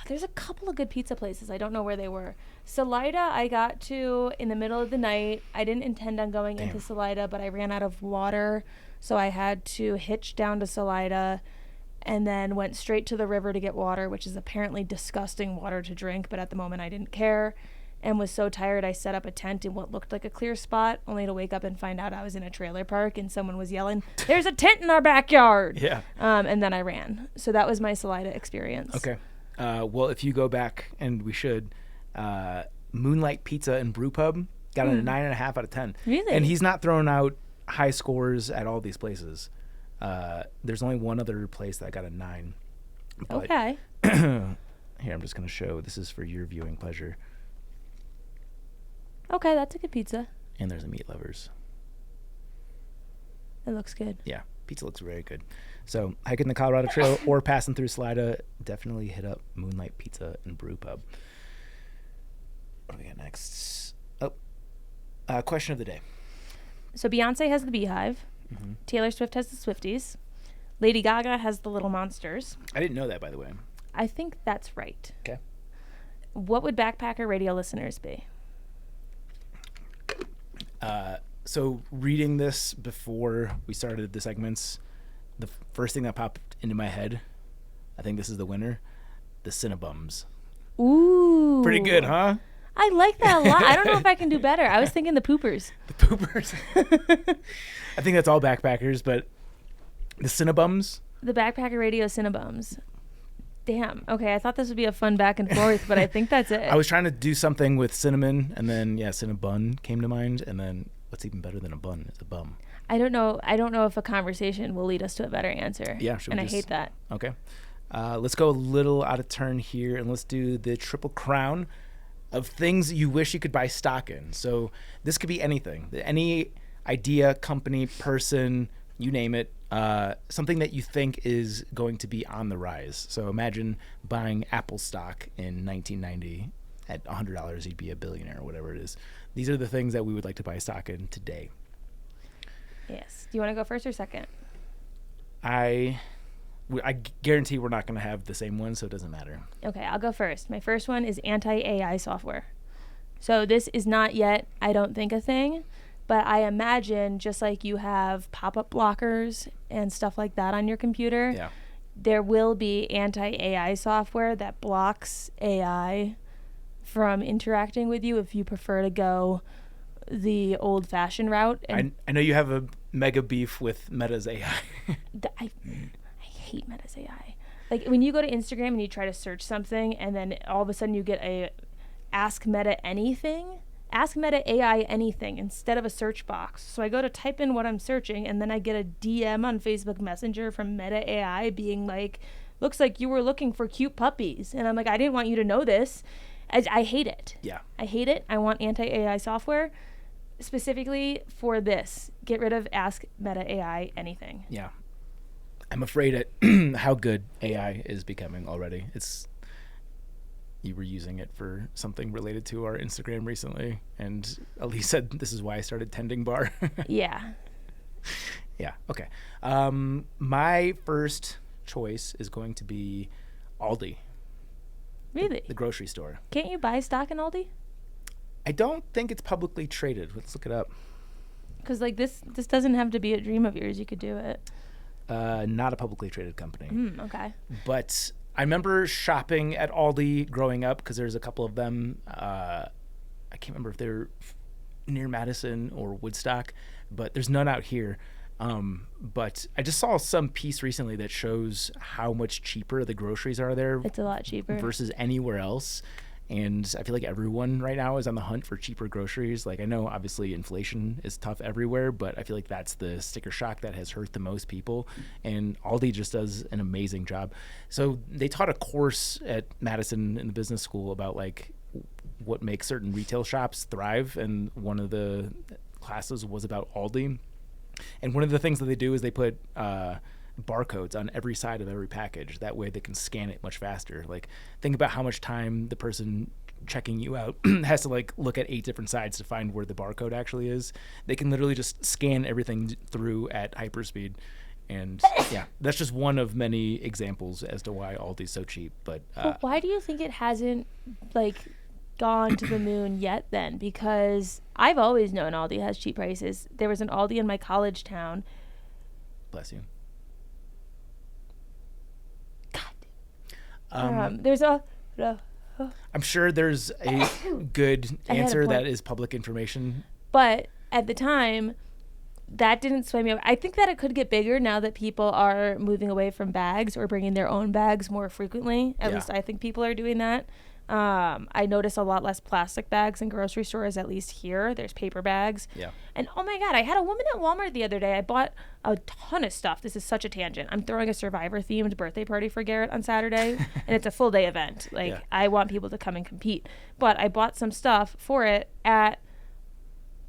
There's a couple of good pizza places. I don't know where they were. Salida, I got to in the middle of the night. I didn't intend on going into Salida, but I ran out of water, so I had to hitch down to Salida and then went straight to the river to get water, which is apparently disgusting water to drink, but at the moment I didn't care and was so tired I set up a tent in what looked like a clear spot, only to wake up and find out I was in a trailer park and someone was yelling, "There's a tent in our backyard!" Yeah. And then I ran. So that was my Salida experience. Okay. Well, if you go back, and we should, Moonlight Pizza and Brew Pub got a 9.5 out of 10. Really? And he's not throwing out high scores at all these places. There's only one other place that got a 9. But Okay. here, I'm just going to show. This is for your viewing pleasure. Okay, that's a good pizza. And there's a Meat Lovers. It looks good. Yeah, pizza looks very good. So hiking the Colorado Trail or passing through Salida, definitely hit up Moonlight Pizza and Brew Pub. What do we got next? Question of the day. So Beyonce has the Beehive. Mm-hmm. Taylor Swift has the Swifties. Lady Gaga has the Little Monsters. I didn't know that, by the way. I think that's right. Okay. What would Backpacker Radio listeners be? So reading this before we started the segments, the first thing that popped into my head, I think this is the winner, the Cinnabums. Ooh. Pretty good, huh? I like that a lot. I don't know if I can do better. I was thinking the Poopers. The Poopers. I think that's all backpackers, but the Cinnabums. The Backpacker Radio Cinnabums. Damn. Okay, I thought this would be a fun back and forth, but I think that's it. I was trying to do something with cinnamon, and then Cinnabon came to mind, and then what's even better than a bun is a bum. I don't know if a conversation will lead us to a better answer. Yeah, and I hate that. Okay. Let's go a little out of turn here, and let's do the triple crown of things you wish you could buy stock in. So this could be anything, any idea, company, person, you name it, something that you think is going to be on the rise. So imagine buying Apple stock in 1990 at $100, you'd be a billionaire or whatever it is. These are the things that we would like to buy stock in today. Yes. Do you want to go first or second? I guarantee we're not going to have the same one, so it doesn't matter. Okay, I'll go first. My first one is anti-AI software. So this is not yet, I don't think, a thing, but I imagine just like you have pop-up blockers and stuff like that on your computer, there will be anti-AI software that blocks AI from interacting with you if you prefer to go the old-fashioned route. And I know you have a mega beef with Meta's AI. I hate Meta's AI. Like when you go to Instagram and you try to search something and then all of a sudden you get a ask Meta AI anything instead of a search box. So I go to type in what I'm searching and then I get a DM on Facebook Messenger from Meta AI being like, looks like you were looking for cute puppies. And I'm like, I didn't want you to know this. I hate it. Yeah. I hate it. I want anti-AI software specifically for this. Get rid of ask Meta AI anything. Yeah. I'm afraid at how good AI is becoming already. You were using it for something related to our Instagram recently, and Elise said this is why I started tending bar. Yeah. Yeah. Okay. My first choice is going to be Aldi. Really? The grocery store. Can't you buy stock in Aldi? I don't think it's publicly traded. Let's look it up. Because like this doesn't have to be a dream of yours. You could do it. Not a publicly traded company. Okay. But I remember shopping at Aldi growing up because there's a couple of them. I can't remember if they're near Madison or Woodstock, but there's none out here. But I just saw some piece recently that shows how much cheaper the groceries are there. It's a lot cheaper versus anywhere else. And I feel like everyone right now is on the hunt for cheaper groceries. Like I know obviously inflation is tough everywhere, but I feel like that's the sticker shock that has hurt the most people. And Aldi just does an amazing job. So they taught a course at Madison in the business school about like what makes certain retail shops thrive. And one of the classes was about Aldi. And one of the things that they do is they put barcodes on every side of every package. That way they can scan it much faster. Like think about how much time the person checking you out has to like look at 8 different sides to find where the barcode actually is. They can literally just scan everything through at hyperspeed. And yeah, that's just one of many examples as to why Aldi's so cheap. But why do you think it hasn't like gone to the moon yet then? Because I've always known Aldi has cheap prices. There was an Aldi in my college town. Bless you. There's a I'm sure there's a good answer that is public information. But at the time, that didn't sway me over. I think that it could get bigger now that people are moving away from bags or bringing their own bags more frequently. At least I think people are doing that. I notice a lot less plastic bags in grocery stores, at least here. There's paper bags. Yeah. And oh my God, I had a woman at Walmart the other day. I bought a ton of stuff. This is such a tangent. I'm throwing a Survivor themed birthday party for Garrett on Saturday, and it's a full day event. Like I want people to come and compete. But I bought some stuff for it at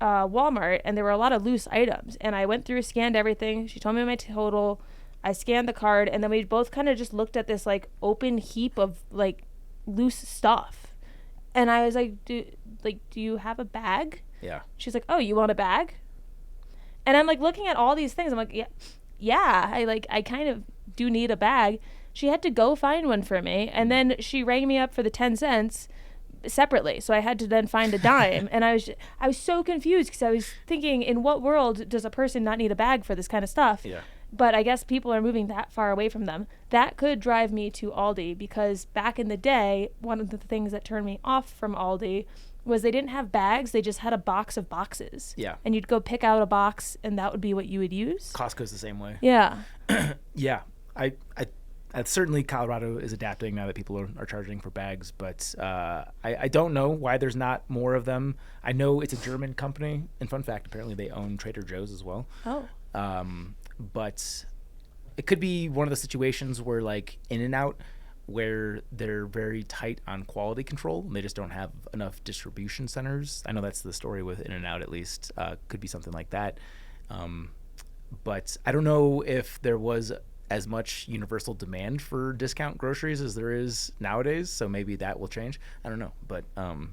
Walmart, and there were a lot of loose items. And I went through, scanned everything. She told me my total. I scanned the card, and then we both kind of just looked at this like open heap of like loose stuff, and I was like, do you have a bag? Yeah. She's like, oh, you want a bag? And I'm like looking at all these things. I'm like, yeah, I kind of do need a bag. She had to go find one for me, and then she rang me up for the 10 cents separately, so I had to then find a dime. And I was so confused because I was thinking, in what world does a person not need a bag for this kind of stuff? Yeah. But I guess people are moving that far away from them. That could drive me to Aldi, because back in the day, one of the things that turned me off from Aldi was they didn't have bags. They just had a box of boxes. Yeah. And you'd go pick out a box, and that would be what you would use. Costco's the same way. Yeah. Yeah. I certainly Colorado is adapting now that people are charging for bags, but I don't know why there's not more of them. I know it's a German company, and fun fact, apparently they own Trader Joe's as well. Oh. But it could be one of the situations where like In-N-Out, where they're very tight on quality control and they just don't have enough distribution centers. I know that's the story with In-N-Out, at least. Could be something like that. But I don't know if there was as much universal demand for discount groceries as there is nowadays, so maybe that will change. I don't know, but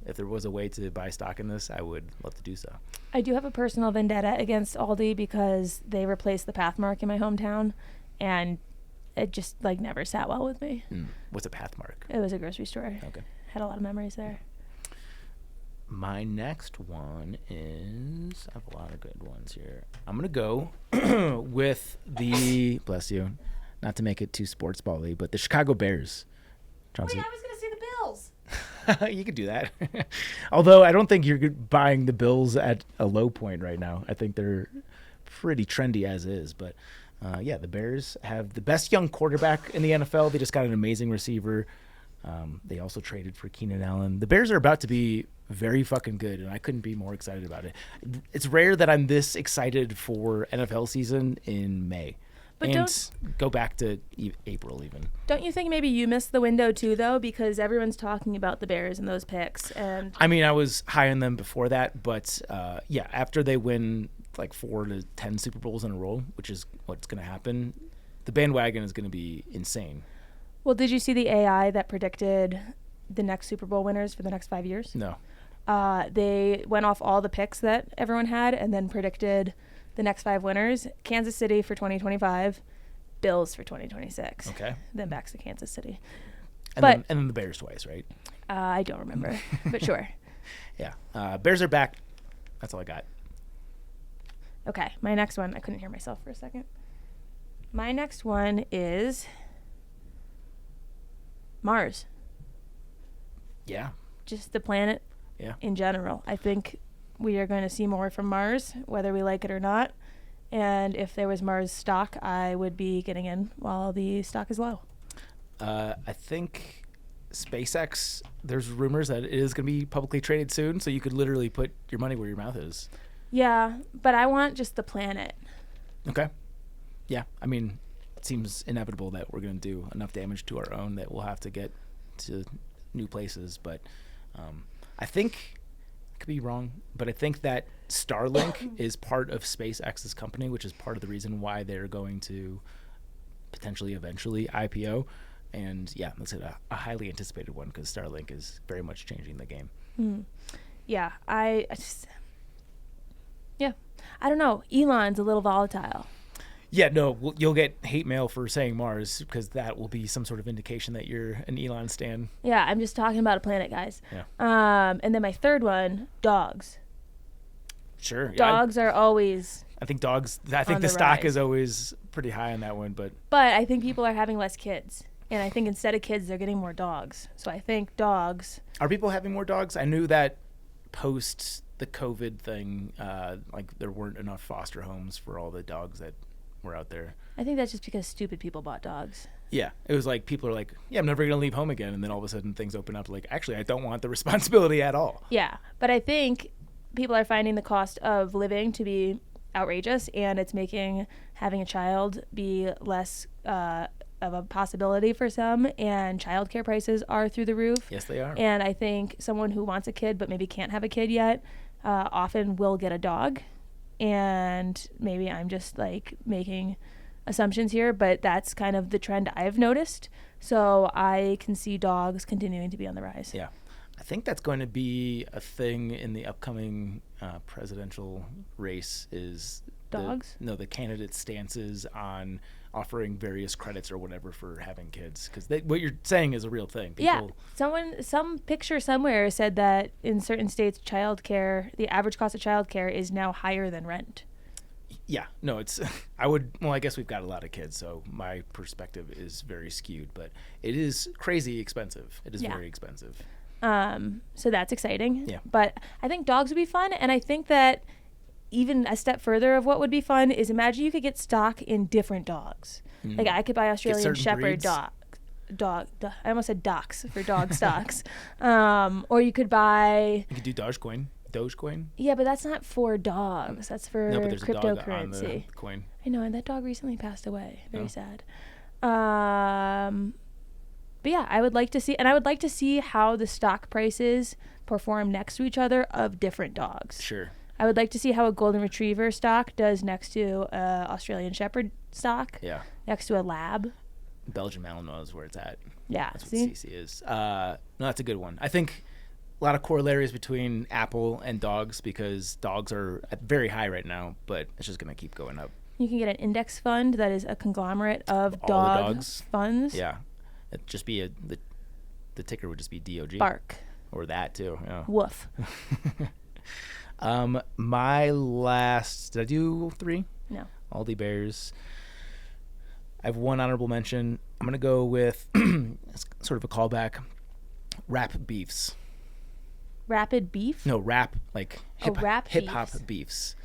if there was a way to buy stock in this, I would love to do so. I do have a personal vendetta against Aldi because they replaced the Pathmark in my hometown, and it just like never sat well with me. What's a Pathmark? It was a grocery store. Okay. Had a lot of memories there. My next one is, I have a lot of good ones here. I'm going to go with the, bless you, not to make it too sports ball-y, but the Chicago Bears. Chauncey. Wait, I was going to say the Bills. You could do that. Although I don't think you're buying the Bills at a low point right now. I think they're pretty trendy as is. But, yeah, the Bears have the best young quarterback in the NFL. They just got an amazing receiver. They also traded for Keenan Allen. The Bears are about to be very fucking good, and I couldn't be more excited about it. It's rare that I'm this excited for NFL season in May. But and go back to April even. Don't you think maybe you missed the window too, though, because everyone's talking about the Bears and those picks? And I mean, I was high on them before that, but yeah, after they win like 4 to 10 Super Bowls in a row, which is what's going to happen, the bandwagon is going to be insane. Well, did you see the AI that predicted the next Super Bowl winners for the next 5 years? No. They went off all the picks that everyone had and then predicted the next 5 winners. Kansas City for 2025, Bills for 2026. Okay. Then back to Kansas City. And then the Bears twice, right? I don't remember, but sure. Yeah. Bears are back. That's all I got. Okay. My next one, I couldn't hear myself for a second. My next one is Mars. Yeah. Just the planet in general. I think we are going to see more from Mars, whether we like it or not. And if there was Mars stock, I would be getting in while the stock is low. I think SpaceX, there's rumors that it is going to be publicly traded soon, so you could literally put your money where your mouth is. Yeah, but I want just the planet. Okay. Yeah, I mean, it seems inevitable that we're going to do enough damage to our own that we'll have to get to new places, but I think, I could be wrong, but I think that Starlink is part of SpaceX's company, which is part of the reason why they're going to potentially eventually IPO. And yeah, that's a highly anticipated one because Starlink is very much changing the game. Yeah, I don't know. Elon's a little volatile. Yeah, no, you'll get hate mail for saying Mars because that will be some sort of indication that you're an Elon stan. Yeah, I'm just talking about a planet, guys. Yeah. And then my third one, dogs. Sure. Dogs are always. I think the stock is always pretty high on that one, but I think people are having less kids. And I think instead of kids, they're getting more dogs. So I think dogs. Are people having more dogs? I knew that post the COVID thing, like there weren't enough foster homes for all the dogs that were out there. I think that's just because stupid people bought dogs. Yeah. It was like people are like, yeah, I'm never going to leave home again. And then all of a sudden things open up like, actually, I don't want the responsibility at all. Yeah. But I think people are finding the cost of living to be outrageous, and it's making having a child be less of a possibility for some, and childcare prices are through the roof. Yes, they are. And I think someone who wants a kid but maybe can't have a kid yet often will get a dog. And maybe I'm just like making assumptions here, but that's kind of the trend I've noticed. So I can see dogs continuing to be on the rise. Yeah. I think that's going to be a thing in the upcoming presidential race is dogs? The candidates' stances on offering various credits or whatever for having kids, because what you're saying is a real thing. Some picture somewhere said that in certain states, the average cost of childcare is now higher than rent. Yeah, no, I guess we've got a lot of kids, so my perspective is very skewed, but it is crazy expensive. It is very expensive. So that's exciting. Yeah. But I think dogs would be fun, and I think that even a step further of what would be fun is imagine you could get stock in different dogs. Like I could buy Australian Shepherd dog. I almost said docs for dog stocks. Or you could buy. You could do Dogecoin. Yeah, but that's not for dogs. That's for there's cryptocurrency. a dog on the coin. I know, and that dog recently passed away. Very sad. But yeah, I would like to see how the stock prices perform next to each other of different dogs. Sure. I would like to see how a golden retriever stock does next to Australian Shepherd stock. Yeah. Next to a lab. Belgian Malinois is where it's at. Yeah. That's what CC is. No, that's a good one. I think a lot of corollaries between Apple and dogs, because dogs are at very high right now, but it's just going to keep going up. You can get an index fund that is a conglomerate of all the dogs funds. Yeah. It'd just be the ticker would just be DOG. Bark. Or that too. Yeah. Woof. My last, did I do 3? No. Aldi Bears. I have one honorable mention. I'm going to go with sort of a callback. Wrap beefs. Rapid beef? No, rap, like hip hop beefs. beefs.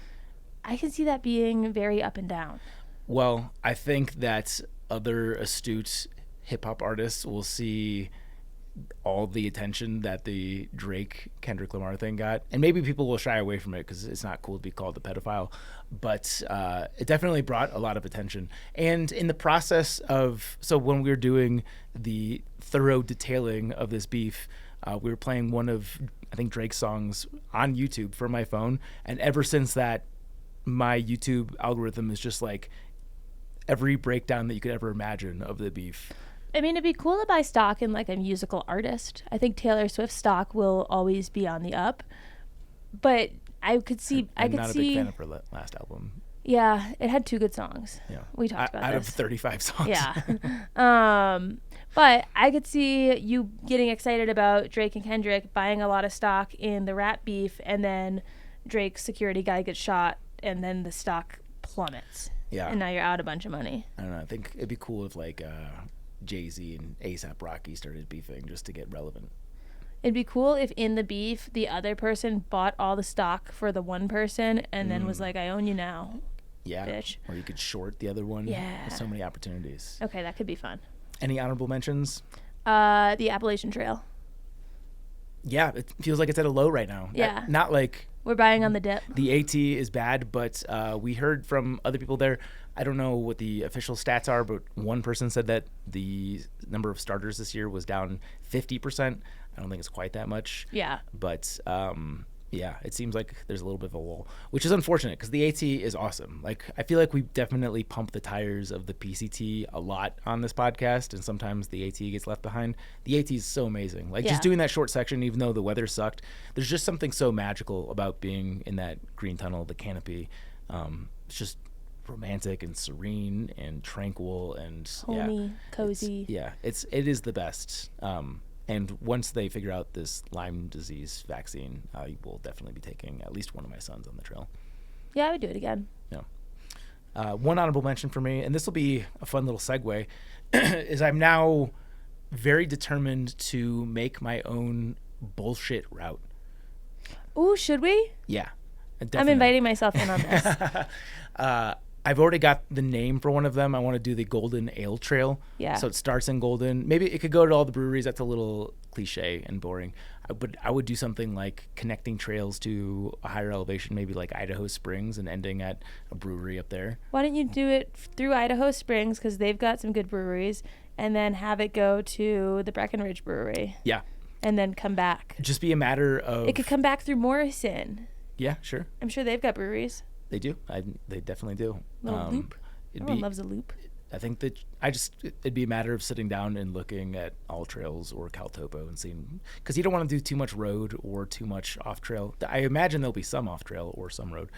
I can see that being very up and down. Well, I think that other astute hip hop artists will see all the attention that the Drake Kendrick Lamar thing got, and maybe people will shy away from it because it's not cool to be called a pedophile, but it definitely brought a lot of attention. And in the process of, so when we were doing the thorough detailing of this beef, we were playing one of, I think, Drake's songs on YouTube for my phone, and ever since that, my YouTube algorithm is just like every breakdown that you could ever imagine of the beef. I mean, it'd be cool to buy stock in like a musical artist. I think Taylor Swift's stock will always be on the up, but I could see. I'm not a big fan of her last album. Yeah, it had 2 good songs. Yeah, we talked about out this. of 35 songs. Yeah, but I could see you getting excited about Drake and Kendrick buying a lot of stock in the rap beef, and then Drake's security guy gets shot, and then the stock plummets. Yeah, and now you're out a bunch of money. I don't know. I think it'd be cool if like Jay-Z and A$AP Rocky started beefing just to get relevant. It'd be cool if in the beef the other person bought all the stock for the one person and then was like, I own you now. Yeah. Bitch. Or you could short the other one. Yeah. There's so many opportunities. Okay, that could be fun. Any honorable mentions? The Appalachian Trail. Yeah, it feels like it's at a low right now. Yeah. Not like we're buying on the dip. The AT is bad, but we heard from other people there. I don't know what the official stats are, but one person said that the number of starters this year was down 50%. I don't think it's quite that much. Yeah. But yeah, it seems like there's a little bit of a lull, which is unfortunate because the AT is awesome. Like, I feel like we definitely pump the tires of the PCT a lot on this podcast, and sometimes the AT gets left behind. The AT is so amazing. Like, just doing that short section, even though the weather sucked, there's just something so magical about being in that green tunnel, the canopy. It's just romantic and serene and tranquil and homey, cozy. It is the best. And once they figure out this Lyme disease vaccine, I will definitely be taking at least one of my sons on the trail. Yeah, I would do it again. Yeah. One honorable mention for me, and this will be a fun little segue, is I'm now very determined to make my own bullshit route. Ooh, should we? Yeah. Definitely. I'm inviting myself in on this. I've already got the name for one of them. I want to do the Golden Ale Trail. Yeah. So it starts in Golden. Maybe it could go to all the breweries. That's a little cliche and boring. I would do something like connecting trails to a higher elevation, maybe like Idaho Springs, and ending at a brewery up there. Why don't you do it through Idaho Springs, because they've got some good breweries, and then have it go to the Breckenridge Brewery. Yeah. And then come back. Just be a matter of... It could come back through Morrison. Yeah, sure. I'm sure they've got breweries. They do. They definitely do. Little loop. Everyone loves a loop. I think that it'd be a matter of sitting down and looking at All Trails or Caltopo and seeing, because you don't want to do too much road or too much off trail. I imagine there'll be some off trail or some road,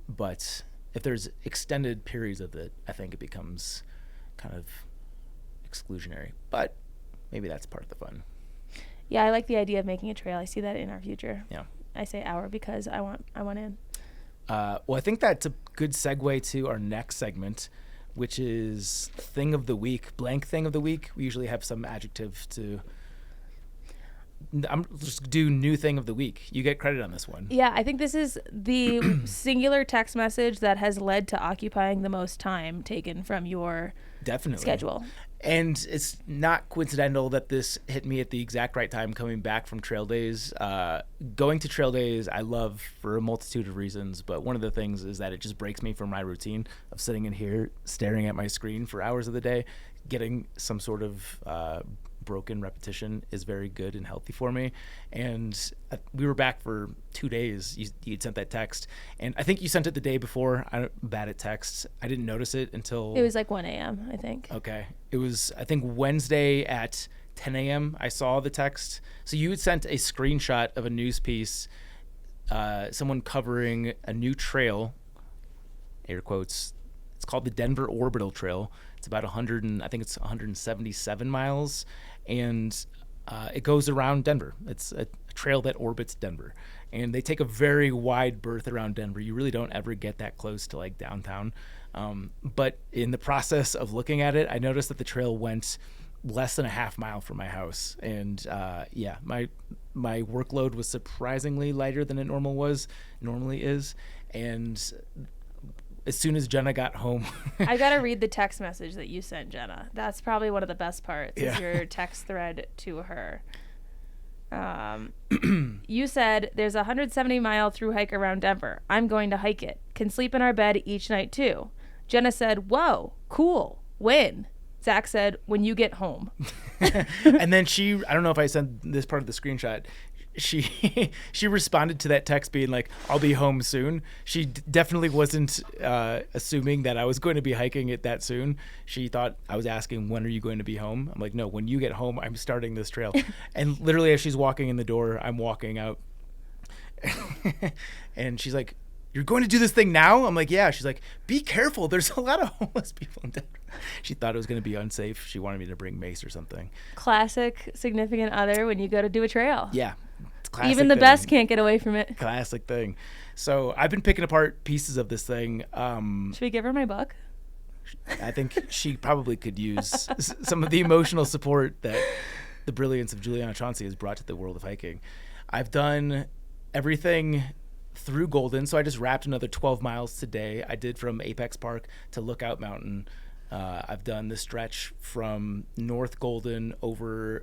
but if there's extended periods of it, I think it becomes kind of exclusionary. But maybe that's part of the fun. Yeah, I like the idea of making a trail. I see that in our future. Yeah. I say our because I want in. Well, I think that's a good segue to our next segment, which is Thing of the Week, blank Thing of the Week. We usually have some adjective to I'm just do new thing of the week. You get credit on this one. Yeah, I think this is the singular text message that has led to occupying the most time taken from your schedule. And it's not coincidental that this hit me at the exact right time coming back from trail days. Going to trail days I love for a multitude of reasons, but one of the things is that it just breaks me from my routine of sitting in here staring at my screen for hours of the day. Getting some sort of broken repetition is very good and healthy for me. And we were back for 2 days. You'd sent that text, and I think you sent it the day before. I'm bad at texts. I didn't notice it until it was like 1 a.m. I think. Okay, it was I think Wednesday at 10 a.m. I saw the text. So you had sent a screenshot of a news piece, someone covering a new trail, air quotes. It's called the Denver Orbital Trail. It's about 177 miles, and it goes around Denver. It's a trail that orbits Denver, and they take a very wide berth around Denver. You really don't ever get that close to like downtown. But in the process of looking at it, I noticed that the trail went less than a half mile from my house, and my workload was surprisingly lighter than it normally is, and as soon as Jenna got home. I got to read the text message that you sent Jenna. That's probably one of the best parts is your text thread to her. You said, there's a 170-mile through hike around Denver. I'm going to hike it. Can sleep in our bed each night too. Jenna said, whoa, cool. When? Zach said, when you get home. And then I don't know if I sent this part of the screenshot. She responded to that text being like, I'll be home soon. She definitely wasn't assuming that I was going to be hiking it that soon. She thought I was asking, when are you going to be home? I'm like, no, when you get home, I'm starting this trail. And literally as she's walking in the door, I'm walking out. And she's like, you're going to do this thing now? I'm like, yeah. She's like, be careful. There's a lot of homeless people in Denver. She thought it was going to be unsafe. She wanted me to bring mace or something. Classic significant other when you go to do a trail. Yeah. Even the best can't get away from it. Classic thing. So I've been picking apart pieces of this thing. Should we give her my book? I think she probably could use some of the emotional support that the brilliance of Juliana Chauncey has brought to the world of hiking. I've done everything through Golden, so I just wrapped another 12 miles today. I did from Apex Park to Lookout Mountain. I've done the stretch from North Golden over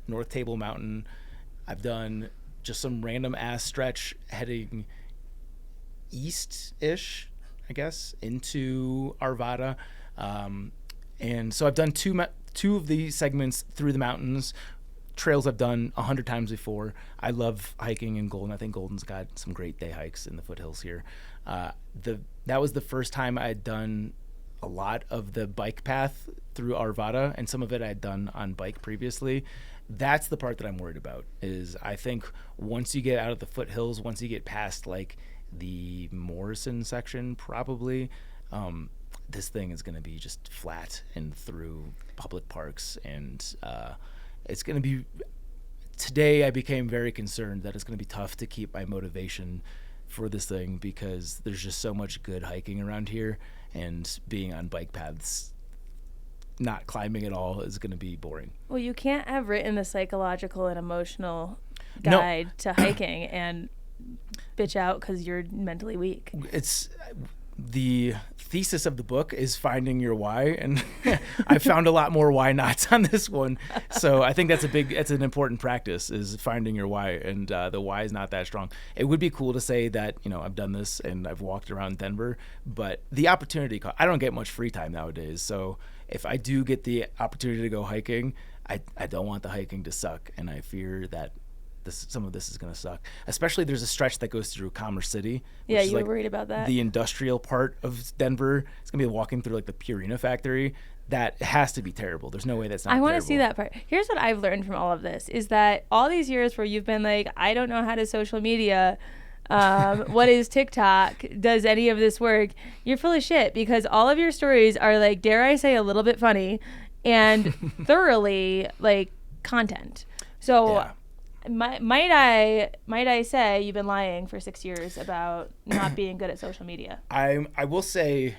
North Table Mountain. I've done just some random ass stretch heading east-ish, I guess, into Arvada. And so I've done two of the segments through the mountains, trails I've done 100 times before. I love hiking in Golden. I think Golden's got some great day hikes in the foothills here. That was the first time I had done a lot of the bike path through Arvada, and some of it I had done on bike previously. That's the part that I'm worried about, is I think once you get out of the foothills, once you get past like the Morrison section, probably, this thing is going to be just flat and through public parks. And it's going to be, today I became very concerned that it's going to be tough to keep my motivation for this thing, because there's just so much good hiking around here, and being on bike paths, not climbing at all, is going to be boring. Well, you can't have written the psychological and emotional guide to hiking and bitch out because you're mentally weak. It's the thesis of the book is finding your why, and I found a lot more why nots on this one. So I think that's an important practice, is finding your why, and the why is not that strong. It would be cool to say that, I've done this and I've walked around Denver, but the opportunity, I don't get much free time nowadays. So if I do get the opportunity to go hiking, I don't want the hiking to suck, and I fear that some of this is going to suck. Especially there's a stretch that goes through Commerce City. Yeah, you were like worried about that. The industrial part of Denver. It's going to be walking through like the Purina factory. That has to be terrible. There's no way that's not terrible. I want to see that part. Here's what I've learned from all of this, is that all these years where you've been like, I don't know how to social media, what is TikTok, does any of this work, you're full of shit, because all of your stories are like, dare I say, a little bit funny and thoroughly like content. So yeah. Might I say you've been lying for 6 years about not being good at social media? I will say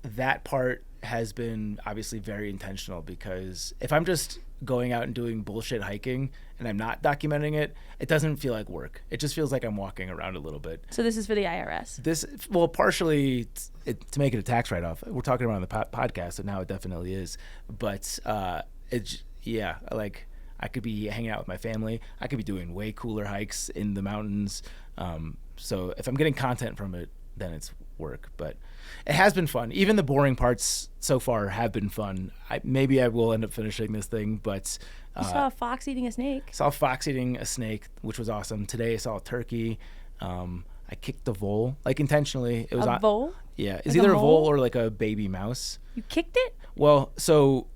that part has been obviously very intentional, because if I'm just going out and doing bullshit hiking and I'm not documenting it, it doesn't feel like work. It just feels like I'm walking around a little bit. So this is for the IRS. Well, partially to make it a tax write-off. We're talking about it on the podcast, so now it definitely is. But like I could be hanging out with my family. I could be doing way cooler hikes in the mountains. So if I'm getting content from it, then it's work. But it has been fun. Even the boring parts so far have been fun. Maybe I will end up finishing this thing, but you saw a fox eating a snake. Saw a fox eating a snake, which was awesome. Today I saw a turkey. I kicked a vole, like intentionally. It was a vole? Yeah, it's like either a vole or like a baby mouse. You kicked it? Well, so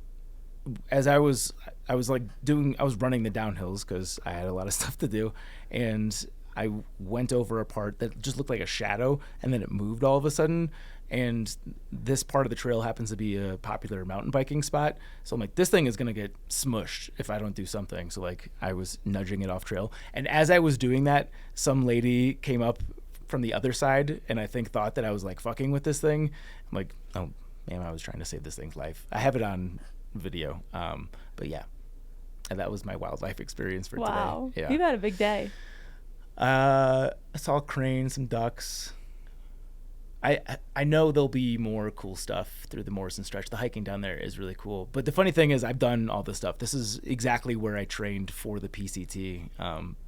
as I was running the downhills because I had a lot of stuff to do, and I went over a part that just looked like a shadow, and then it moved all of a sudden. And this part of the trail happens to be a popular mountain biking spot. So I'm like, this thing is going to get smushed if I don't do something. So like I was nudging it off trail. And as I was doing that, some lady came up from the other side and I think thought that I was like fucking with this thing. I'm like, oh, man, I was trying to save this thing's life. I have it on video. But yeah, and that was my wildlife experience for today. Wow. Yeah. You've had a big day. I saw cranes, some ducks. I know there'll be more cool stuff through the Morrison stretch. The hiking down there is really cool. But the funny thing is I've done all this stuff. This is exactly where I trained for the PCT,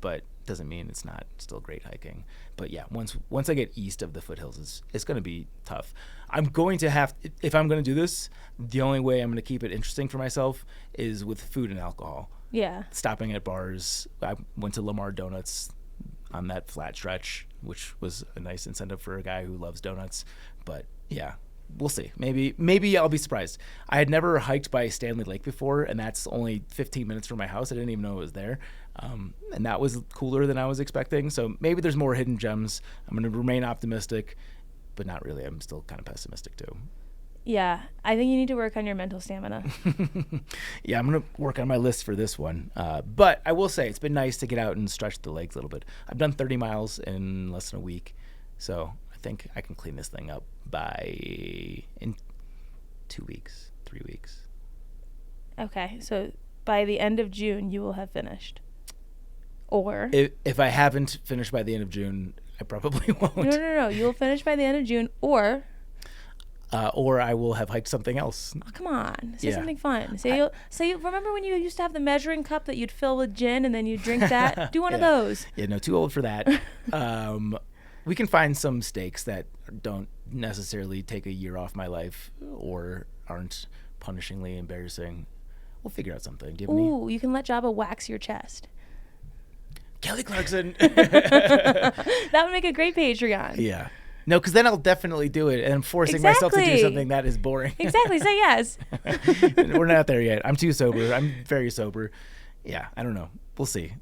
but doesn't mean it's not still great hiking. But yeah, once I get east of the foothills, it's going to be tough. I'm going to have, if I'm going to do this, the only way I'm going to keep it interesting for myself is with food and alcohol. Yeah. Stopping at bars. I went to Lamar Donuts on that flat stretch, which was a nice incentive for a guy who loves donuts. But yeah, we'll see. Maybe I'll be surprised. I had never hiked by Stanley Lake before, and that's only 15 minutes from my house. I didn't even know it was there. And that was cooler than I was expecting. So maybe there's more hidden gems. I'm going to remain optimistic, but not really. I'm still kind of pessimistic too. Yeah, I think you need to work on your mental stamina. Yeah, I'm going to work on my list for this one. But I will say it's been nice to get out and stretch the legs a little bit. I've done 30 miles in less than a week. So I think I can clean this thing up in 2 weeks, 3 weeks. Okay, so by the end of June, you will have finished. Or? If I haven't finished by the end of June, I probably won't. No. You will finish by the end of June, or I will have hiked something else. Oh, come on. Say something fun. Remember when you used to have the measuring cup that you'd fill with gin and then you'd drink that? Do one of those. Yeah, no, too old for that. We can find some stakes that don't necessarily take a year off my life or aren't punishingly embarrassing. We'll figure out something. Do you have any? Ooh, you can let Jabba wax your chest. Kelly Clarkson. That would make a great Patreon. Yeah. No, because then I'll definitely do it, and I'm forcing myself to do something that is boring. Exactly. Say yes. We're not there yet. I'm too sober. I'm very sober. Yeah, I don't know. We'll see.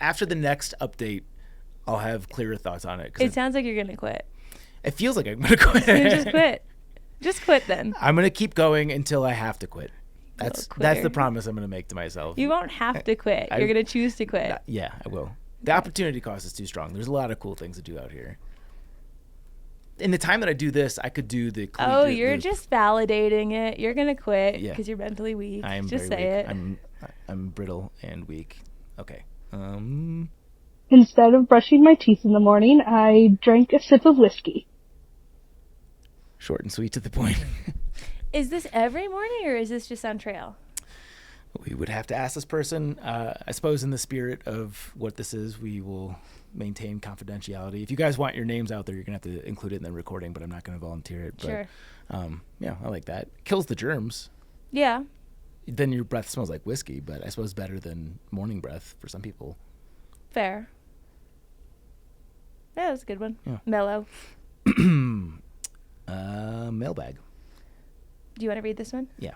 After the next update, I'll have clearer thoughts on it. It sounds like you're going to quit. It feels like I'm going to quit. Just quit. Just quit then. I'm going to keep going until I have to quit. That's the promise I'm going to make to myself. You won't have to quit. You're going to choose to quit. Yeah, I will. The opportunity cost is too strong. There's a lot of cool things to do out here. In the time that I do this, I could do the collegiate Oh, you're loop. Just validating it. You're going to quit because you're mentally weak. I am just very say weak. it. I'm brittle and weak. Okay. Instead of brushing my teeth in the morning, I drank a sip of whiskey. Short and sweet to the point. Is this every morning or is this just on trail? We would have to ask this person. I suppose in the spirit of what this is, we will maintain confidentiality. If you guys want your names out there, you're going to have to include it in the recording, but I'm not going to volunteer it. But, sure. Yeah, I like that. Kills the germs. Yeah. Then your breath smells like whiskey, but I suppose better than morning breath for some people. Fair. Yeah, that's a good one. Yeah. Mellow. Mailbag. Do you want to read this one? Yeah.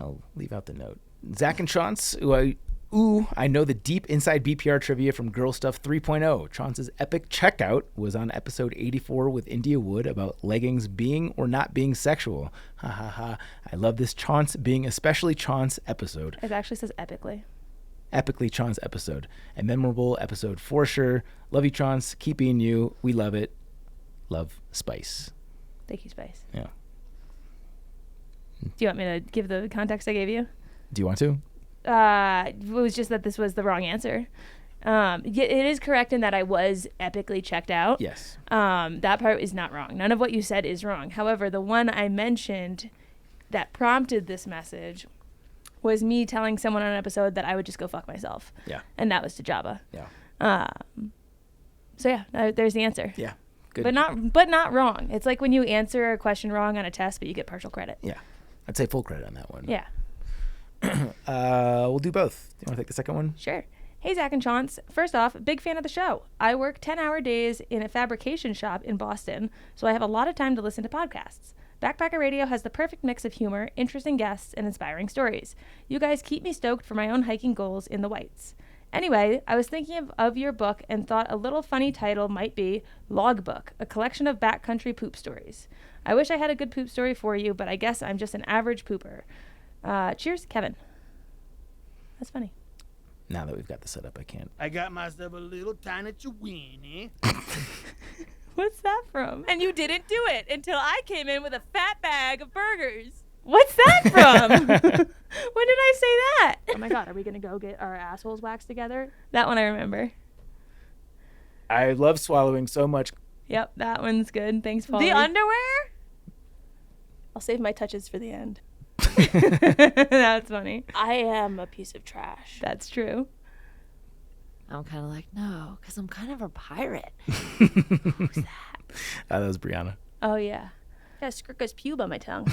I'll leave out the note. Zach and Chance, I know the deep inside BPR trivia from Girl Stuff 3.0. Chance's epic checkout was on episode 84 with India Wood about leggings being or not being sexual. Ha ha ha. I love this Chance being especially Chance episode. It actually says epically. Epically Chance episode. A memorable episode for sure. Love you, Chance. Keep being you. We love it. Love, Spice. Thank you, Spice. Yeah. Do you want me to give the context I gave you? Do you want to? It was just that this was the wrong answer. It is correct in that I was epically checked out. Yes. That part is not wrong. None of what you said is wrong. However, the one I mentioned that prompted this message was me telling someone on an episode that I would just go fuck myself. Yeah. And that was to Jabba. Yeah. So yeah, there's the answer. Yeah. Good. But not wrong. It's like when you answer a question wrong on a test, but you get partial credit. Yeah. I'd say full credit on that one. Yeah. We'll do both. Do you want to take the second one? Sure. Hey, Zach and Chance. First off, big fan of the show. I work 10-hour days in a fabrication shop in Boston, so I have a lot of time to listen to podcasts. Backpacker Radio has the perfect mix of humor, interesting guests, and inspiring stories. You guys keep me stoked for my own hiking goals in the Whites. Anyway, I was thinking of your book and thought a little funny title might be Logbook, a collection of backcountry poop stories. I wish I had a good poop story for you, but I guess I'm just an average pooper. Cheers, Kevin. That's funny. Now that we've got the setup, I can't. I got myself a little tiny Chiweenie. What's that from? And you didn't do it until I came in with a fat bag of burgers. What's that from? When did I say that? Oh my God, are we going to go get our assholes waxed together? That one I remember. I love swallowing so much. Yep, that one's good. Thanks, Paul. The underwear? I'll save my touches for the end. That's funny. I am a piece of trash. That's true. I'm kind of like, no, because I'm kind of a pirate. Who's that? That was Brianna. Oh, yeah. Got a Skirka's pube on my tongue.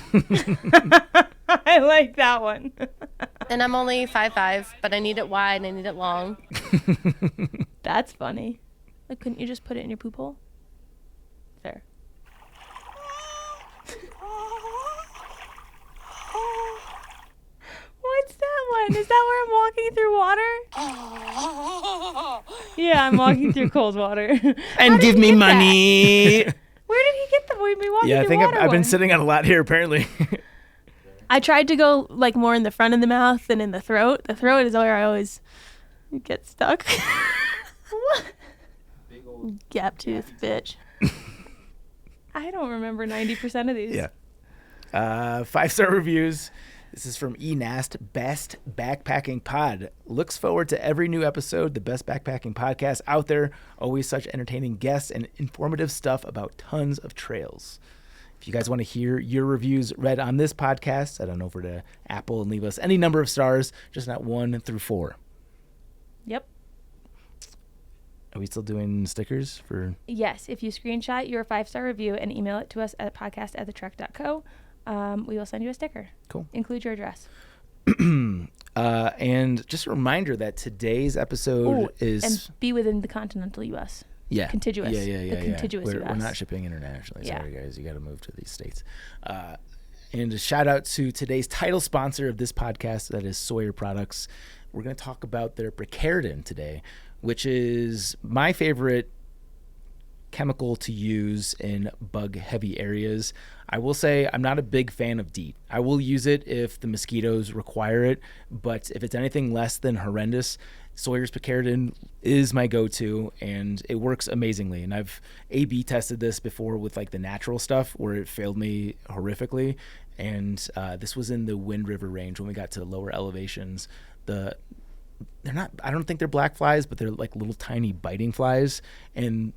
I like that one. And I'm only 5'5", but I need it wide and I need it long. That's funny. Like, couldn't you just put it in your poop hole? Fair. What's that one? Is that where I'm walking through water? Yeah, I'm walking through cold water. And give me money. Where did he get the me walking Yeah, I through think water I've been one? sitting on a lot here, apparently. I tried to go like more in the front of the mouth than in the throat. The throat is where I always get stuck. What? Gap tooth, bitch. I don't remember 90% of these. Yeah. 5-star reviews. This is from eNast, Best Backpacking Pod. Looks forward to every new episode, the best backpacking podcast out there. Always such entertaining guests and informative stuff about tons of trails. If you guys want to hear your reviews read on this podcast, head on over to Apple and leave us any number of stars, just not 1 through 4. Yep. Are we still doing stickers for? Yes. If you screenshot your 5-star review and email it to us at podcast@thetrek.co, we will send you a sticker. Cool. Include your address. And just a reminder that today's episode is... And be within the continental U.S. Yeah. Contiguous. Yeah. The contiguous We're U.S. not shipping internationally. Yeah. Sorry, guys. You got to move to these states. And a shout out to today's title sponsor of this podcast, that is Sawyer Products. We're going to talk about their Picaridin today, which is my favorite chemical to use in bug-heavy areas. I will say I'm not a big fan of DEET. I will use it if the mosquitoes require it, but if it's anything less than horrendous, Sawyer's Picaridin is my go-to, and it works amazingly. And I've A/B tested this before with like the natural stuff where it failed me horrifically. And this was in the Wind River range when we got to lower elevations. They're not, I don't think they're black flies, but they're like little tiny biting flies. And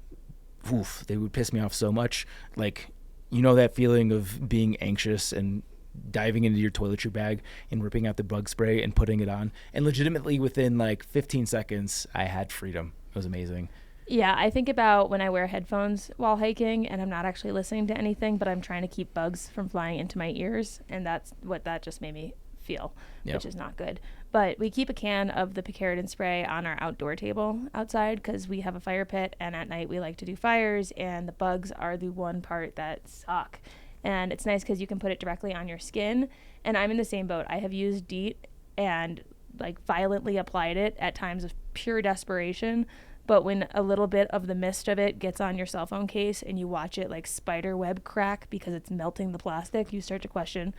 oof, they would piss me off so much. Like, you know that feeling of being anxious and diving into your toiletry bag and ripping out the bug spray and putting it on. And legitimately within like 15 seconds, I had freedom. It was amazing. Yeah, I think about when I wear headphones while hiking and I'm not actually listening to anything, but I'm trying to keep bugs from flying into my ears. And that's what that just made me feel, which is not good. But we keep a can of the Picaridin spray on our outdoor table outside because we have a fire pit, and at night we like to do fires, and the bugs are the one part that suck. And it's nice because you can put it directly on your skin. And I'm in the same boat. I have used DEET and like violently applied it at times of pure desperation. But when a little bit of the mist of it gets on your cell phone case and you watch it like spider web crack because it's melting the plastic, you start to question,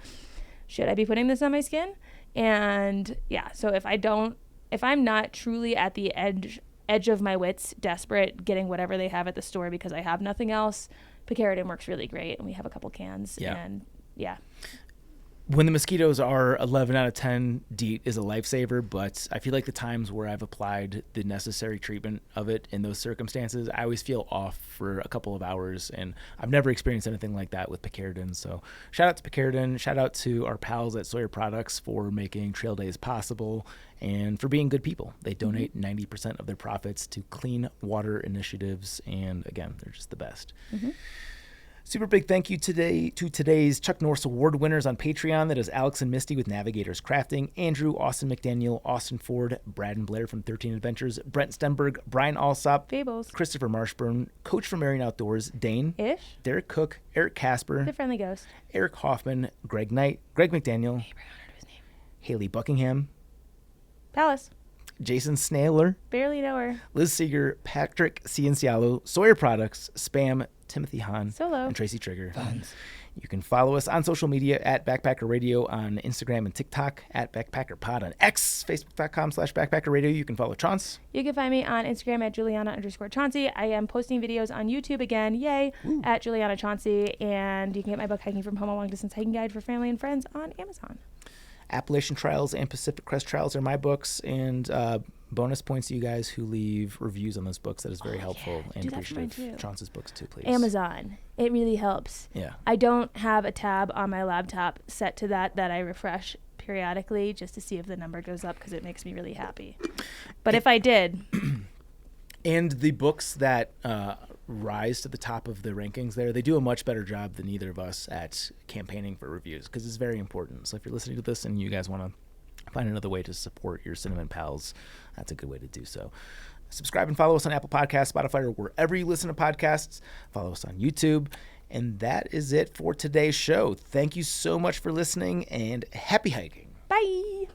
should I be putting this on my skin? And yeah, so if I'm not truly at the edge of my wits, desperate, getting whatever they have at the store because I have nothing else, Picaridin works really great, and we have a couple cans. Yeah. And yeah. when the mosquitoes are 11 out of 10, DEET is a lifesaver, but I feel like the times where I've applied the necessary treatment of it in those circumstances, I always feel off for a couple of hours, and I've never experienced anything like that with picaridin. So shout out to picaridin, shout out to our pals at Sawyer Products for making trail days possible and for being good people. They donate 90% of their profits to clean water initiatives, and again, they're just the best. Super big thank you today to today's Chuck Norris Award winners on Patreon. That is Alex and Misty with Navigators Crafting, Andrew, Austin McDaniel, Austin Ford, Brad and Blair from 13 Adventures, Brent Stenberg, Brian Alsop, Fables, Christopher Marshburn, Coach from Marion Outdoors, Dane, Ish, Derek Cook, Eric Casper, The Friendly Ghost, Eric Hoffman, Greg Knight, Greg McDaniel, Haley Buckingham, Palace, Jason Snailer, Barely Know Her, Liz Seeger, Patrick Ciencialo, Sawyer Products, Spam, Timothy Hahn, Solo, and Tracy Trigger. You can follow us on social media at Backpacker Radio on Instagram and TikTok, at Backpacker Pod on X, Facebook.com/Backpacker Radio. You can follow Chance. You can find me on Instagram at Juliana_Chauncey. I am posting videos on YouTube again, yay, at Juliana Chauncey. And you can get my book, Hiking from Home, a long distance hiking guide for family and friends, on Amazon. Appalachian Trials and Pacific Crest Trials are my books, and bonus points to you guys who leave reviews on those books. That is very helpful and Do that for mine appreciative. too. Chance's books too, please. Amazon. It really helps. Yeah. I don't have a tab on my laptop set to that I refresh periodically just to see if the number goes up, because it makes me really happy. But if I did. And the books that rise to the top of the rankings there, they do a much better job than either of us at campaigning for reviews, because it's very important. So if you're listening to this and you guys want to find another way to support your Cinnamon Pals, that's a good way to do so. Subscribe and follow us on Apple Podcasts, Spotify, or wherever you listen to podcasts. Follow us on YouTube. And that is it for today's show. Thank you so much for listening, and happy hiking. Bye.